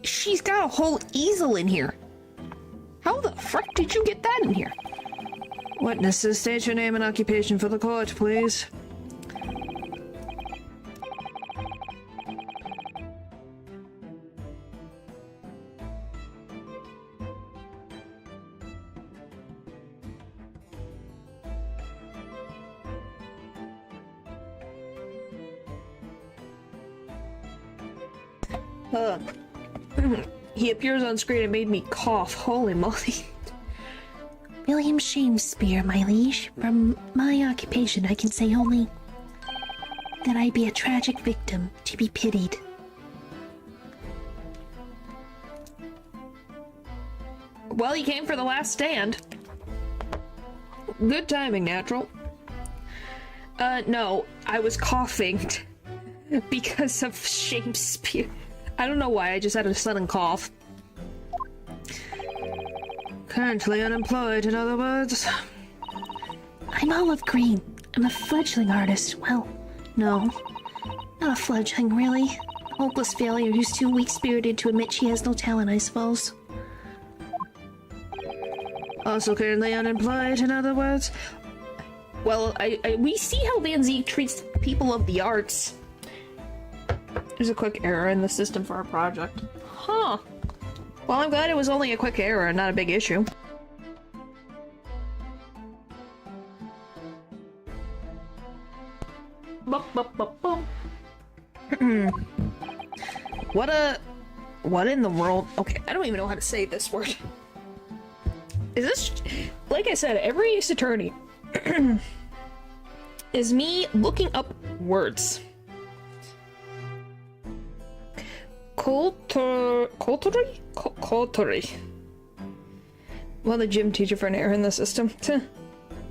[SPEAKER 1] She's got a whole easel in here. How the frick did you get that in here? Witnesses, state your name and occupation for the court, please. He appears on screen and made me cough. Holy moly.
[SPEAKER 3] William Shakespeare, my liege. From my occupation, I can say only that I be a tragic victim to be pitied.
[SPEAKER 1] Well, he came for the last stand. Good timing, natural. No, I was coughing because of Shakespeare. I don't know why, I just had a sudden cough. Currently unemployed, in other words.
[SPEAKER 3] I'm Olive Green. I'm a fledgling artist. Well, no. Not a fledgling, really. A hopeless failure who's too weak-spirited to admit she has no talent, I suppose.
[SPEAKER 1] Also currently unemployed, in other words. Well, we see how Van Zeek treats people of the arts. There's a quick error in the system for our project. Huh. Well, I'm glad it was only a quick error and not a big issue. What in the world? Okay, I don't even know how to say this word. Is this, like I said, every Ace Attorney is me looking up words. Coterie? Well, the gym teacher for an error in the system.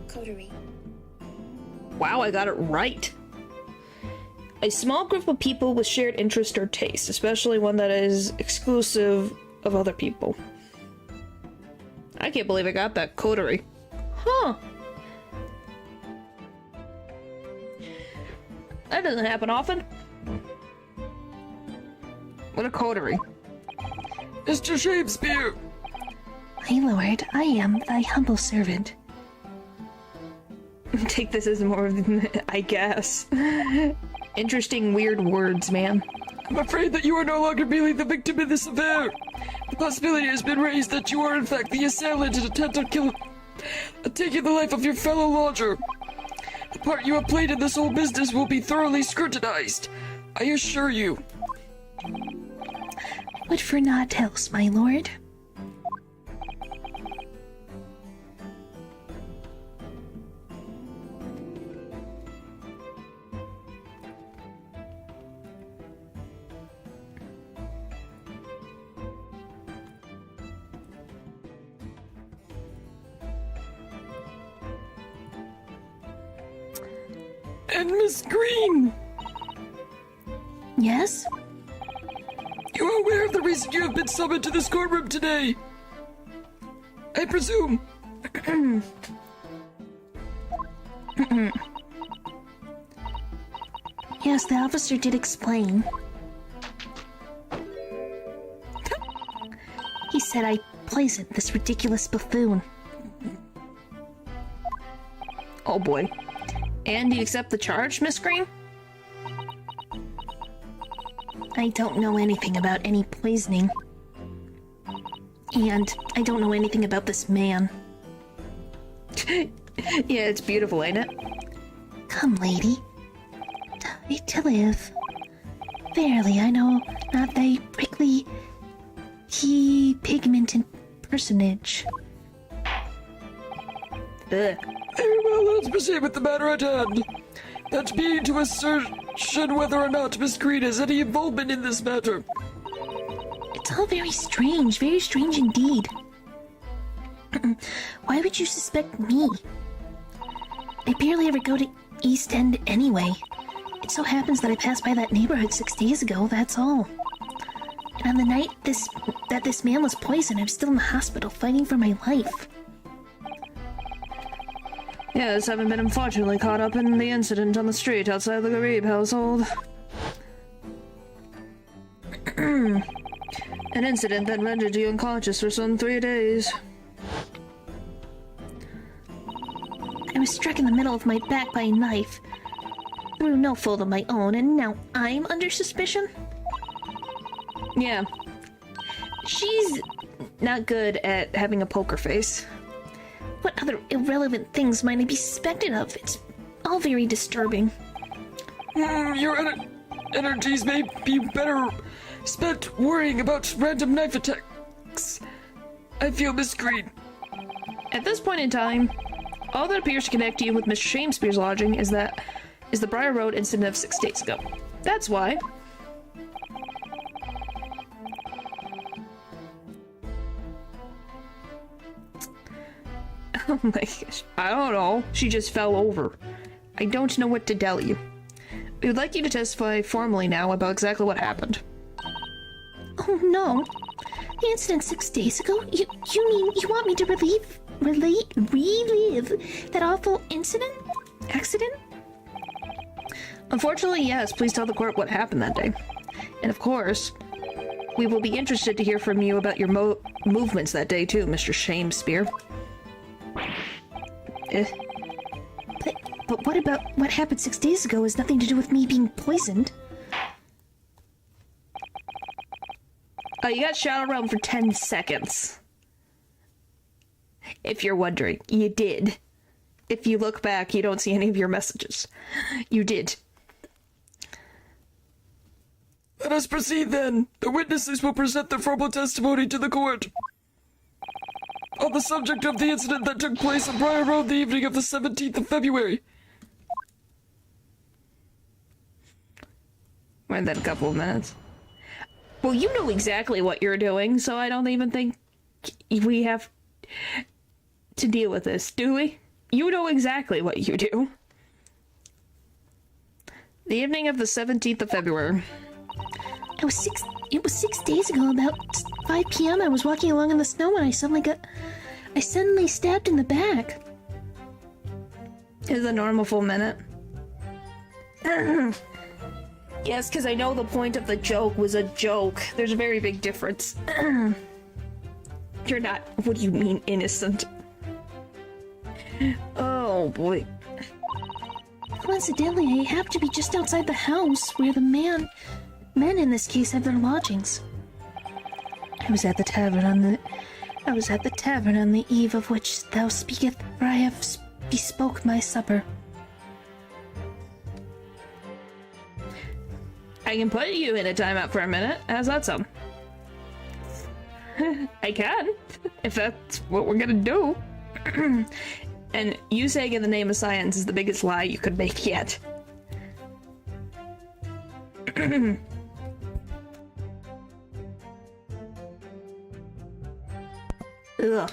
[SPEAKER 3] Coterie.
[SPEAKER 1] Wow, I got it right. A small group of people with shared interest or taste, especially one that is exclusive of other people. I can't believe I got that. Coterie. Huh. That doesn't happen often. What a coterie.
[SPEAKER 2] Mr. Shakespeare!
[SPEAKER 3] My lord, I am thy humble servant.
[SPEAKER 1] Take this as more than, I guess. Interesting, weird words, man.
[SPEAKER 2] I'm afraid that you are no longer merely the victim in this affair. The possibility has been raised that you are in fact the assailant in attempt on taking the life of your fellow lodger. The part you have played in this whole business will be thoroughly scrutinized. I assure you.
[SPEAKER 3] Would for naught else, my lord.
[SPEAKER 2] And Miss Green!
[SPEAKER 3] Yes?
[SPEAKER 2] You are aware of the reason you have been summoned to this courtroom today? I presume.
[SPEAKER 3] Yes, the officer did explain. He said I poisoned this ridiculous buffoon.
[SPEAKER 1] Oh boy. And do you accept the charge, Miss Green?
[SPEAKER 3] I don't know anything about any poisoning. And I don't know anything about this man.
[SPEAKER 1] Yeah, it's beautiful, ain't it?
[SPEAKER 3] Come, lady. Die to live. Verily, I know not thy prickly pigmented personage.
[SPEAKER 1] Ugh.
[SPEAKER 2] Very well, let's proceed with the matter at hand. That being to ascertain whether or not Miss Green has any involvement in this matter.
[SPEAKER 3] It's all very strange indeed. Why would you suspect me? I barely ever go to East End anyway. It so happens that I passed by that neighborhood 6 days ago, that's all. And on the night that this man was poisoned, I was still in the hospital fighting for my life.
[SPEAKER 1] Yes, having been unfortunately caught up in the incident on the street outside the Garib household. An incident that rendered you unconscious for some 3 days.
[SPEAKER 3] I was struck in the middle of my back by a knife, through no fault of my own, and now I'm under suspicion?
[SPEAKER 1] Yeah. She's not good at having a poker face.
[SPEAKER 3] What other irrelevant things might I be suspected of? It's all very disturbing.
[SPEAKER 2] Your energies may be better spent worrying about random knife attacks. I feel Miss Green.
[SPEAKER 1] At this point in time, all that appears to connect you with Mr. Shakespeare's lodging is the Briar Road incident of 6 days ago. That's why. Oh my gosh. I don't know. She just fell over. I don't know what to tell you. We would like you to testify formally now about exactly what happened.
[SPEAKER 3] Oh no. The incident 6 days ago? You mean you want me to relive that awful accident?
[SPEAKER 1] Unfortunately, yes. Please tell the court what happened that day. And of course, we will be interested to hear from you about your movements that day too, Mr. Shakespeare.
[SPEAKER 3] But what about what happened 6 days ago has nothing to do with me being poisoned?
[SPEAKER 1] You got shot around for 10 seconds. If you're wondering, you did. If you look back, you don't see any of your messages. You did.
[SPEAKER 2] Let us proceed then. The witnesses will present their formal testimony to the court on the subject of the incident that took place on Briar Road the evening of the 17th of February.
[SPEAKER 1] More than a couple of minutes. Well, you know exactly what you're doing, so I don't even think we have to deal with this, do we? You know exactly what you do. The evening of the 17th of February.
[SPEAKER 3] It was 6 days ago, about 5 p.m. I was walking along in the snow and I suddenly stabbed in the back.
[SPEAKER 1] Is a normal full minute? Yes, because I know the point of the joke was a joke. There's a very big difference. You're not, what do you mean, innocent? Oh, boy.
[SPEAKER 3] Coincidentally, I happened to be just outside the house where the men in this case have their lodgings. I was at the tavern on the eve of which thou speaketh, for I have bespoke my supper.
[SPEAKER 1] I can put you in a timeout for a minute. How's that sound? I can, if that's what we're gonna do. And you saying in the name of science is the biggest lie you could make yet. Ugh.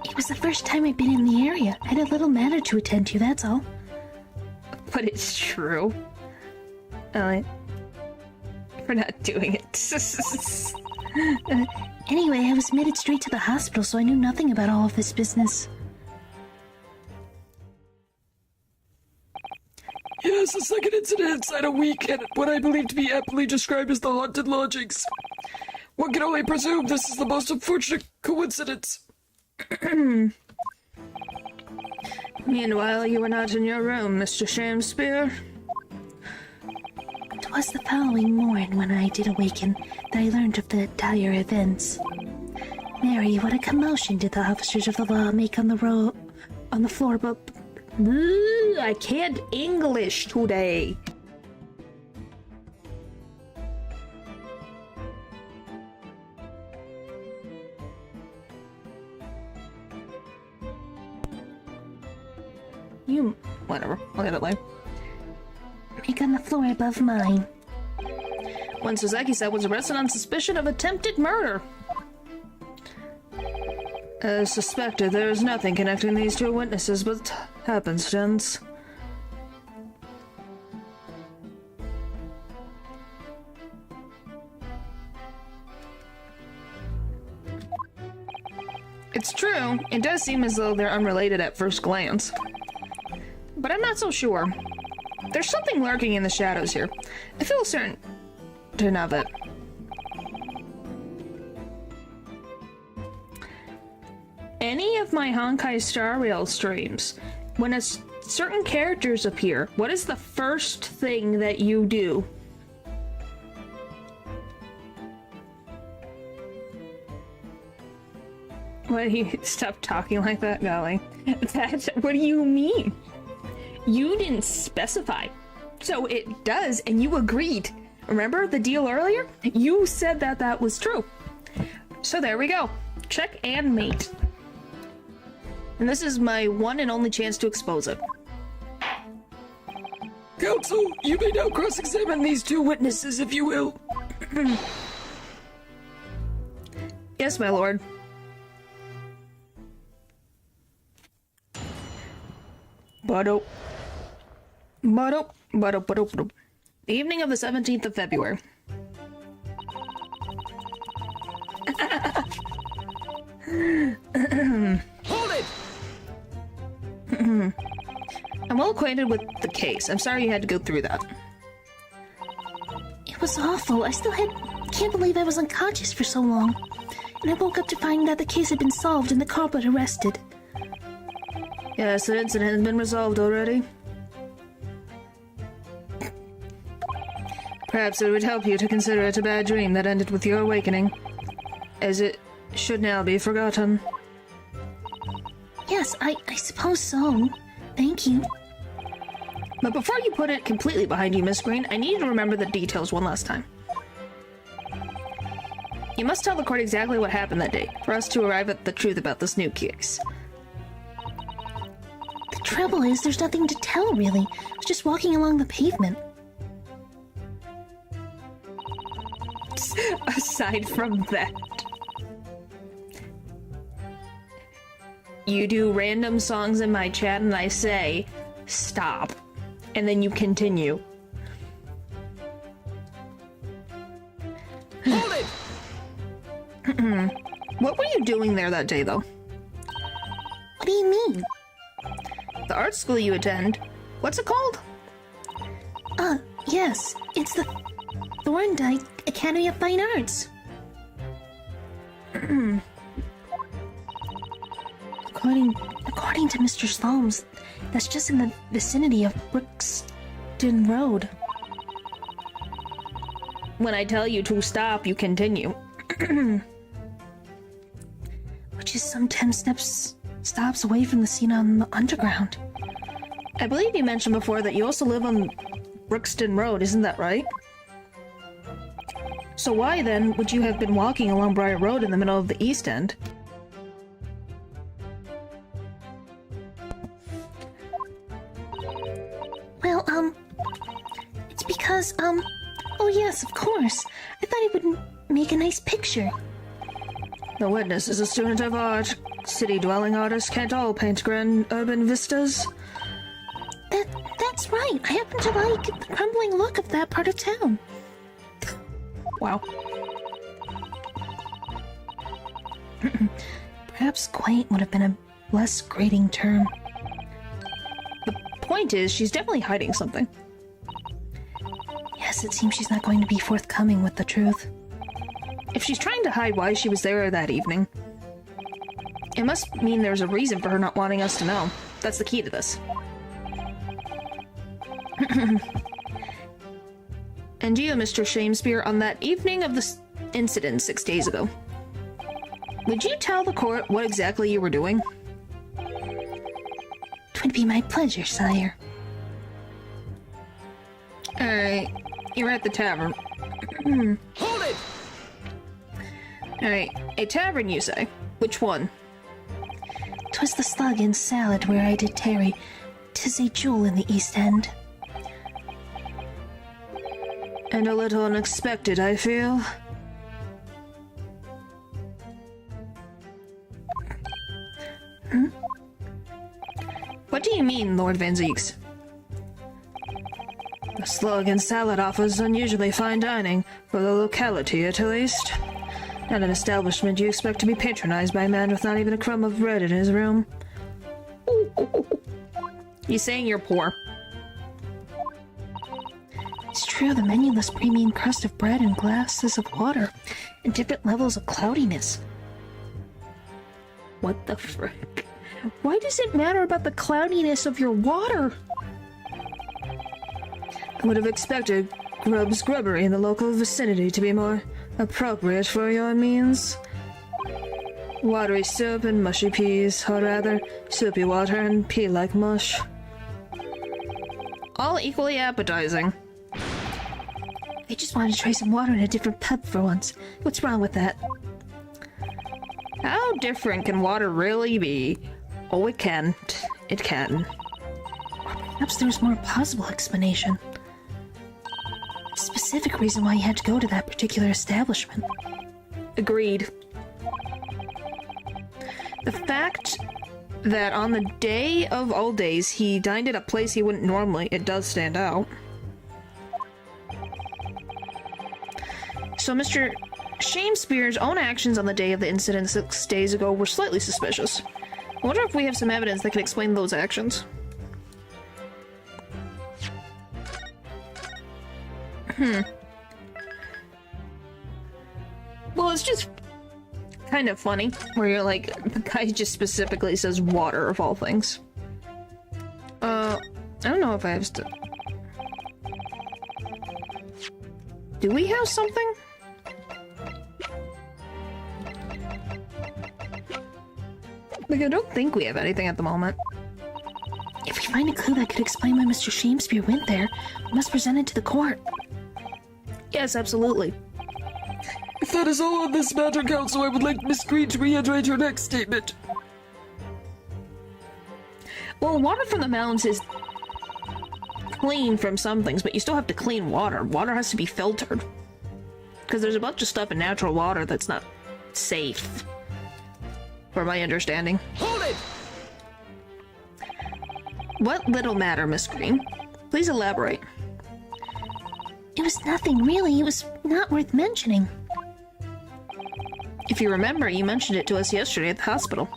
[SPEAKER 3] It was the first time I'd been in the area. I had a little matter to attend to, that's all.
[SPEAKER 1] But it's true. We're not doing it.
[SPEAKER 3] Anyway, I was admitted straight to the hospital, so I knew nothing about all of this business.
[SPEAKER 2] Yes, the second incident inside a week at what I believe to be aptly described as the haunted lodgings. One can only presume this is the most unfortunate coincidence.
[SPEAKER 1] Meanwhile, you were not in your room, Mr. Shakespeare.
[SPEAKER 3] 'Twas the following morn when I did awaken that I learned of the dire events. Mary, what a commotion did the officers of the law make on the floor, but
[SPEAKER 1] I can't English today. Whatever. I'll get it later.
[SPEAKER 3] make on the floor above mine.
[SPEAKER 1] When Suzaki was arrested on suspicion of attempted murder. As suspected, there is nothing connecting these two witnesses but happenstance. It's true, it does seem as though they're unrelated at first glance. But I'm not so sure. There's something lurking in the shadows here. I feel certain of it. Any of my Honkai Star Rail streams, when certain characters appear, what is the first thing that you do? What do you stop talking like that, Golly? What do you mean? You didn't specify. So it does, and you agreed. Remember the deal earlier? You said that that was true. So there we go. Check and mate. And this is my one and only chance to expose it.
[SPEAKER 2] Counsel, you may now cross-examine these two witnesses, if you will.
[SPEAKER 1] Yes, my lord. The evening of the 17th of February.
[SPEAKER 5] Hold it!
[SPEAKER 1] I'm well acquainted with the case. I'm sorry you had to go through that.
[SPEAKER 3] It was awful. Can't believe I was unconscious for so long. And I woke up to find that the case had been solved and the culprit arrested.
[SPEAKER 1] Yes, the incident has been resolved already. Perhaps it would help you to consider it a bad dream that ended with your awakening, as it should now be forgotten.
[SPEAKER 3] Yes, I suppose so. Thank you.
[SPEAKER 1] But before you put it completely behind you, Miss Green, I need you to remember the details one last time. You must tell the court exactly what happened that day, for us to arrive at the truth about this new case.
[SPEAKER 3] The trouble is, there's nothing to tell, really. I was just walking along the pavement.
[SPEAKER 1] Aside from that, you do random songs in my chat and I say, stop, and then you continue.
[SPEAKER 5] Hold it!
[SPEAKER 1] What were you doing there that day, though?
[SPEAKER 3] What do you mean?
[SPEAKER 1] The art school you attend, what's it called?
[SPEAKER 3] Yes, it's the Thorndike Academy of Fine Arts. According to Mr. Slomes, that's just in the vicinity of Brixton Road.
[SPEAKER 1] When I tell you to stop, you continue.
[SPEAKER 3] Which is some 10 stops away from the scene on the underground.
[SPEAKER 1] I believe you mentioned before that you also live on Brixton Road, isn't that right? So why, then, would you have been walking along Briar Road in the middle of the East End?
[SPEAKER 3] Well, it's because, oh yes, of course. I thought it would make a nice picture.
[SPEAKER 1] The witness is a student of art. City-dwelling artists can't all paint grand urban vistas.
[SPEAKER 3] That's right. I happen to like the crumbling look of that part of town.
[SPEAKER 1] Wow.
[SPEAKER 3] Perhaps quaint would have been a less grating term.
[SPEAKER 1] The point is, she's definitely hiding something.
[SPEAKER 3] Yes, it seems she's not going to be forthcoming with the truth.
[SPEAKER 1] If she's trying to hide why she was there that evening, it must mean there's a reason for her not wanting us to know. That's the key to this. And you, Mr. Shamespeare, on that evening of the incident 6 days ago. Would you tell the court what exactly you were doing?
[SPEAKER 3] 'Twould be my pleasure, sire.
[SPEAKER 1] Alright, you're at the tavern.
[SPEAKER 5] Hold it!
[SPEAKER 1] Alright, a tavern, you say? Which one?
[SPEAKER 3] 'Twas the Slug and Salad where I did tarry. 'Tis a jewel in the East End.
[SPEAKER 1] And a little unexpected, I feel. What do you mean, Lord Van Zeeks? The Slug and Salad offers unusually fine dining, for the locality at least. Not an establishment you expect to be patronized by a man with not even a crumb of bread in his room. You saying you're poor?
[SPEAKER 3] It's true, the menu lists premium crust of bread and glasses of water, and different levels of cloudiness.
[SPEAKER 1] What the frick? Why does it matter about the cloudiness of your water? I would have expected Grubb's Grubbery in the local vicinity to be more appropriate for your means. Watery soup and mushy peas, or rather, soupy water and pea-like mush. All equally appetizing.
[SPEAKER 3] I just wanted to try some water in a different pub for once. What's wrong with that?
[SPEAKER 1] How different can water really be? Oh, it can. It can.
[SPEAKER 3] Perhaps there's more possible explanation. A specific reason why you had to go to that particular establishment.
[SPEAKER 1] Agreed. The fact that on the day of all days he dined at a place he wouldn't normally, it does stand out. So Mr. Shamespeare's own actions on the day of the incident 6 days ago were slightly suspicious. I wonder if we have some evidence that can explain those actions. Well, it's just kind of funny where you're like, the guy just specifically says water of all things. I don't know if I have Do we have something? Like, I don't think we have anything at the moment.
[SPEAKER 3] If we find a clue that could explain why Mr. Shamespeare went there, we must present it to the court.
[SPEAKER 1] Yes, absolutely.
[SPEAKER 2] If that is all on this matter, Counsel, I would like Miss Green to reiterate her next statement.
[SPEAKER 1] Well, water from the mountains is clean from some things, but you still have to clean water. Water has to be filtered. Because there's a bunch of stuff in natural water that's not safe. For my understanding.
[SPEAKER 5] Hold it!
[SPEAKER 1] What little matter, Miss Green? Please elaborate.
[SPEAKER 3] It was nothing, really. It was not worth mentioning.
[SPEAKER 1] If you remember, you mentioned it to us yesterday at the hospital.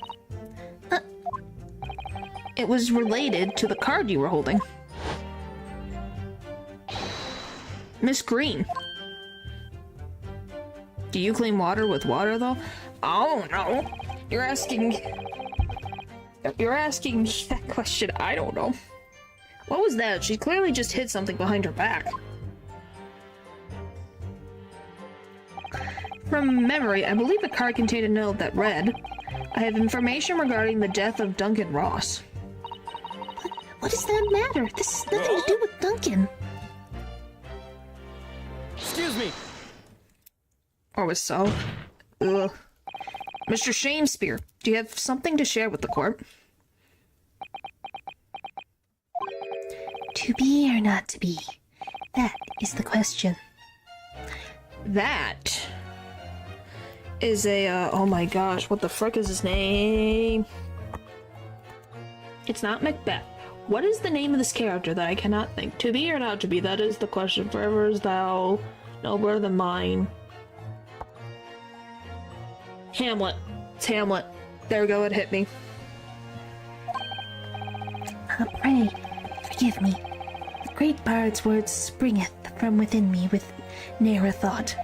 [SPEAKER 1] It was related to the card you were holding. Miss Green. Do you clean water with water, though? Oh, no. You're asking me that question. I don't know. What was that? She clearly just hid something behind her back. From memory, I believe the card contained a note that read, I have information regarding the death of Duncan Ross.
[SPEAKER 3] What does that matter? This has nothing to do with Duncan.
[SPEAKER 5] Excuse me.
[SPEAKER 1] Or was so. Ugh. Mr. Shamespeare, do you have something to share with the court?
[SPEAKER 3] To be or not to be? That is the question.
[SPEAKER 1] That is a, oh my gosh, what the frick is his name? It's not Macbeth. What is the name of this character that I cannot think? To be or not to be? That is the question. Forever is thou nobler than mine. Hamlet. It's Hamlet. There we go, it hit me.
[SPEAKER 3] Pray, forgive me. The great bard's words springeth from within me with ne'er a thought.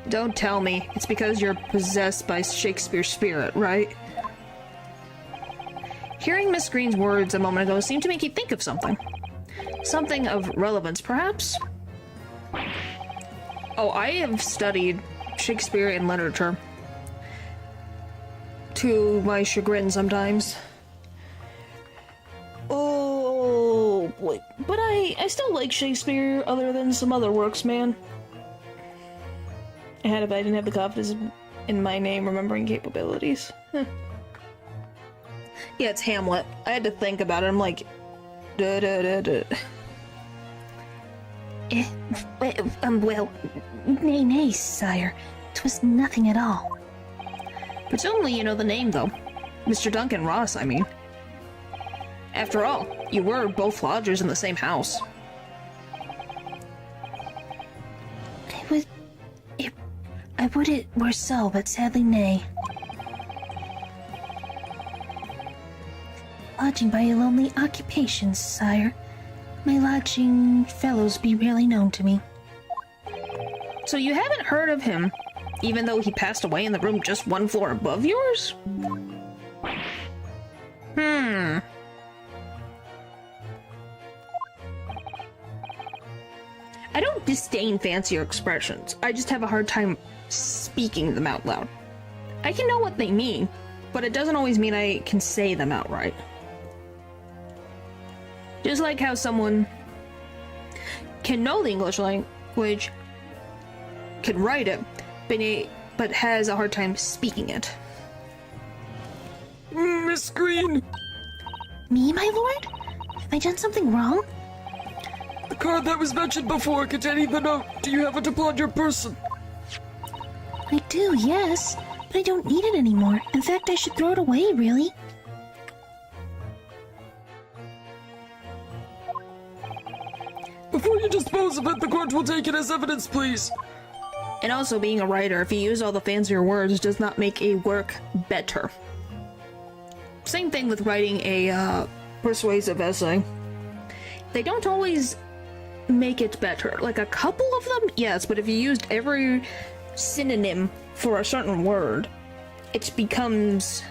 [SPEAKER 1] Don't tell me. It's because you're possessed by Shakespeare's spirit, right? Hearing Miss Green's words a moment ago seemed to make you think of something. Something of relevance, perhaps? Oh, I have studied Shakespearean literature to my chagrin sometimes. Oh boy. But I still like Shakespeare other than some other works, man. I had if I didn't have the confidence in my name remembering capabilities. Yeah, it's Hamlet. I had to think about it. I'm like, duh, duh, duh, duh.
[SPEAKER 3] Well, nay, sire. 'Twas nothing at all.
[SPEAKER 1] Presumably you know the name, though. Mr. Duncan Ross, I mean. After all, you were both lodgers in the same house.
[SPEAKER 3] I would it were so, but sadly nay. Lodging by a lonely occupation, sire. My lodging fellows be rarely known to me.
[SPEAKER 1] So you haven't heard of him, even though he passed away in the room just one floor above yours? I don't disdain fancier expressions. I just have a hard time speaking them out loud. I can know what they mean, but it doesn't always mean I can say them outright. Just like how someone can know the English language, can write it, but has a hard time speaking it.
[SPEAKER 2] Miss Green!
[SPEAKER 3] Me, my lord? Have I done something wrong?
[SPEAKER 2] The card that was mentioned before containing the note. Do you have it upon your person?
[SPEAKER 3] I do, yes. But I don't need it anymore. In fact, I should throw it away, really.
[SPEAKER 2] Before you dispose of it, the court will take it as evidence, please.
[SPEAKER 1] And also, being a writer, if you use all the fancier words, does not make a work better. Same thing with writing a persuasive essay. They don't always make it better. Like a couple of them, yes, but if you used every synonym for a certain word, it becomes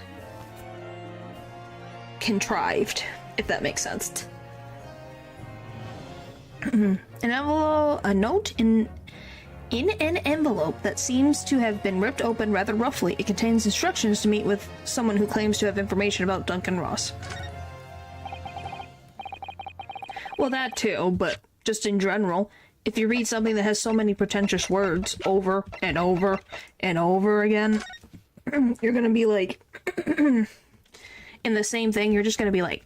[SPEAKER 1] contrived, if that makes sense. An envelope, a note in an envelope that seems to have been ripped open rather roughly. It contains instructions to meet with someone who claims to have information about Duncan Ross. Well, that too, but just in general, if you read something that has so many pretentious words over and over and over again, you're gonna be like, in the same thing, you're just gonna be like,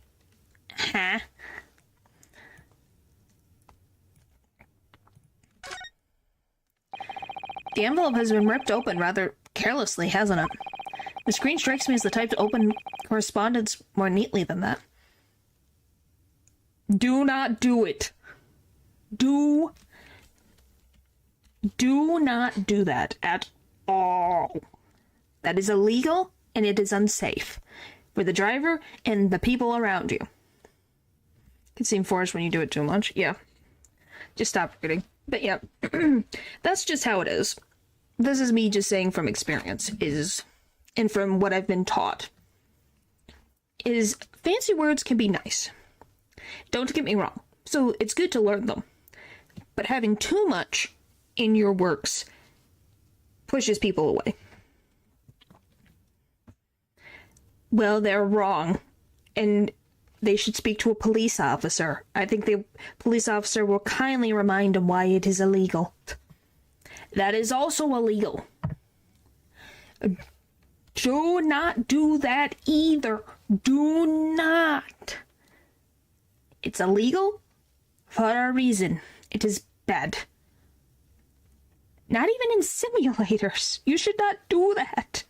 [SPEAKER 1] huh? The envelope has been ripped open rather carelessly, hasn't it? The screen strikes me as the type to open correspondence more neatly than that. Do not do it. Do not do that at all. That is illegal and it is unsafe for the driver and the people around you. It can seem forced when you do it too much. Yeah. Just stop reading. But yeah, that's just how it is. This is me just saying from experience, and from what I've been taught, is fancy words can be nice. Don't get me wrong. So it's good to learn them. But having too much in your works pushes people away. Well, they're wrong. And they should speak to a police officer. I think the police officer will kindly remind them why it is illegal. That is also illegal. Do not do that either. Do not. It's illegal for a reason. It is bad. Not even in simulators. You should not do that.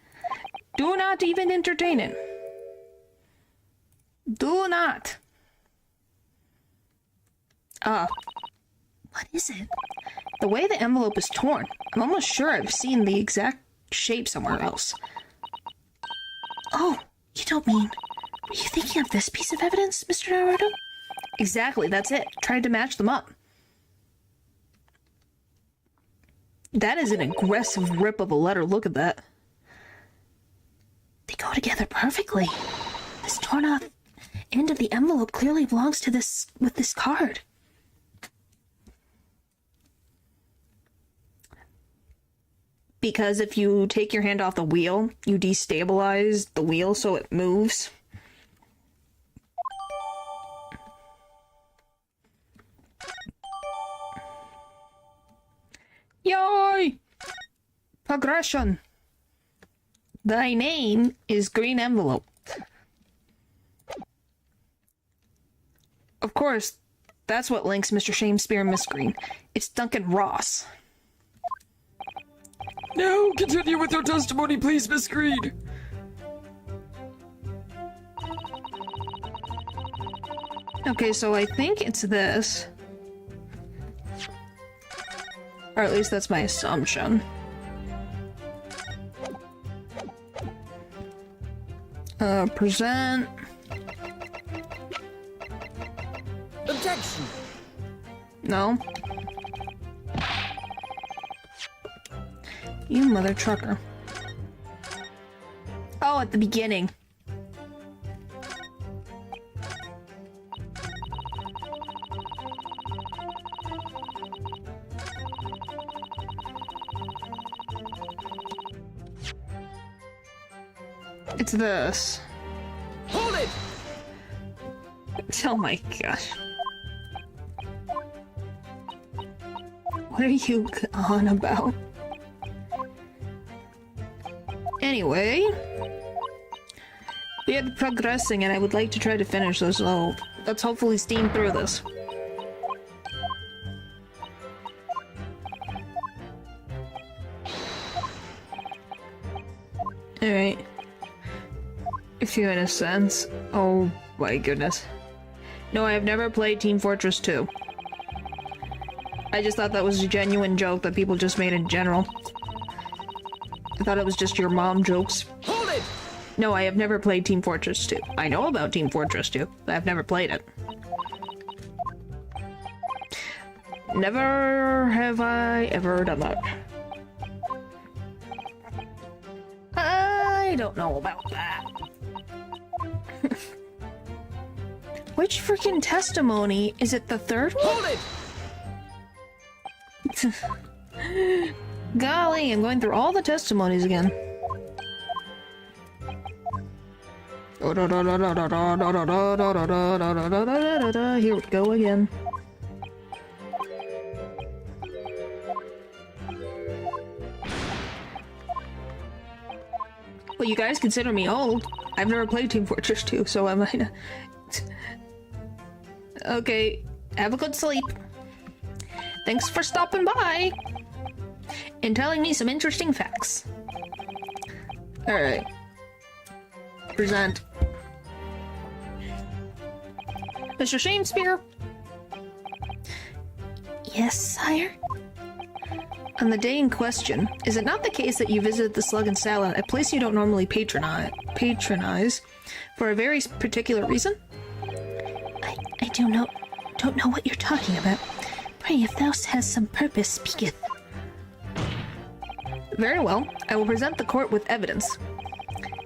[SPEAKER 1] Do not even entertain it. Do not.
[SPEAKER 3] What is it?
[SPEAKER 1] The way the envelope is torn, I'm almost sure I've seen the exact shape somewhere else.
[SPEAKER 3] Oh, you don't mean... Were you thinking of this piece of evidence, Mr. Naruto?
[SPEAKER 1] Exactly, that's it. Tried to match them up. That is an aggressive rip of a letter. Look at that.
[SPEAKER 3] They go together perfectly. This torn off end of the envelope clearly belongs to this card.
[SPEAKER 1] because if you take your hand off the wheel, you destabilize the wheel so it moves. Yay! Progression. Thy name is Green Envelope. Of course, that's what links Mr. Shamespeare and Miss Green. It's Duncan Ross.
[SPEAKER 2] Now, continue with your testimony, please, Miss Green.
[SPEAKER 1] Okay, so I think it's this. Or at least that's my assumption. Present.
[SPEAKER 5] Objection!
[SPEAKER 1] No. You mother trucker. Oh, at the beginning. It's this.
[SPEAKER 5] Hold it!
[SPEAKER 1] Oh my gosh. What are you on about? Anyway, we are progressing and I would like to try to finish this, so let's hopefully steam through this. Alright. If you in a sense. Oh my goodness. No, I have never played Team Fortress 2. I just thought that was a genuine joke that people just made in general. I thought it was just your mom jokes.
[SPEAKER 5] Hold it!
[SPEAKER 1] No, I have never played Team Fortress 2. I know about Team Fortress 2, but I've never played it. Never have I ever done that. I don't know about that. Which freaking testimony? Is it the third one?
[SPEAKER 5] Hold it!
[SPEAKER 1] Golly, I'm going through all the testimonies again. Here we go again. Well, you guys consider me old. I've never played Team Fortress 2, so I might not... Okay, have a good sleep. Thanks for stopping by and telling me some interesting facts. Alright. Present. Mr. Shamespeare?
[SPEAKER 3] Yes, sire?
[SPEAKER 1] On the day in question, is it not the case that you visited the Slug and Salad, a place you don't normally patronize for a very particular reason?
[SPEAKER 3] I don't know what you're talking about. Pray, if thou hast some purpose, speaketh.
[SPEAKER 1] Very well. I will present the court with evidence.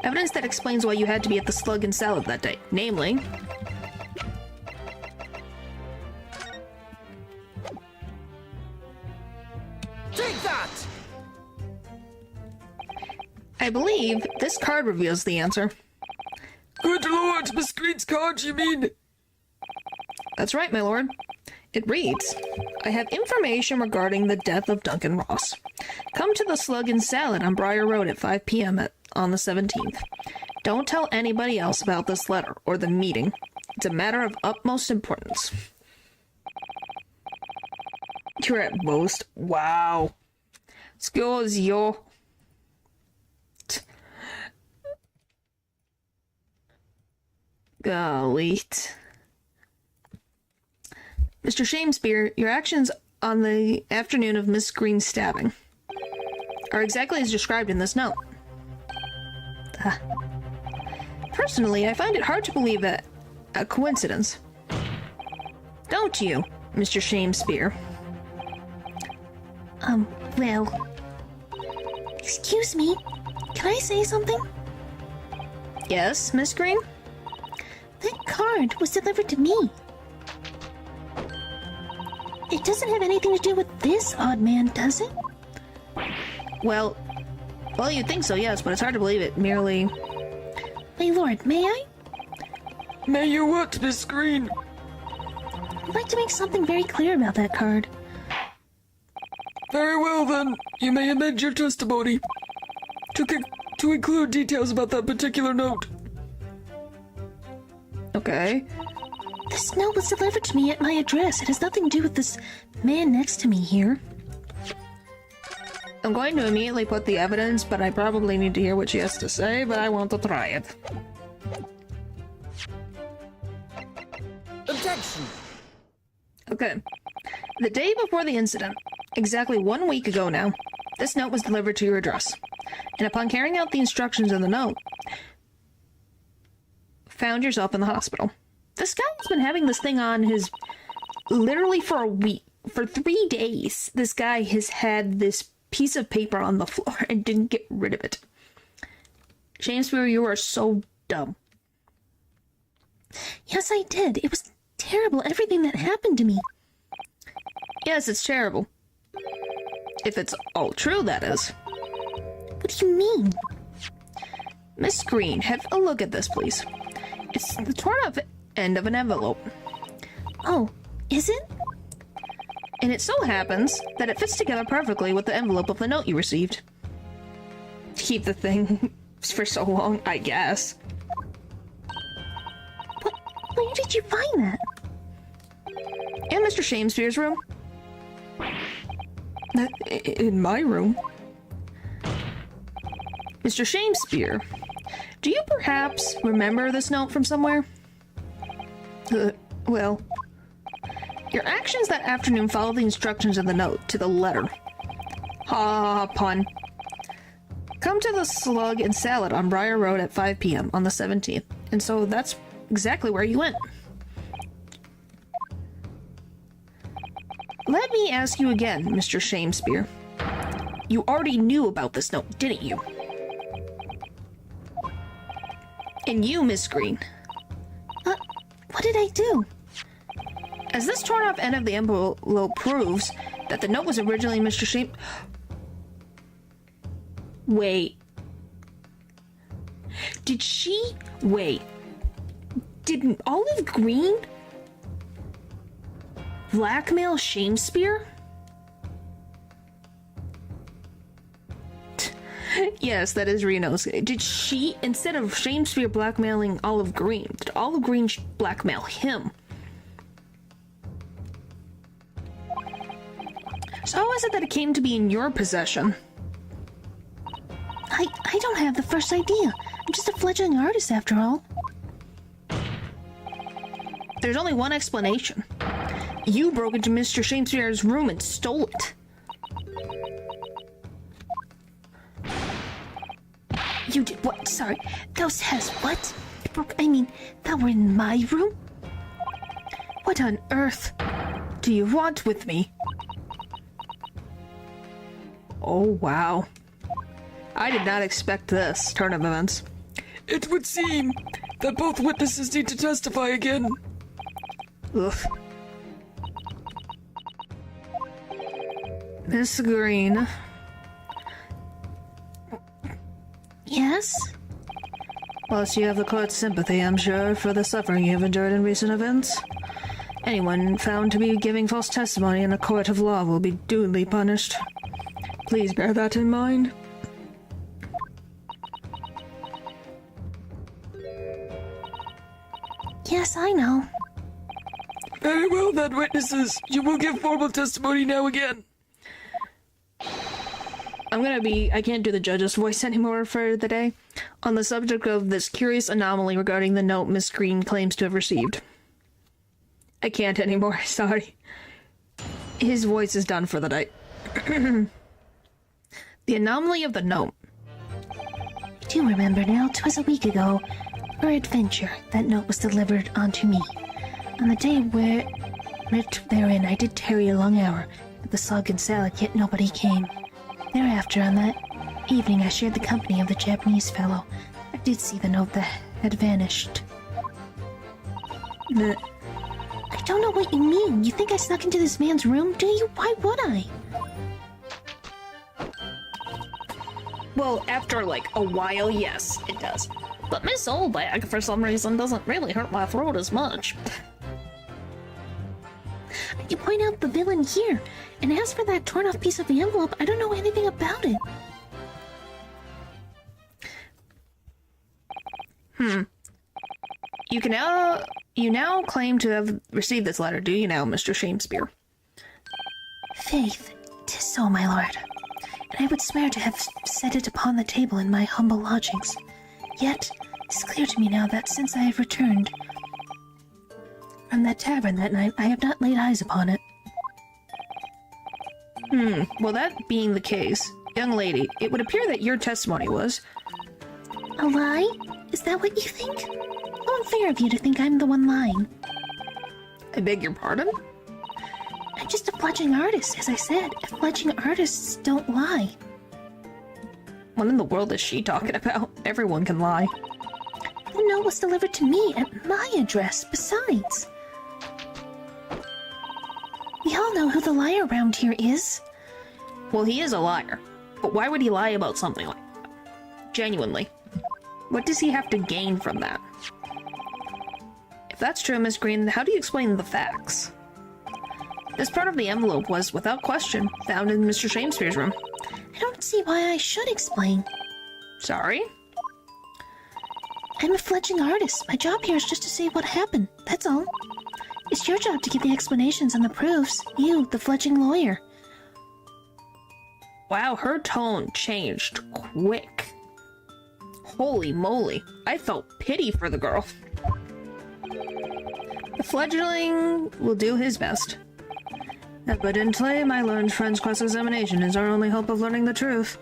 [SPEAKER 1] Evidence that explains why you had to be at the Slug and Salad that day. Namely...
[SPEAKER 5] Take that!
[SPEAKER 1] I believe this card reveals the answer.
[SPEAKER 2] Good lord, Miss Green's card, you mean?
[SPEAKER 1] That's right, my lord. It reads, I have information regarding the death of Duncan Ross. Come to the Slug and Salad on Briar Road at 5 p.m. on the 17th. Don't tell anybody else about this letter or the meeting. It's a matter of utmost importance. You're at most. Wow. Scores your... Golly. Mr. Shamespeare, your actions on the afternoon of Miss Green's stabbing are exactly as described in this note. Personally, I find it hard to believe that a coincidence. Don't you, Mr. Shamespeare?
[SPEAKER 3] Well... Excuse me, can I say something?
[SPEAKER 1] Yes, Miss Green?
[SPEAKER 3] That card was delivered to me. It doesn't have anything to do with this odd man, does it?
[SPEAKER 1] Well, Well, you'd think so, yes, but it's hard to believe it merely...
[SPEAKER 3] My lord, may I?
[SPEAKER 2] May you what, Miss Green?
[SPEAKER 3] I'd like to make something very clear about that card.
[SPEAKER 2] Very well, then. You may amend your testimony to include details about that particular note.
[SPEAKER 1] Okay.
[SPEAKER 3] This note was delivered to me at my address. It has nothing to do with this man next to me here.
[SPEAKER 1] I'm going to immediately put the evidence, but I probably need to hear what she has to say, but I want to try it.
[SPEAKER 5] Objection!
[SPEAKER 1] Okay. The day before the incident, exactly 1 week ago now, this note was delivered to your address. And upon carrying out the instructions in the note, found yourself in the hospital. This guy has been having this thing on his... literally for a week. For 3 days, this guy has had this piece of paper on the floor and didn't get rid of it. Shakespeare, you are so dumb.
[SPEAKER 3] Yes, I did. It was terrible, everything that happened to me.
[SPEAKER 1] Yes, it's terrible. If it's all true, that is.
[SPEAKER 3] What do you mean?
[SPEAKER 1] Miss Green, have a look at this, please. It's the torn up end of an envelope.
[SPEAKER 3] Oh, is it?
[SPEAKER 1] And it so happens that it fits together perfectly with the envelope of the note you received. Keep the thing for so long, I guess.
[SPEAKER 3] Where did you find that?
[SPEAKER 1] In Mr. Shakespeare's room. In my room. Mr. Shakespeare, do you perhaps remember this note from somewhere? Well, your actions that afternoon followed the instructions in the note to the letter. Ha, pun. Come to the Slug and Salad on Briar Road at 5 p.m. on the 17th. And so that's exactly where you went. Let me ask you again, Mr. Shakespeare. You already knew about this note, didn't you? And you, Miss Green.
[SPEAKER 3] What did I do?
[SPEAKER 1] As this torn off end of the envelope proves that the note was originally Mr. Shakespeare. Wait. Wait. Did Olive Green blackmail Shakespeare? Yes, that is Reno's. Did she, instead of Shakespeare blackmailing Olive Green, did Olive Green blackmail him? So how is it that it came to be in your possession?
[SPEAKER 3] I don't have the first idea. I'm just a fledgling artist after all.
[SPEAKER 1] There's only one explanation. You broke into Mr. Shakespeare's room and stole it.
[SPEAKER 3] You did what? Sorry. Those has what? That were in my room?
[SPEAKER 1] What on earth do you want with me? Oh, wow. I did not expect this turn of events.
[SPEAKER 2] It would seem that both witnesses need to testify again.
[SPEAKER 1] Ugh. Miss Green.
[SPEAKER 3] Yes?
[SPEAKER 1] Whilst you have the court's sympathy, I'm sure, for the suffering you've endured in recent events, anyone found to be giving false testimony in a court of law will be duly punished. Please bear that in mind.
[SPEAKER 3] Yes, I know.
[SPEAKER 2] Very well then, witnesses. You will give formal testimony now again.
[SPEAKER 1] I can't do the judge's voice anymore for the day, on the subject of this curious anomaly regarding the note Miss Green claims to have received. I can't anymore, sorry. His voice is done for the day. The anomaly of the note.
[SPEAKER 3] I do remember now, 'twas a week ago. For adventure, that note was delivered unto me. On the day wherein I did tarry a long hour at the Slug and Salad, yet nobody came. Thereafter, on that evening, I shared the company of the Japanese fellow. I did see the note that had vanished. I don't know what you mean. You think I snuck into this man's room, do you? Why would I?
[SPEAKER 1] Well, after, like, a while, yes, it does.
[SPEAKER 4] But Miss Oldbag, for some reason, doesn't really hurt my throat as much. I can point out the villain here, and as for that torn-off piece of the envelope, I don't know anything about it.
[SPEAKER 1] You now claim to have received this letter, do you now, Mr. Shakespeare?
[SPEAKER 3] Faith, 'tis so, my lord, and I would swear to have set it upon the table in my humble lodgings. Yet, 'tis clear to me now that since I have returned from that tavern that night, I have not laid eyes upon it.
[SPEAKER 1] Well, that being the case, young lady, it would appear that your testimony was...
[SPEAKER 3] A lie? Is that what you think? How unfair of you to think I'm the one lying.
[SPEAKER 1] I beg your pardon?
[SPEAKER 3] I'm just a fledgling artist, as I said. Fledgling artists don't lie.
[SPEAKER 1] What in the world is she talking about? Everyone can lie.
[SPEAKER 3] The note was delivered to me at my address, besides. We all know who the liar around here is.
[SPEAKER 1] Well, he is a liar. But why would he lie about something like that? Genuinely. What does he have to gain from that? If that's true, Miss Green, how do you explain the facts? This part of the envelope was, without question, found in Mr. Shakespeare's room.
[SPEAKER 3] I don't see why I should explain.
[SPEAKER 1] Sorry?
[SPEAKER 3] I'm a fledgling artist. My job here is just to say what happened. That's all. It's your job to give the explanations and the proofs. You, the fledgling lawyer.
[SPEAKER 1] Wow, her tone changed quick. Holy moly, I felt pity for the girl. The fledgling will do his best. Evidently, my learned friend's cross-examination is our only hope of learning the truth.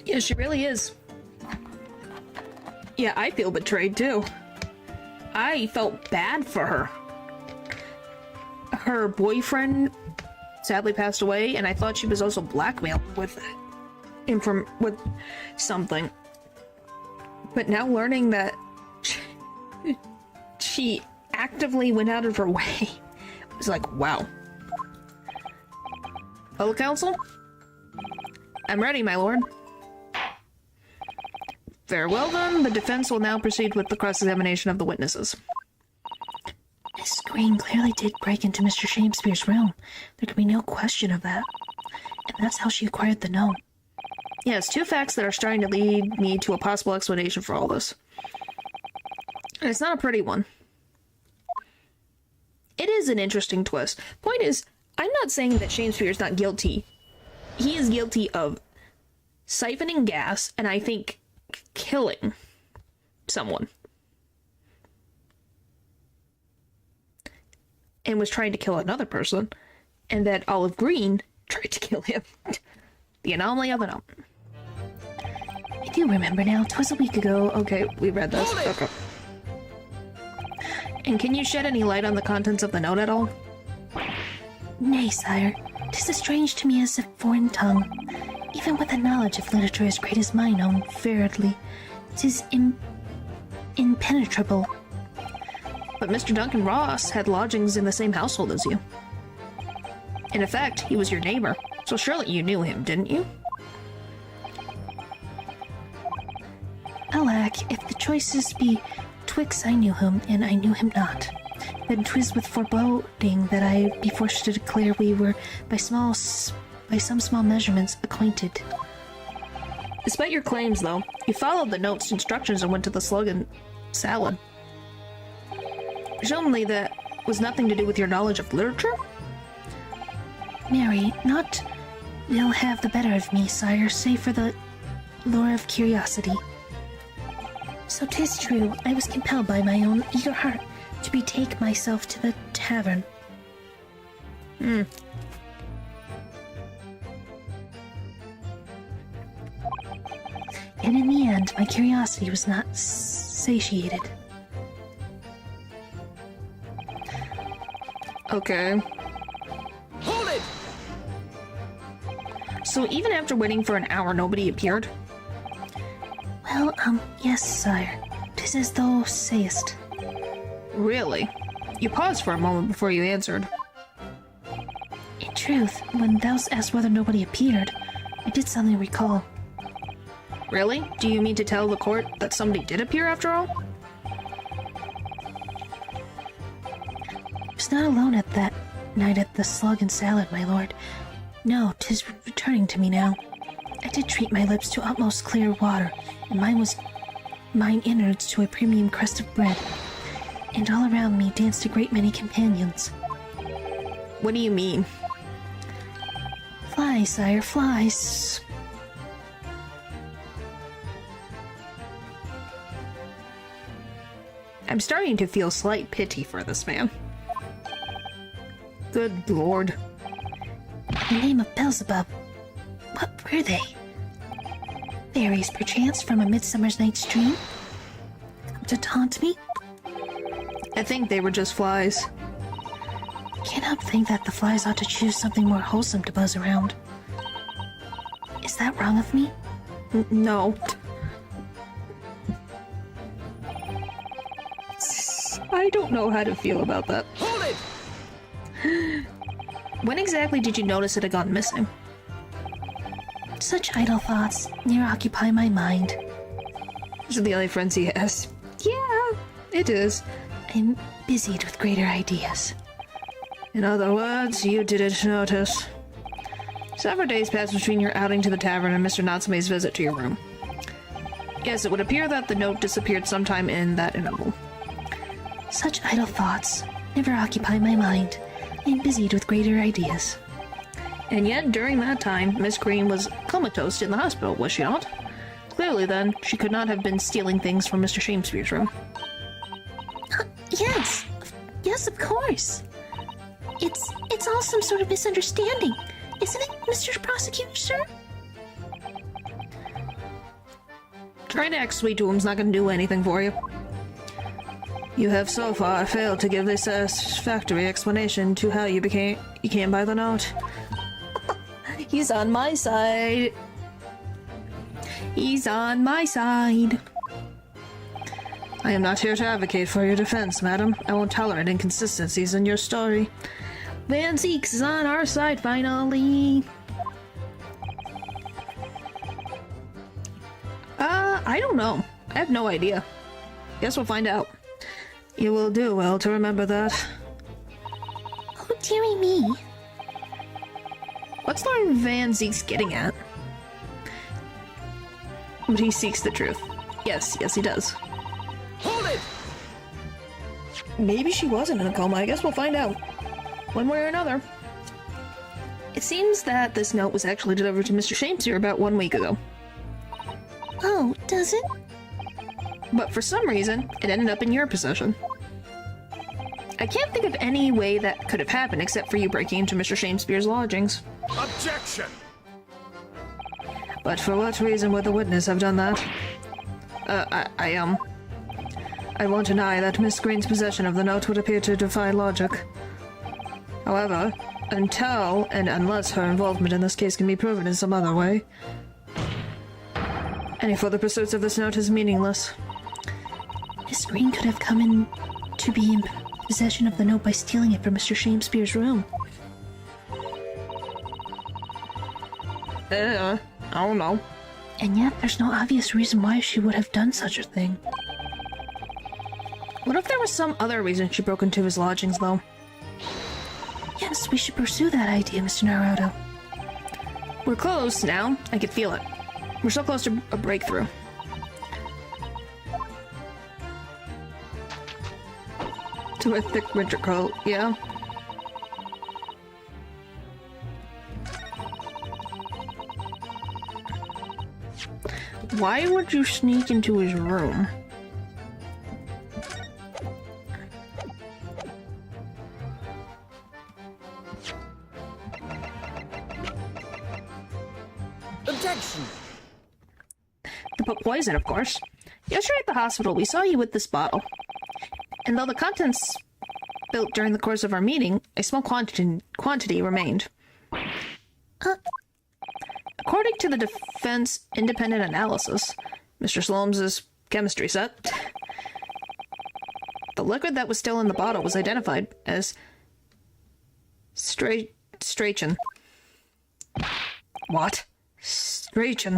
[SPEAKER 1] Yeah, she really is. Yeah, I feel betrayed too. I felt bad for her. Her boyfriend sadly passed away, and I thought she was also blackmailed with something. But now learning that she actively went out of her way, it was like, wow. Hello, counsel? I'm ready, my lord. Very well then, the defense will now proceed with the cross-examination of the witnesses.
[SPEAKER 3] Miss Green clearly did break into Mr. Shakespeare's room. There can be no question of that. And that's how she acquired the note.
[SPEAKER 1] Yes, two facts that are starting to lead me to a possible explanation for all this. And it's not a pretty one. It is an interesting twist. Point is, I'm not saying that Shakespeare's not guilty. He is guilty of siphoning gas, and I think killing someone. And was trying to kill another person, and that Olive Green tried to kill him. The anomaly of it all.
[SPEAKER 3] I do remember now. 'Twas a week ago.
[SPEAKER 1] Okay, we read this. Okay. And can you shed any light on the contents of the note at all?
[SPEAKER 3] Nay, sire. 'Tis as strange to me as a foreign tongue. Even with a knowledge of literature as great as mine own, verily, 'tis impenetrable.
[SPEAKER 1] But Mr. Duncan Ross had lodgings in the same household as you. In effect, he was your neighbor, so surely you knew him, didn't you?
[SPEAKER 3] Alack, if the choices be twixt I knew him and I knew him not, then 'twas with foreboding that I be forced to declare we were by some small measurements acquainted.
[SPEAKER 1] Despite your claims, though, you followed the note's instructions and went to the slug and salad. Presumably that was nothing to do with your knowledge of literature?
[SPEAKER 3] Marry, not will have the better of me, sire, save for the lure of curiosity. So 'tis true, I was compelled by my own eager heart to betake myself to the tavern.
[SPEAKER 1] Hmm.
[SPEAKER 3] And in the end, my curiosity was not satiated.
[SPEAKER 1] Okay.
[SPEAKER 5] Hold it!
[SPEAKER 1] So even after waiting for an hour, nobody appeared?
[SPEAKER 3] Well, yes, sire. 'Tis as thou sayest.
[SPEAKER 1] Really? You paused for a moment before you answered.
[SPEAKER 3] In truth, when thou asked whether nobody appeared, I did suddenly recall.
[SPEAKER 1] Really? Do you mean to tell the court that somebody did appear after all?
[SPEAKER 3] I was not alone at that night at the Slug and Salad, my lord. No, 'tis returning to me now. I did treat my lips to utmost clear water, and mine innards to a premium crust of bread. And all around me danced a great many companions.
[SPEAKER 1] What do you mean?
[SPEAKER 3] Flies, sire, flies.
[SPEAKER 1] I'm starting to feel slight pity for this man. Good lord.
[SPEAKER 3] In the name of Beelzebub, what were they? Fairies, perchance, from a Midsummer's Night's Dream? Come to taunt me?
[SPEAKER 1] I think they were just flies.
[SPEAKER 3] Can't help think that the flies ought to choose something more wholesome to buzz around. Is that wrong of me?
[SPEAKER 1] No. I don't know how to feel about that.
[SPEAKER 5] Hold it!
[SPEAKER 1] When exactly did you notice it had gone missing?
[SPEAKER 3] Such idle thoughts near occupy my mind.
[SPEAKER 1] These are the only friends he has. Yeah, it is.
[SPEAKER 3] I'm busied with greater ideas.
[SPEAKER 1] In other words, you didn't notice. Several days passed between your outing to the tavern and Mr. Natsume's visit to your room. Yes, it would appear that the note disappeared sometime in that interval.
[SPEAKER 3] Such idle thoughts never occupy my mind. I'm busied with greater ideas.
[SPEAKER 1] And yet, during that time, Miss Green was comatose in the hospital, was she not? Clearly, then, she could not have been stealing things from Mr. Shamespeare's room.
[SPEAKER 3] Yes, of course. It's all some sort of misunderstanding, isn't it, Mr. Prosecutor, sir?
[SPEAKER 1] Trying to act sweet to him's not going to do anything for you. You have so far failed to give a satisfactory explanation to how you came by the note. He's on my side. He's on my side. I am not here to advocate for your defense, madam. I won't tolerate inconsistencies in your story. Van Zeeks is on our side, finally. I don't know. I have no idea. Guess we'll find out. You will do well to remember that.
[SPEAKER 3] Oh, dearie me.
[SPEAKER 1] What's Lord Van Zeeks getting at? But he seeks the truth. Yes, he does.
[SPEAKER 5] Hold it!
[SPEAKER 1] Maybe she wasn't in a coma. I guess we'll find out. One way or another. It seems that this note was actually delivered to Mr. Shamespeare about 1 week ago.
[SPEAKER 3] Oh, does it?
[SPEAKER 1] But for some reason, it ended up in your possession. I can't think of any way that could have happened except for you breaking into Mr. Shamespeare's lodgings.
[SPEAKER 5] Objection!
[SPEAKER 1] But for what reason would the witness have done that? I won't deny that Miss Green's possession of the note would appear to defy logic. However, until and unless her involvement in this case can be proven in some other way, any further pursuits of this note is meaningless.
[SPEAKER 3] Miss Green could have come in to be in possession of the note by stealing it from Mr. Shamespeare's room.
[SPEAKER 1] I don't know.
[SPEAKER 3] And yet, there's no obvious reason why she would have done such a thing.
[SPEAKER 1] What if there was some other reason she broke into his lodgings, though?
[SPEAKER 3] Yes, we should pursue that idea, Mr. Naruto.
[SPEAKER 1] We're close now. I can feel it. We're so close to a breakthrough. To a thick winter coat, yeah. Why would you sneak into his room?
[SPEAKER 5] Objection!
[SPEAKER 1] To put poison, of course. Yesterday at the hospital, we saw you with this bottle. And though the contents spilled during the course of our meeting, a small quantity remained. According to the defense independent analysis, Mr. Sloane's chemistry set, the liquid that was still in the bottle was identified as Strachan. What? Strachan?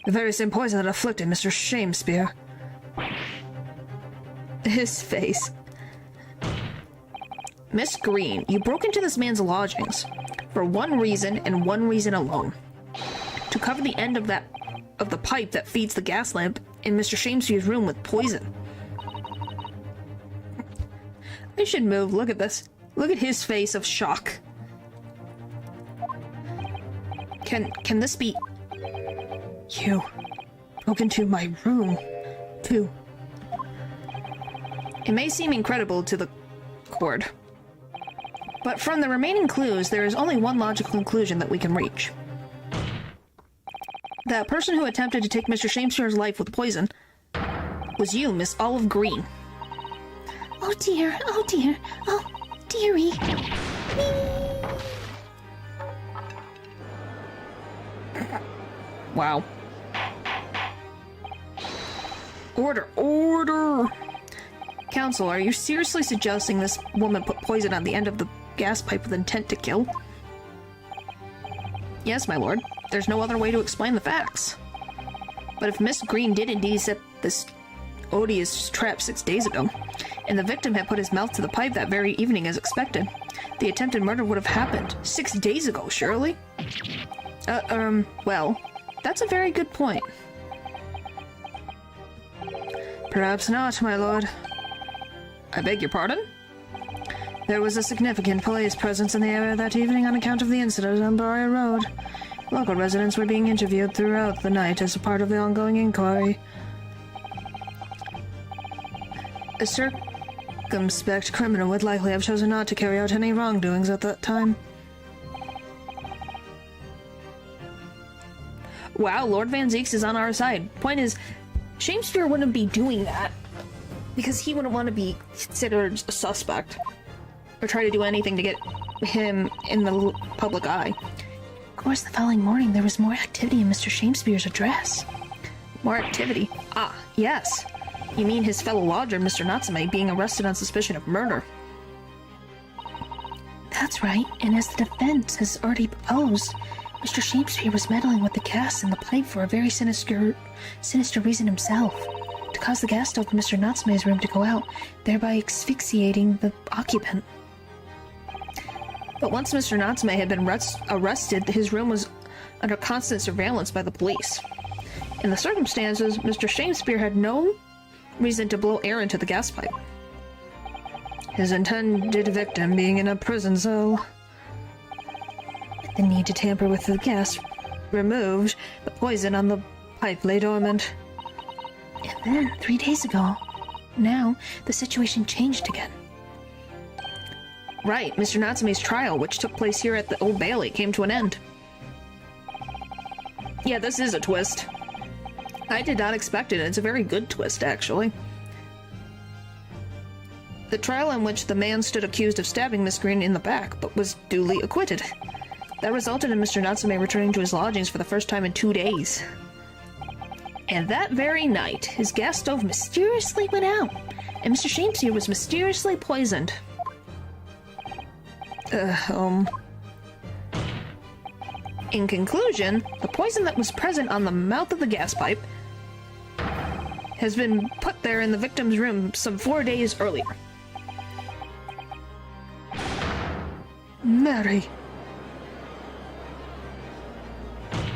[SPEAKER 1] The very same poison that afflicted Mr. Shamespeare. His face. Miss Green, you broke into this man's lodgings for one reason and one reason alone. To cover the end of the pipe that feeds the gas lamp in Mr. Shamespeare's room with poison. I should move. Look at this. Look at his face of shock. Can this be... You broke into my room, too. It may seem incredible to the court, but from the remaining clues, there is only one logical conclusion that we can reach. That person who attempted to take Mr. Shamespeare's life with poison was you, Miss Olive Green.
[SPEAKER 3] Oh dear, oh dear, oh dearie.
[SPEAKER 1] Wow. Order, order! Counsel, are you seriously suggesting this woman put poison on the end of the gas pipe with intent to kill? Yes, my lord. There's no other way to explain the facts. But if Miss Green did indeed set this odious trap 6 days ago, and the victim had put his mouth to the pipe that very evening as expected, the attempted murder would have happened 6 days ago, surely? Well, that's a very good point. Perhaps not, my lord. I beg your pardon? There was a significant police presence in the area that evening on account of the incident on Barry Road. Local residents were being interviewed throughout the night as a part of the ongoing inquiry. A circumspect criminal would likely have chosen not to carry out any wrongdoings at that time. Wow, Lord Van Zeeks is on our side. Point is, Shamespeare wouldn't be doing that because he wouldn't want to be considered a suspect or try to do anything to get him in the public eye.
[SPEAKER 3] Of course, the following morning there was more activity in Mr. Shamespeare's address.
[SPEAKER 1] More activity? Ah, yes. You mean his fellow lodger, Mr. Natsume, being arrested on suspicion of murder.
[SPEAKER 3] That's right, and as the defense has already proposed, Mr. Shamespeare was meddling with the gas in the pipe for a very sinister reason himself, to cause the gas stove in Mr. Natsume's room to go out, thereby asphyxiating the occupant.
[SPEAKER 1] But once Mr. Natsume had been arrested, his room was under constant surveillance by the police. In the circumstances, Mr. Shamespeare had no reason to blow air into the gas pipe. His intended victim being in a prison cell. The need to tamper with the gas removed, the poison on the pipe lay dormant.
[SPEAKER 3] And then, 3 days ago, now the situation changed again.
[SPEAKER 1] Right, Mr. Natsume's trial, which took place here at the Old Bailey, came to an end. Yeah, this is a twist. I did not expect it, and it's a very good twist, actually. The trial in which the man stood accused of stabbing Miss Green in the back, but was duly acquitted. That resulted in Mr. Natsume returning to his lodgings for the first time in 2 days. And that very night, his gas stove mysteriously went out, and Mr. Shamespeare was mysteriously poisoned. In conclusion, the poison that was present on the mouth of the gas pipe has been put there in the victim's room some 4 days earlier. Mary.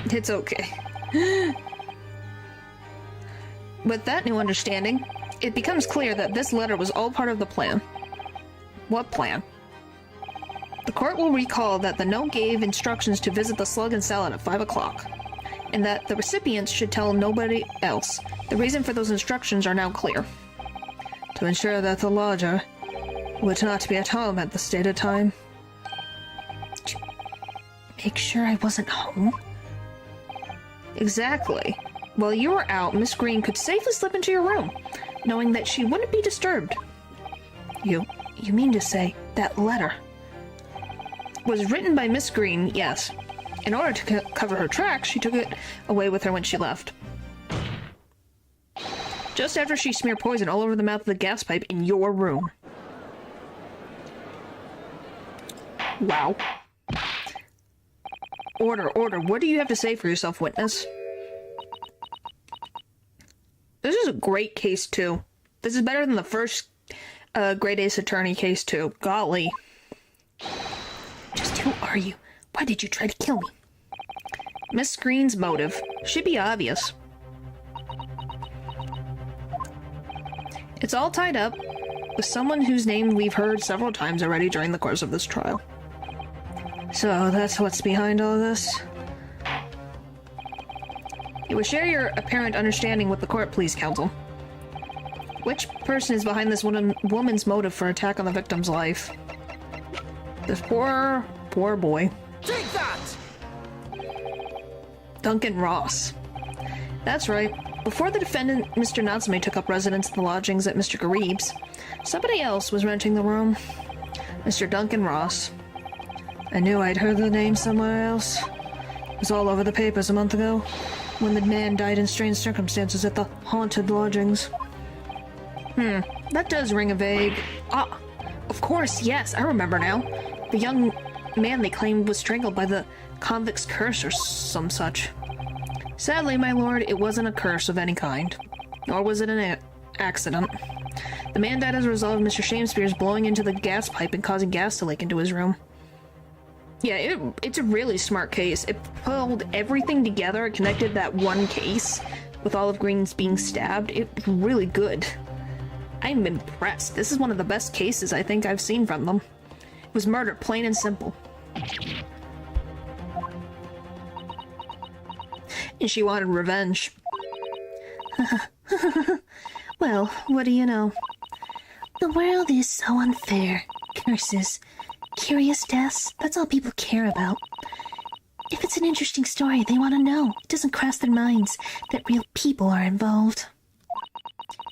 [SPEAKER 1] It's okay. With that new understanding, it becomes clear that this letter was all part of the plan. What plan? The court will recall that the note gave instructions to visit the Slug and Salad at 5 o'clock, and that the recipients should tell nobody else. The reason for those instructions are now clear. To ensure that the lodger would not be at home at the stated time.
[SPEAKER 3] Make sure I wasn't home?
[SPEAKER 1] Exactly. While you were out, Miss Green could safely slip into your room, knowing that she wouldn't be disturbed. You mean to say that letter was written by Miss Green? Yes. In order to cover her tracks, she took it away with her when she left. Just after she smeared poison all over the mouth of the gas pipe in your room. Wow. Order, order. What do you have to say for yourself, witness? This is a great case, too. This is better than the first Great Ace Attorney case, too. Golly.
[SPEAKER 3] Just who are you? Why did you try to kill me?
[SPEAKER 1] Miss Green's motive should be obvious. It's all tied up with someone whose name we've heard several times already during the course of this trial. So that's what's behind all this. You will share your apparent understanding with the court, please, counsel. Which person is behind this woman's motive for attack on the victim's life? This poor boy.
[SPEAKER 5] Take that!
[SPEAKER 1] Duncan Ross. That's right. Before the defendant, Mr. Natsume, took up residence at the lodgings at Mr. Garib's, somebody else was renting the room. Mr. Duncan Ross. I knew I'd heard the name somewhere else. It was all over the papers a month ago, when the man died in strange circumstances at the haunted lodgings. That does ring a vague... Ah, of course, yes, I remember now. The young man they claimed was strangled by the convict's curse or some such. Sadly, my lord, it wasn't a curse of any kind. Nor was it an accident. The man died as a result of Mr. Shamespeare's blowing into the gas pipe and causing gas to leak into his room. Yeah, it's a really smart case. It pulled everything together and connected that one case with Olive Green's being stabbed. It's really good. I'm impressed. This is one of the best cases I think I've seen from them. It was murder, plain and simple. And she wanted revenge.
[SPEAKER 3] Well, what do you know? The world is so unfair. Curses. Curious deaths, that's all people care about. If it's an interesting story, they want to know. It doesn't cross their minds that real people are involved.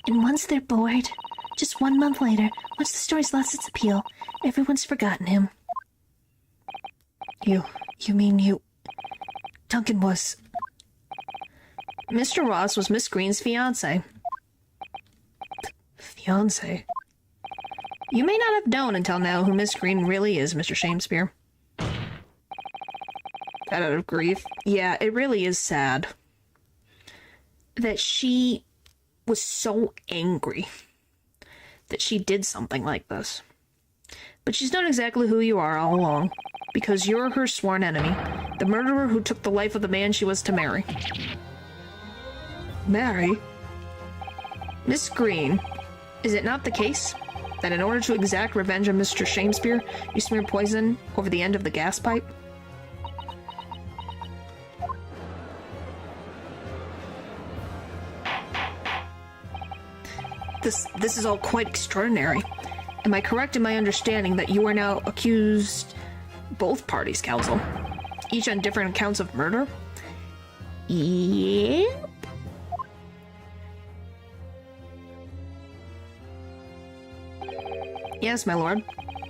[SPEAKER 3] And once they're bored, just 1 month later, once the story's lost its appeal, everyone's forgotten him.
[SPEAKER 1] You mean Duncan was... Mr. Ross was Miss Green's fiancé. Fiancé? You may not have known until now who Miss Green really is, Mr. Shamespeare. Out of grief. Yeah, it really is sad that she was so angry that she did something like this. But she's known exactly who you are all along, because you're her sworn enemy, the murderer who took the life of the man she was to marry. Marry? Miss Green, is it not the case that in order to exact revenge on Mr. Shamespeare, you smeared poison over the end of the gas pipe? This is all quite extraordinary. Am I correct in my understanding that you are now accused, both parties, counsel, each on different accounts of murder?
[SPEAKER 4] Yep.
[SPEAKER 1] Yes, my lord.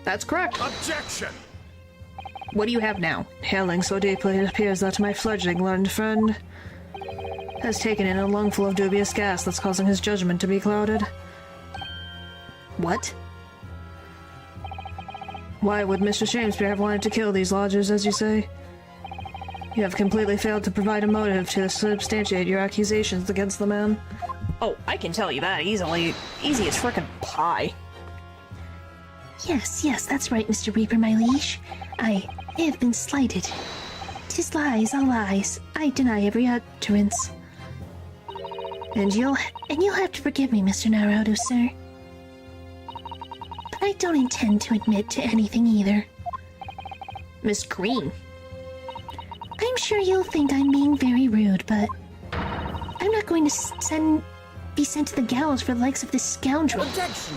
[SPEAKER 1] That's correct.
[SPEAKER 5] Objection!
[SPEAKER 1] What do you have now? Hailing so deeply, it appears that my fledgling learned friend has taken in a lungful of dubious gas that's causing his judgment to be clouded. What? Why would Mr. Shamespeare have wanted to kill these lodgers, as you say? You have completely failed to provide a motive to substantiate your accusations against the man. Oh, I can tell you that easily. Easy as frickin' pie.
[SPEAKER 3] Yes, that's right, Mr. Reaper, my liege. I have been slighted. 'Tis lies, all lies. I deny every utterance. And you'll have to forgive me, Mr. Naruto, sir. But I don't intend to admit to anything either.
[SPEAKER 1] Miss Green.
[SPEAKER 3] I'm sure you'll think I'm being very rude, but I'm not going to be sent to the gallows for the likes of this scoundrel.
[SPEAKER 5] Objection!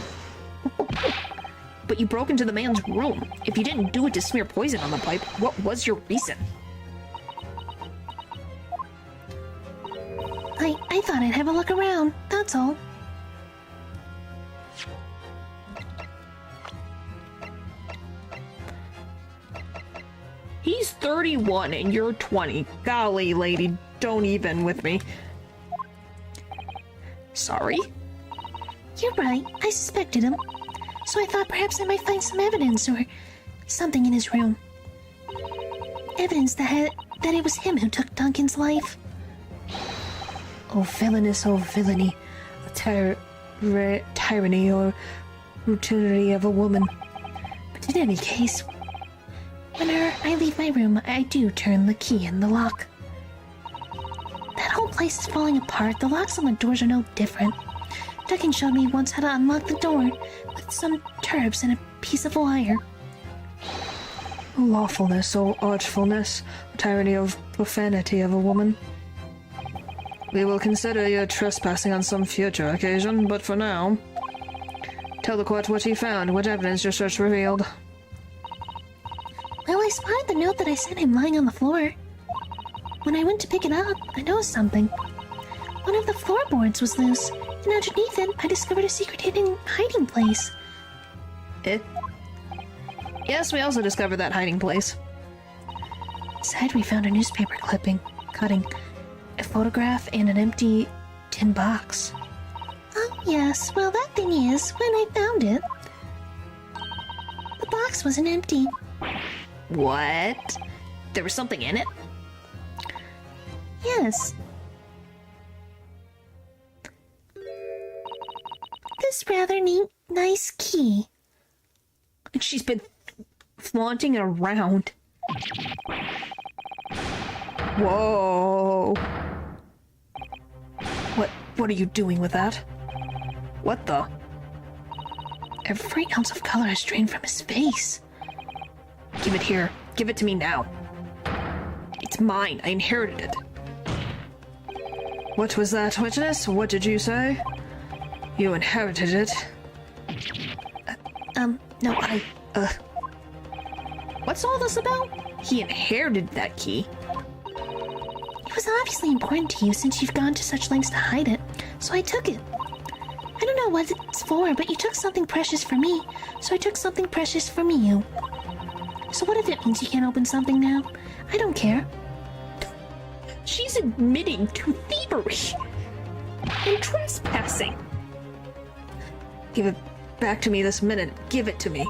[SPEAKER 1] But you broke into the man's room. If you didn't do it to smear poison on the pipe, what was your reason?
[SPEAKER 3] I thought I'd have a look around, that's all.
[SPEAKER 1] He's 31 and you're 20. Golly, lady, don't even with me. Sorry?
[SPEAKER 3] You're right, I suspected him. So I thought perhaps I might find some evidence or something in his room. Evidence that that it was him who took Duncan's life.
[SPEAKER 1] Oh, villainy, a tyranny or brutality of a woman.
[SPEAKER 3] But in any case, whenever I leave my room, I do turn the key in the lock. That whole place is falling apart. The locks on the doors are no different. Duncan showed me once how to unlock the door with some turps and a piece of wire.
[SPEAKER 1] Lawfulness or artfulness, tyranny of profanity of a woman. We will consider your trespassing on some future occasion, but for now, tell the court what you found, what evidence your search revealed.
[SPEAKER 3] Well, I spotted the note that I sent him lying on the floor. When I went to pick it up, I noticed something. One of the floorboards was loose, and underneath it, I discovered a secret hidden hiding place.
[SPEAKER 1] Yes, we also discovered that hiding place.
[SPEAKER 3] Inside, we found a newspaper cutting, a photograph, and an empty tin box. Oh, yes. Well, that thing is, when I found it, the box wasn't empty.
[SPEAKER 1] What? There was something in it?
[SPEAKER 3] Yes. This rather nice key.
[SPEAKER 1] And she's been flaunting it around. Whoa. What are you doing with that? What the?
[SPEAKER 3] Every ounce of color is drained from his face.
[SPEAKER 1] Give it here. Give it to me now. It's mine. I inherited it. What was that, witness? What did you say? You inherited it.
[SPEAKER 3] No,
[SPEAKER 1] What's all this about? He inherited that key.
[SPEAKER 3] It was obviously important to you since you've gone to such lengths to hide it, so I took it. I don't know what it's for, but you took something precious for me, so I took something precious from you. So what if it means you can't open something now? I don't care.
[SPEAKER 1] She's admitting to thievery and trespassing. Give it back to me this minute. Give it to me.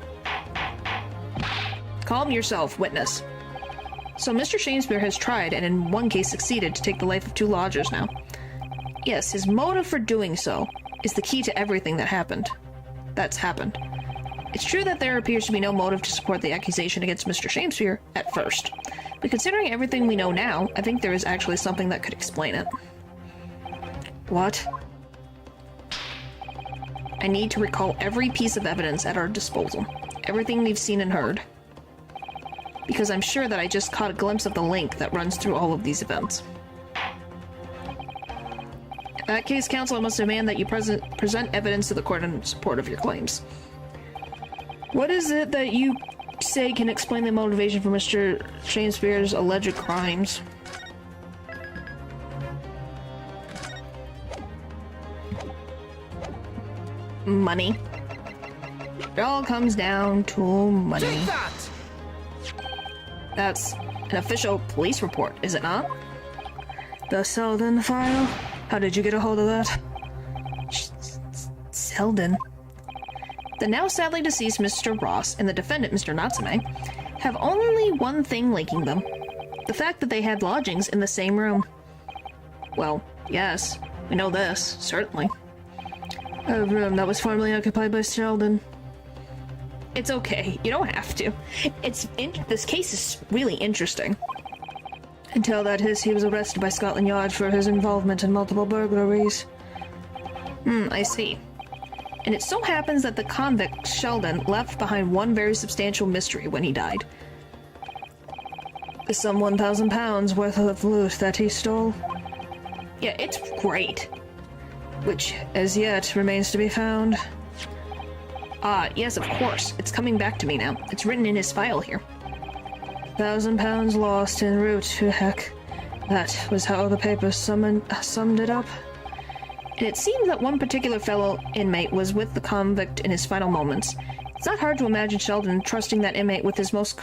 [SPEAKER 1] Calm yourself, witness. So Mr. Shakespeare has tried, and in one case succeeded, to take the life of 2 lodgers now. Yes, his motive for doing so is the key to everything that's happened. It's true that there appears to be no motive to support the accusation against Mr. Shakespeare at first, but considering everything we know now, I think there is actually something that could explain it. What? I need to recall every piece of evidence at our disposal. Everything we've seen and heard. Because I'm sure that I just caught a glimpse of the link that runs through all of these events. In that case, counsel, I must demand that you present evidence to the court in support of your claims. What is it that you say can explain the motivation for Mr. Shakespeare's alleged crimes? Money. It all comes down to money.
[SPEAKER 5] Take that!
[SPEAKER 1] That's an official police report, is it not? The Selden file? How did you get a hold of that? Selden? The now sadly deceased Mr. Ross and the defendant, Mr. Natsume, have only one thing linking them. The fact that they had lodgings in the same room. Well, yes, we know this, certainly. A room that was formerly occupied by Sheldon. It's okay, you don't have to. This case is really interesting. Until that he was arrested by Scotland Yard for his involvement in multiple burglaries. I see. And it so happens that the convict, Sheldon, left behind one very substantial mystery when he died. The some £1,000 worth of loot that he stole. Yeah, it's great. Which, as yet, remains to be found. Yes, of course. It's coming back to me now. It's written in his file here. £1,000 lost en route to heck. That was how the paper summed it up. And it seems that one particular fellow inmate was with the convict in his final moments. It's not hard to imagine Sheldon trusting that inmate with his most...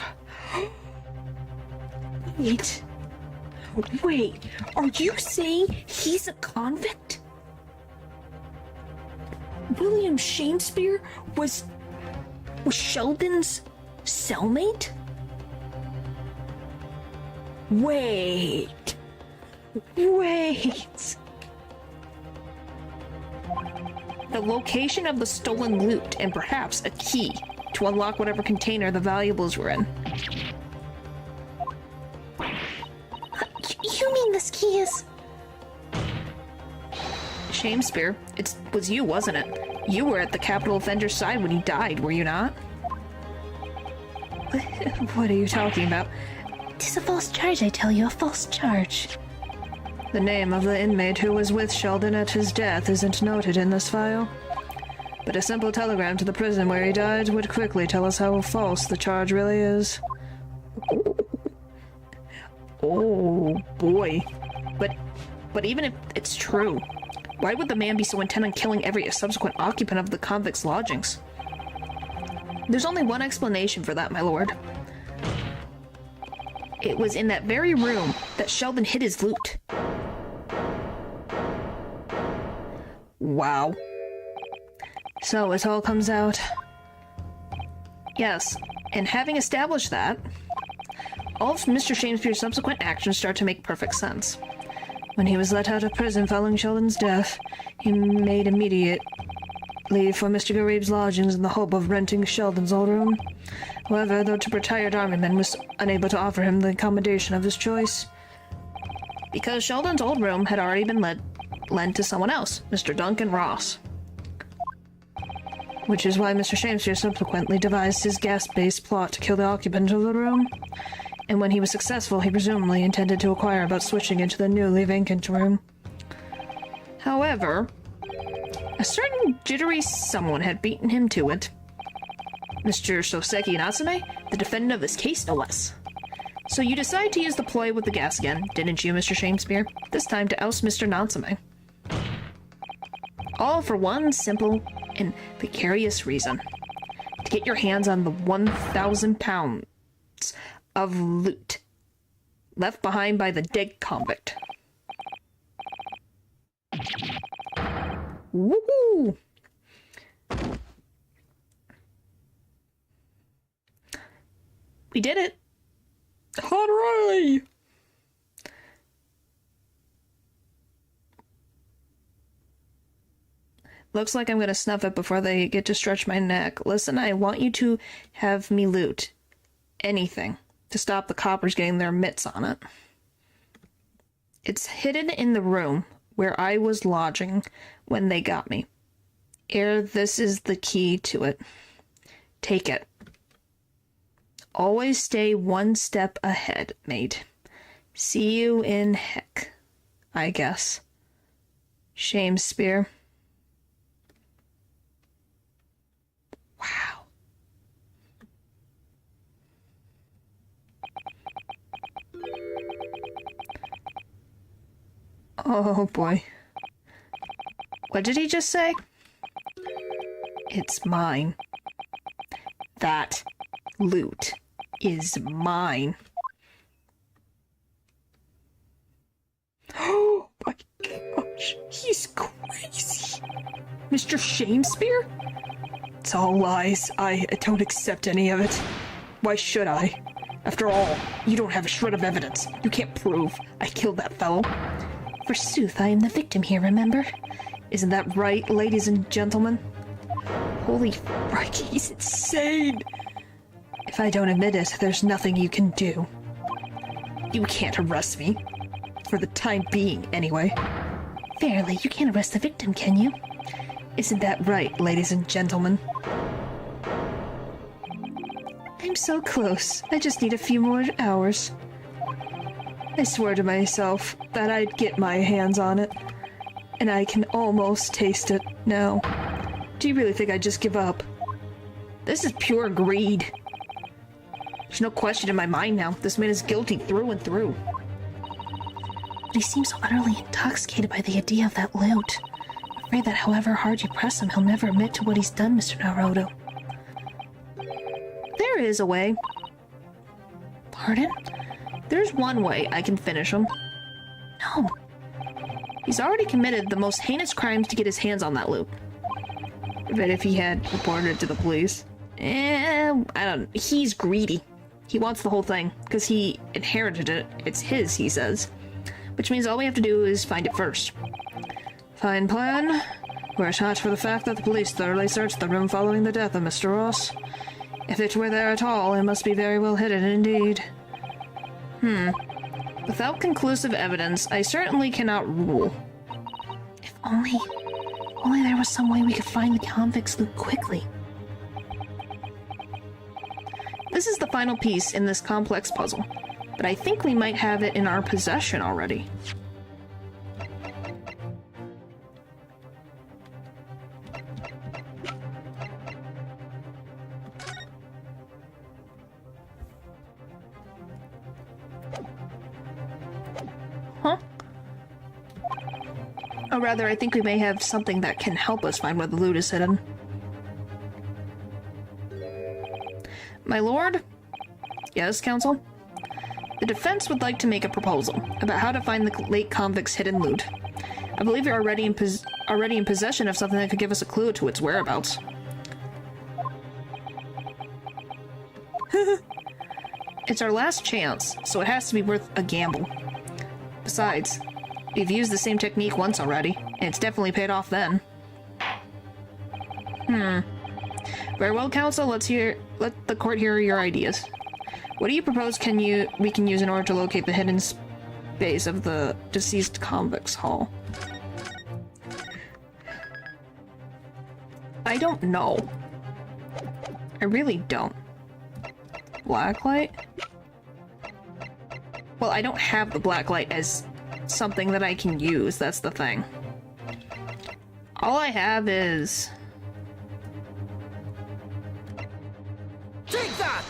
[SPEAKER 4] Wait, are you saying he's a convict? William Shakespeare was Sheldon's cellmate?
[SPEAKER 1] Wait. The location of the stolen loot and perhaps a key to unlock whatever container the valuables were in.
[SPEAKER 3] You mean this key is...
[SPEAKER 1] Shamespeare, it was you, wasn't it? You were at the capital offender's side when he died, were you not? What are you talking about?
[SPEAKER 3] Tis a false charge, I tell you, a false charge.
[SPEAKER 1] The name of the inmate who was with Sheldon at his death isn't noted in this file. But a simple telegram to the prison where he died would quickly tell us how false the charge really is. Oh, boy. But even if it's true, why would the man be so intent on killing every subsequent occupant of the convict's lodgings? There's only one explanation for that, my lord. It was in that very room that Sheldon hid his loot. Wow. So it all comes out. Yes, and having established that, all of Mr. Shamespeare's subsequent actions start to make perfect sense. When he was let out of prison following Sheldon's death, he made immediate leave for Mr. Garib's lodgings in the hope of renting Sheldon's old room. However, the retired armyman was unable to offer him the accommodation of his choice, because Sheldon's old room had already been lent to someone else, Mr. Duncan Ross. Which is why Mr. Shamespeare subsequently devised his gas-based plot to kill the occupant of the room. And when he was successful, he presumably intended to inquire about switching into the newly vacant room. However, a certain jittery someone had beaten him to it. Mr. Soseki Natsume, the defendant of this case, no less. So you decide to use the ploy with the gas again, didn't you, Mr. Shamespeare? This time to oust Mr. Natsume. All for one simple and precarious reason. To get your hands on the 1,000 pounds of loot left behind by the dead convict. Woohoo! We did it!
[SPEAKER 2] Hooray!
[SPEAKER 1] Looks like I'm gonna snuff it before they get to stretch my neck. Listen, I want you to have me loot anything to stop the coppers getting their mitts on it. It's hidden in the room where I was lodging when they got me. This is the key to it. Take it. Always stay one step ahead, mate. See you in heck, I guess. Shamespeare. Wow. Oh boy. What did he just say? It's mine. That loot is mine. Oh my gosh, he's crazy. Mr. Shamespeare? It's all lies. I don't accept any of it. Why should I? After all, you don't have a shred of evidence. You can't prove I killed that fellow.
[SPEAKER 3] Forsooth, I am the victim here, remember?
[SPEAKER 1] Isn't that right, ladies and gentlemen? Holy frick, he's insane! If I don't admit it, there's nothing you can do. You can't arrest me. For the time being, anyway.
[SPEAKER 3] Verily, you can't arrest the victim, can you?
[SPEAKER 1] Isn't that right, ladies and gentlemen? I'm so close. I just need a few more hours. I swore to myself that I'd get my hands on it. And I can almost taste it now. Do you really think I'd just give up? This is pure greed. There's no question in my mind now. This man is guilty through and through.
[SPEAKER 3] But he seems so utterly intoxicated by the idea of that loot. I'm afraid that however hard you press him, he'll never admit to what he's done, Mr. Naruto.
[SPEAKER 1] There is a way.
[SPEAKER 3] Pardon?
[SPEAKER 1] There's one way I can finish him.
[SPEAKER 3] No.
[SPEAKER 1] He's already committed the most heinous crimes to get his hands on that loot. But if he had reported it to the police, I don't know. He's greedy. He wants the whole thing, because he inherited it. It's his, he says. Which means all we have to do is find it first. Fine plan. We're attached for the fact that the police thoroughly searched the room following the death of Mr. Ross. If it were there at all, it must be very well hidden indeed. Without conclusive evidence, I certainly cannot rule.
[SPEAKER 3] If only there was some way we could find the convict's loot quickly.
[SPEAKER 1] This is the final piece in this complex puzzle, but I think we might have it in our possession already. Huh? Or rather, I think we may have something that can help us find where the loot is hidden. My lord? Yes, counsel? The defense would like to make a proposal about how to find the late convict's hidden loot. I believe you're already in possession of something that could give us a clue to its whereabouts. It's our last chance, so it has to be worth a gamble. Besides, we've used the same technique once already, and it's definitely paid off then. Very well, counsel, let the court hear your ideas. What do you propose we can use in order to locate the hidden space of the deceased convict's hull? I don't know. I really don't. Blacklight? Well, I don't have the blacklight as something that I can use, that's the thing. All I have is...
[SPEAKER 5] Take that!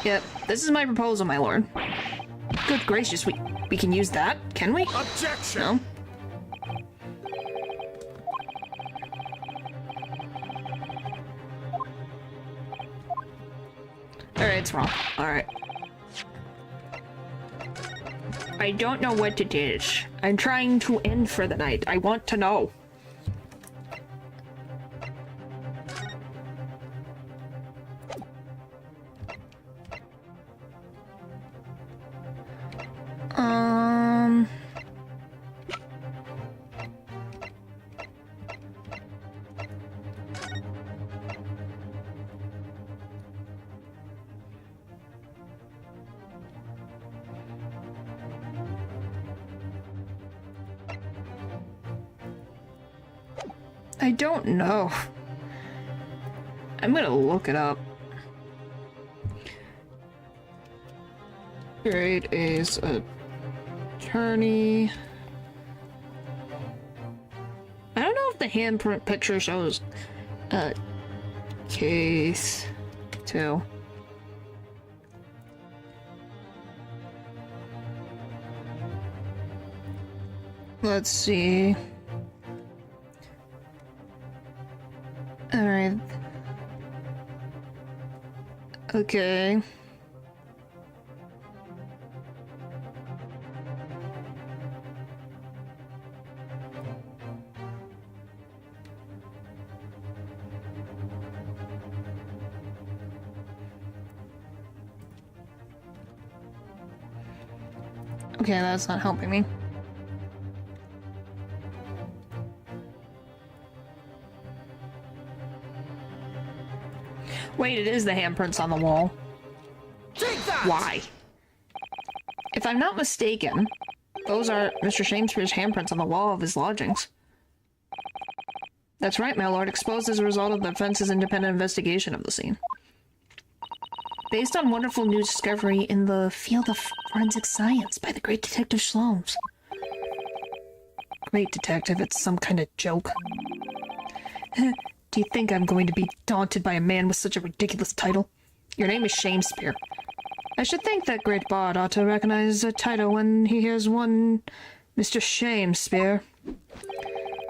[SPEAKER 1] Yep, this is my proposal, my lord. Good gracious, we can use that, can we?
[SPEAKER 5] Objection!
[SPEAKER 1] No? Alright, it's wrong. Alright. I don't know what it is. I'm trying to end for the night. I want to know. I don't know. I'm gonna look it up. Great A's attorney. I don't know if the handprint picture shows case 2. Let's see. Alright. Okay. Okay, that's not helping me. Wait, it is the handprints on the wall.
[SPEAKER 5] Take that!
[SPEAKER 1] Why? If I'm not mistaken, those are Mr. Shakespeare's handprints on the wall of his lodgings. That's right, my lord, exposed as a result of the defense's independent investigation of the scene. Based on wonderful new discovery in the field of forensic science by the great detective Sholmes. Great detective, it's some kind of joke. Do you think I'm going to be daunted by a man with such a ridiculous title? Your name is Shakespeare. I should think that great bard ought to recognize a title when he hears one Mr. Shakespeare.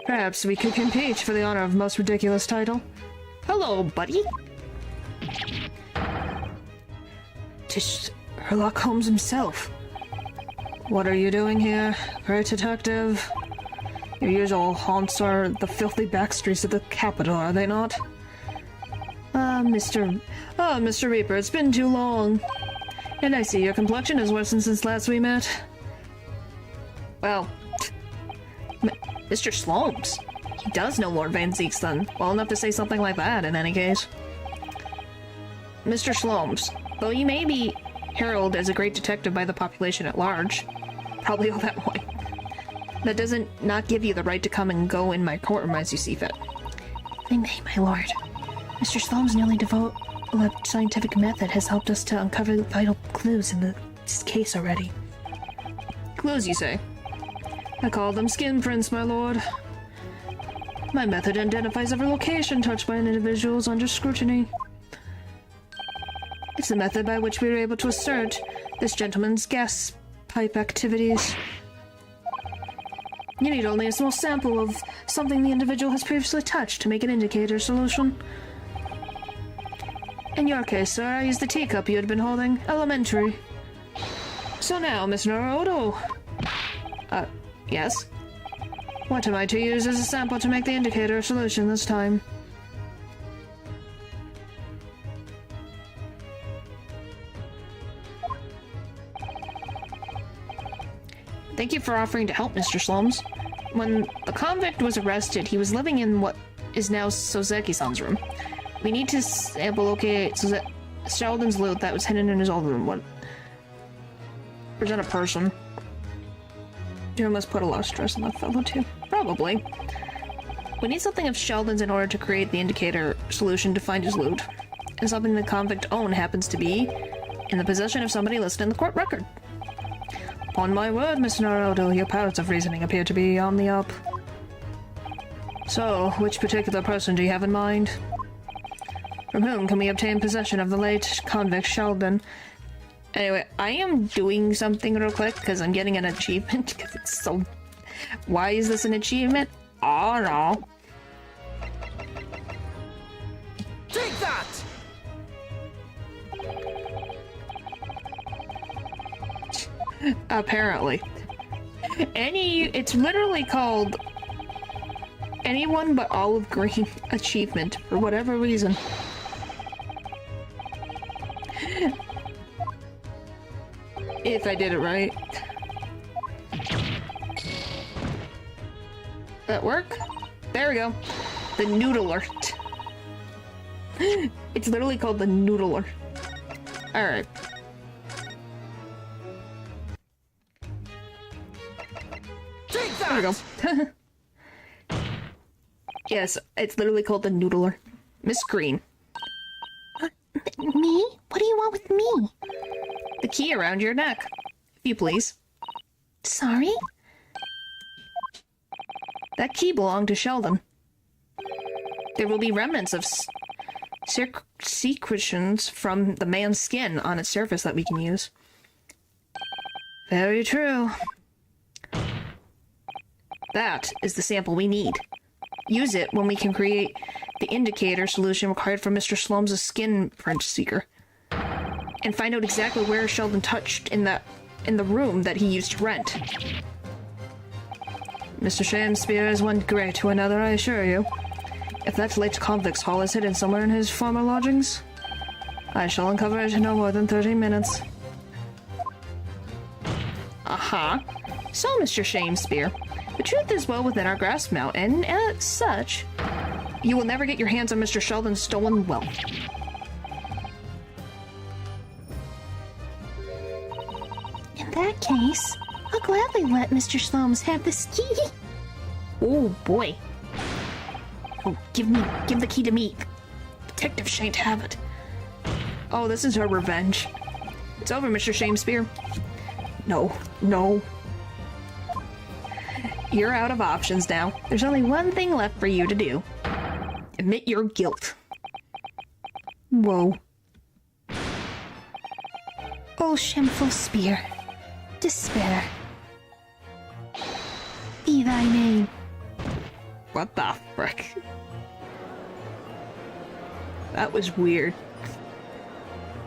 [SPEAKER 1] Perhaps we could compete for the honor of most ridiculous title. Hello, buddy. 'Tis Sherlock Holmes himself. What are you doing here, great detective? Your usual haunts are the filthy back streets of the capital, are they not? Mr. Reaper, it's been too long. And I see your complexion has worsened since last we met. Well, Mr. Slomes. He does know Lord Van Zeek's son. Well enough to say something like that, in any case. Mr. Slomes, though you may be heralded as a great detective by the population at large, probably all that way, that doesn't not give you the right to come and go in my courtroom as you see fit.
[SPEAKER 3] I may, my lord. Mr. Slome's newly developed scientific method has helped us to uncover vital clues in this case already.
[SPEAKER 1] Clues, you say? I call them skin prints, my lord. My method identifies every location touched by an individual under scrutiny. It's the method by which we were able to assert this gentleman's gas pipe activities. You need only a small sample of something the individual has previously touched to make an indicator solution. In your case, sir, I used the teacup you had been holding. Elementary. So now, Miss Naruto. Yes? What am I to use as a sample to make the indicator solution this time? Thank you for offering to help, Mr. Slomes. When the convict was arrested, he was living in what is now Soseki-san's room. We need to sample locate Sheldon's loot that was hidden in his old room. What? Is that a person? You must put a lot of stress on that fellow, too. Probably. We need something of Sheldon's in order to create the indicator solution to find his loot. And something the convict owned happens to be in the possession of somebody listed in the court record. Upon my word, Mr. Naruto, your powers of reasoning appear to be on the up. So, which particular person do you have in mind? From whom can we obtain possession of the late convict Sheldon? Anyway, I am doing something real quick because I'm getting an achievement because it's so... Why is this an achievement? Oh no.
[SPEAKER 5] Take that!
[SPEAKER 1] Apparently. It's literally called Anyone But Olive Green Achievement for whatever reason. If I did it right. That work? There we go. The Noodler. It's literally called the Noodler. Alright.
[SPEAKER 5] Take
[SPEAKER 1] There we
[SPEAKER 5] that!
[SPEAKER 1] go. Yes, it's literally called the Noodler. Miss Green.
[SPEAKER 3] Me? What do you want with me?
[SPEAKER 1] The key around your neck. If you please.
[SPEAKER 3] Sorry?
[SPEAKER 1] That key belonged to Sheldon. There will be remnants of secretions from the man's skin on its surface that we can use. Very true. That is the sample we need. Use it when we can create the indicator solution required for Mr. Slomes' skin print seeker. And find out exactly where Sheldon touched in the room that he used to rent. Mr. Shakespeare is one grey to another, I assure you. If that late convict's haul is hidden somewhere in his former lodgings, I shall uncover it in no more than 30 minutes. Aha. So, Mr. Shakespeare, the truth is well within our grasp now, and as such, you will never get your hands on Mr. Sheldon's stolen wealth.
[SPEAKER 3] In that case, I'll gladly let Mr. Slomes have this key.
[SPEAKER 1] Oh boy. Oh, give the key to me. Detective shan't have it. Oh, this is her revenge. It's over, Mr. Shakespeare. No, no. You're out of options now. There's only one thing left for you to do. Admit your guilt. Whoa.
[SPEAKER 3] O shameful spear, despair. Be thy name.
[SPEAKER 1] What the frick? That was weird.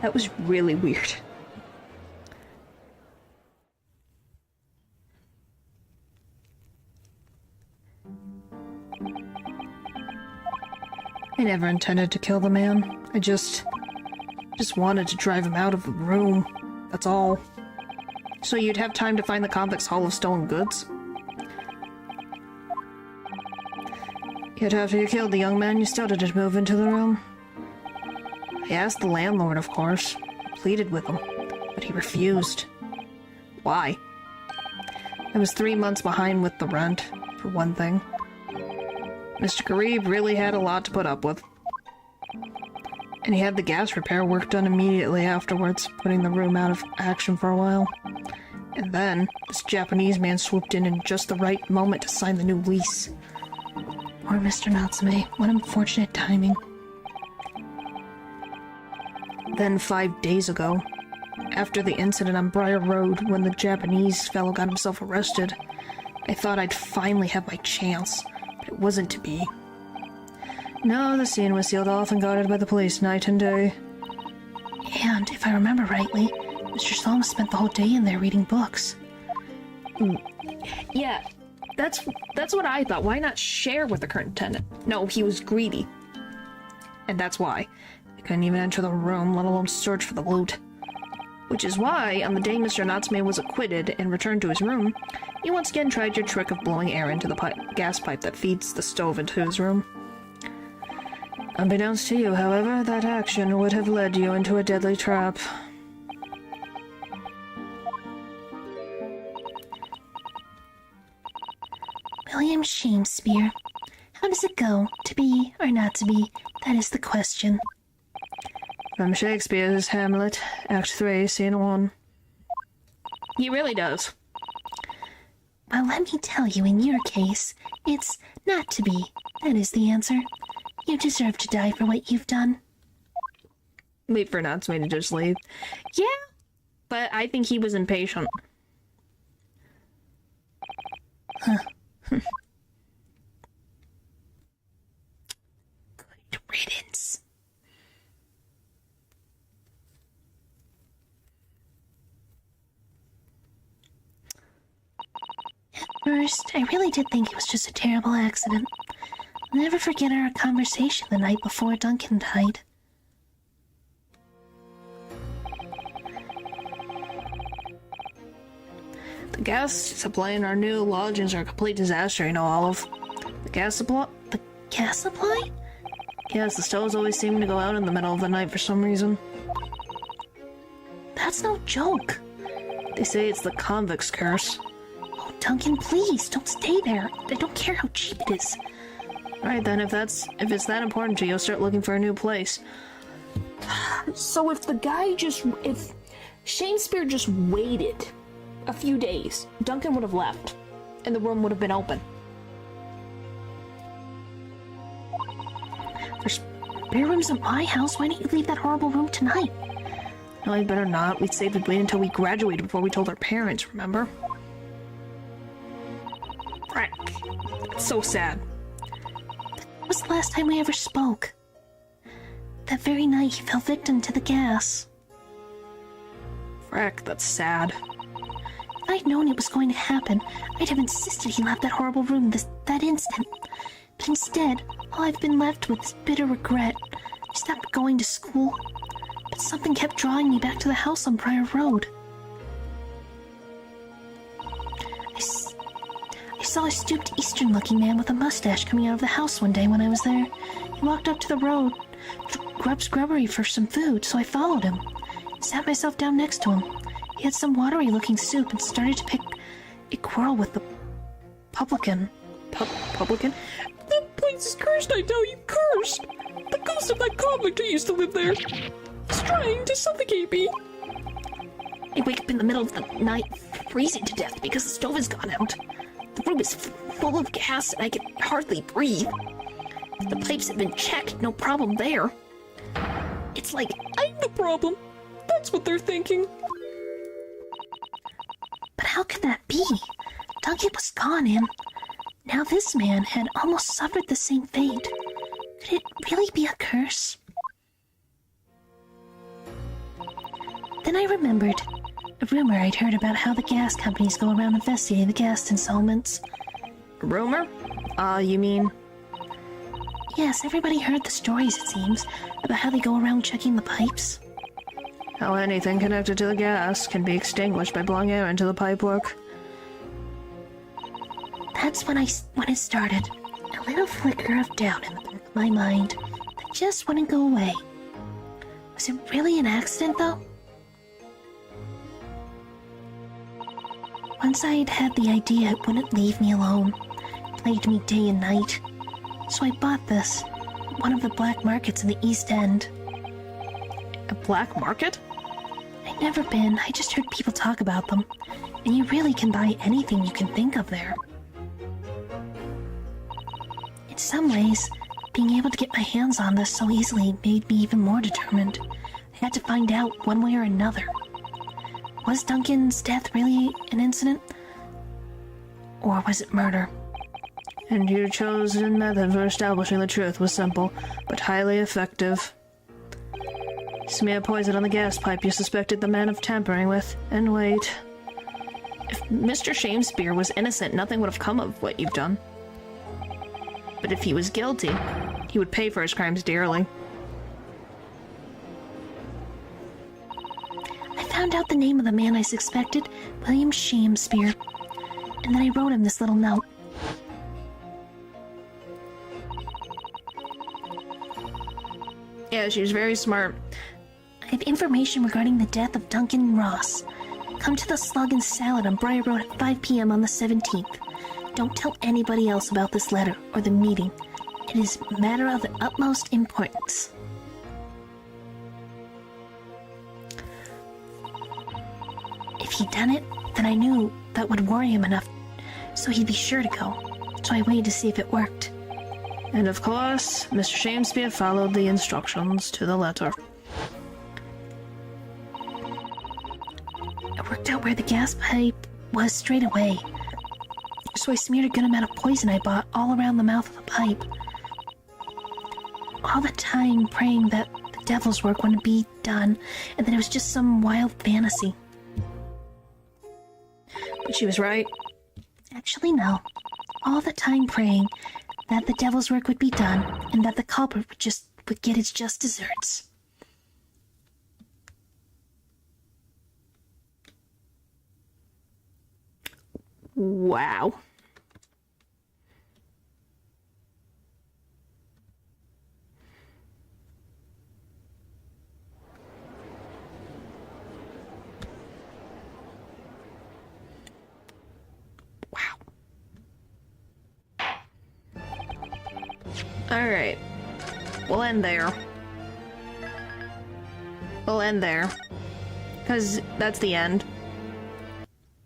[SPEAKER 1] That was really weird. I never intended to kill the man. I just wanted to drive him out of the room. That's all. So you'd have time to find the convict's haul of stolen goods? Yet after you killed the young man, you still didn't move into the room. I asked the landlord, of course. Pleaded with him, but he refused. Why? I was 3 months behind with the rent, for one thing. Mr. Garib really had a lot to put up with. And he had the gas repair work done immediately afterwards, putting the room out of action for a while. And then, this Japanese man swooped in just the right moment to sign the new lease.
[SPEAKER 3] Poor Mr. Natsume, what unfortunate timing.
[SPEAKER 1] Then 5 days ago, after the incident on Briar Road when the Japanese fellow got himself arrested, I thought I'd finally have my chance, but it wasn't to be. No, the scene was sealed off and guarded by the police night and day.
[SPEAKER 3] And, if I remember rightly, Mr. Solomon spent the whole day in there reading books.
[SPEAKER 1] Yeah, that's what I thought. Why not share with the current tenant? No, he was greedy. And that's why. I couldn't even enter the room, let alone search for the loot. Which is why, on the day Mr. Natsume was acquitted and returned to his room, you once again tried your trick of blowing air into the gas pipe that feeds the stove into his room. Unbeknownst to you, however, that action would have led you into a deadly trap.
[SPEAKER 3] William Shakespeare. How does it go? To be or not to be? That is the question.
[SPEAKER 1] From Shakespeare's Hamlet, Act 3, Scene 1. He really does.
[SPEAKER 3] Well, let me tell you, in your case, it's not to be. That is the answer. You deserve to die for what you've done.
[SPEAKER 1] Wait for Natsume to just leave. Yeah, but I think he was impatient.
[SPEAKER 3] Huh. Good riddance. At first, I really did think it was just a terrible accident. I'll never forget our conversation the night before Duncan died.
[SPEAKER 1] The gas supply in our new lodgings are a complete disaster, you know, Olive. The gas supply?
[SPEAKER 3] The gas supply?
[SPEAKER 1] Yes, the stoves always seem to go out in the middle of the night for some reason.
[SPEAKER 3] That's no joke.
[SPEAKER 1] They say it's the convict's curse.
[SPEAKER 3] Oh, Duncan, please, don't stay there. I don't care how cheap it is.
[SPEAKER 1] Alright then, if it's that important to you, start looking for a new place. So if Shakespeare just waited a few days, Duncan would have left, and the room would have been open.
[SPEAKER 3] There's spare rooms in my house. Why don't you leave that horrible room tonight?
[SPEAKER 1] No, I'd better not. We'd saved it wait until we graduated before we told our parents, remember? Frick. It's so sad.
[SPEAKER 3] That was the last time we ever spoke. That very night he fell victim to the gas.
[SPEAKER 1] Frick, that's sad.
[SPEAKER 3] If I'd known it was going to happen, I'd have insisted he left that horrible room that instant. But instead, all I've been left with is bitter regret. I stopped going to school, but something kept drawing me back to the house on Briar Road. I saw a stooped Eastern-looking man with a mustache coming out of the house one day when I was there. He walked up to the road, to Grubb's Grubbery for some food, so I followed him. Sat myself down next to him. He had some watery-looking soup and started to pick a quarrel with the publican.
[SPEAKER 1] Publican?
[SPEAKER 2] That place is cursed, I tell you, cursed! The ghost of that convict who used to live there is trying to suffocate me.
[SPEAKER 4] I wake up in the middle of the night, freezing to death because the stove has gone out. The room is full of gas and I can hardly breathe. The pipes have been checked, no problem there. It's like
[SPEAKER 2] I'm the problem. That's what they're thinking.
[SPEAKER 3] But how could that be? Duncan was gone and now this man had almost suffered the same fate. Could it really be a curse? Then I remembered a rumor I'd heard about how the gas companies go around investigating the gas installments.
[SPEAKER 1] Rumor? You mean...
[SPEAKER 3] Yes, everybody heard the stories, it seems, about how they go around checking the pipes.
[SPEAKER 1] How anything connected to the gas can be extinguished by blowing air into the pipework.
[SPEAKER 3] That's when it started. A little flicker of doubt in the back of my mind that just wouldn't go away. Was it really an accident, though? Once I had had the idea, it wouldn't leave me alone. It plagued me day and night. So I bought this, at one of the black markets in the East End.
[SPEAKER 1] A black market?
[SPEAKER 3] I'd never been, I just heard people talk about them. And you really can buy anything you can think of there. In some ways, being able to get my hands on this so easily made me even more determined. I had to find out one way or another. Was Duncan's death really an incident? Or was it murder?
[SPEAKER 1] And your chosen method for establishing the truth was simple, but highly effective. Smear poison on the gas pipe you suspected the man of tampering with, and wait. If Mr. Shamespeare was innocent, nothing would have come of what you've done. But if he was guilty, he would pay for his crimes dearly.
[SPEAKER 3] I found out the name of the man I suspected, William Shamespeare, and then I wrote him this little note.
[SPEAKER 1] Yeah, she was very smart.
[SPEAKER 3] I have information regarding the death of Duncan Ross. Come to the Slug and Salad on Briar Road at 5 p.m. on the 17th. Don't tell anybody else about this letter or the meeting. It is a matter of the utmost importance. If he'd done it, then I knew that would worry him enough, so he'd be sure to go. So I waited to see if it worked.
[SPEAKER 1] And of course, Mr. Shamespeare followed the instructions to the letter.
[SPEAKER 3] I worked out where the gas pipe was straight away. So I smeared a good amount of poison I bought all around the mouth of the pipe. All the time praying that the devil's work wouldn't be done and that it was just some wild fantasy.
[SPEAKER 1] But she was right.
[SPEAKER 3] Actually, no. All the time praying that the devil's work would be done and that the culprit would get its just desserts.
[SPEAKER 1] Wow. Alright. We'll end there. We'll end there. Because that's the end.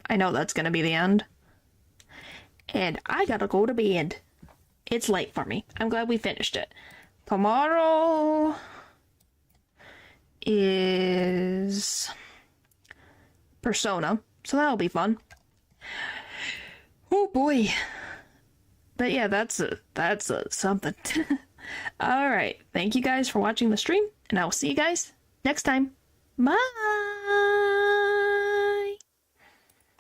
[SPEAKER 1] I know that's gonna be the end. And I gotta go to bed. It's late for me. I'm glad we finished it. Tomorrow is Persona, so that'll be fun. Oh boy. But yeah, that's something. Alright, thank you guys for watching the stream, and I will see you guys next time. Bye!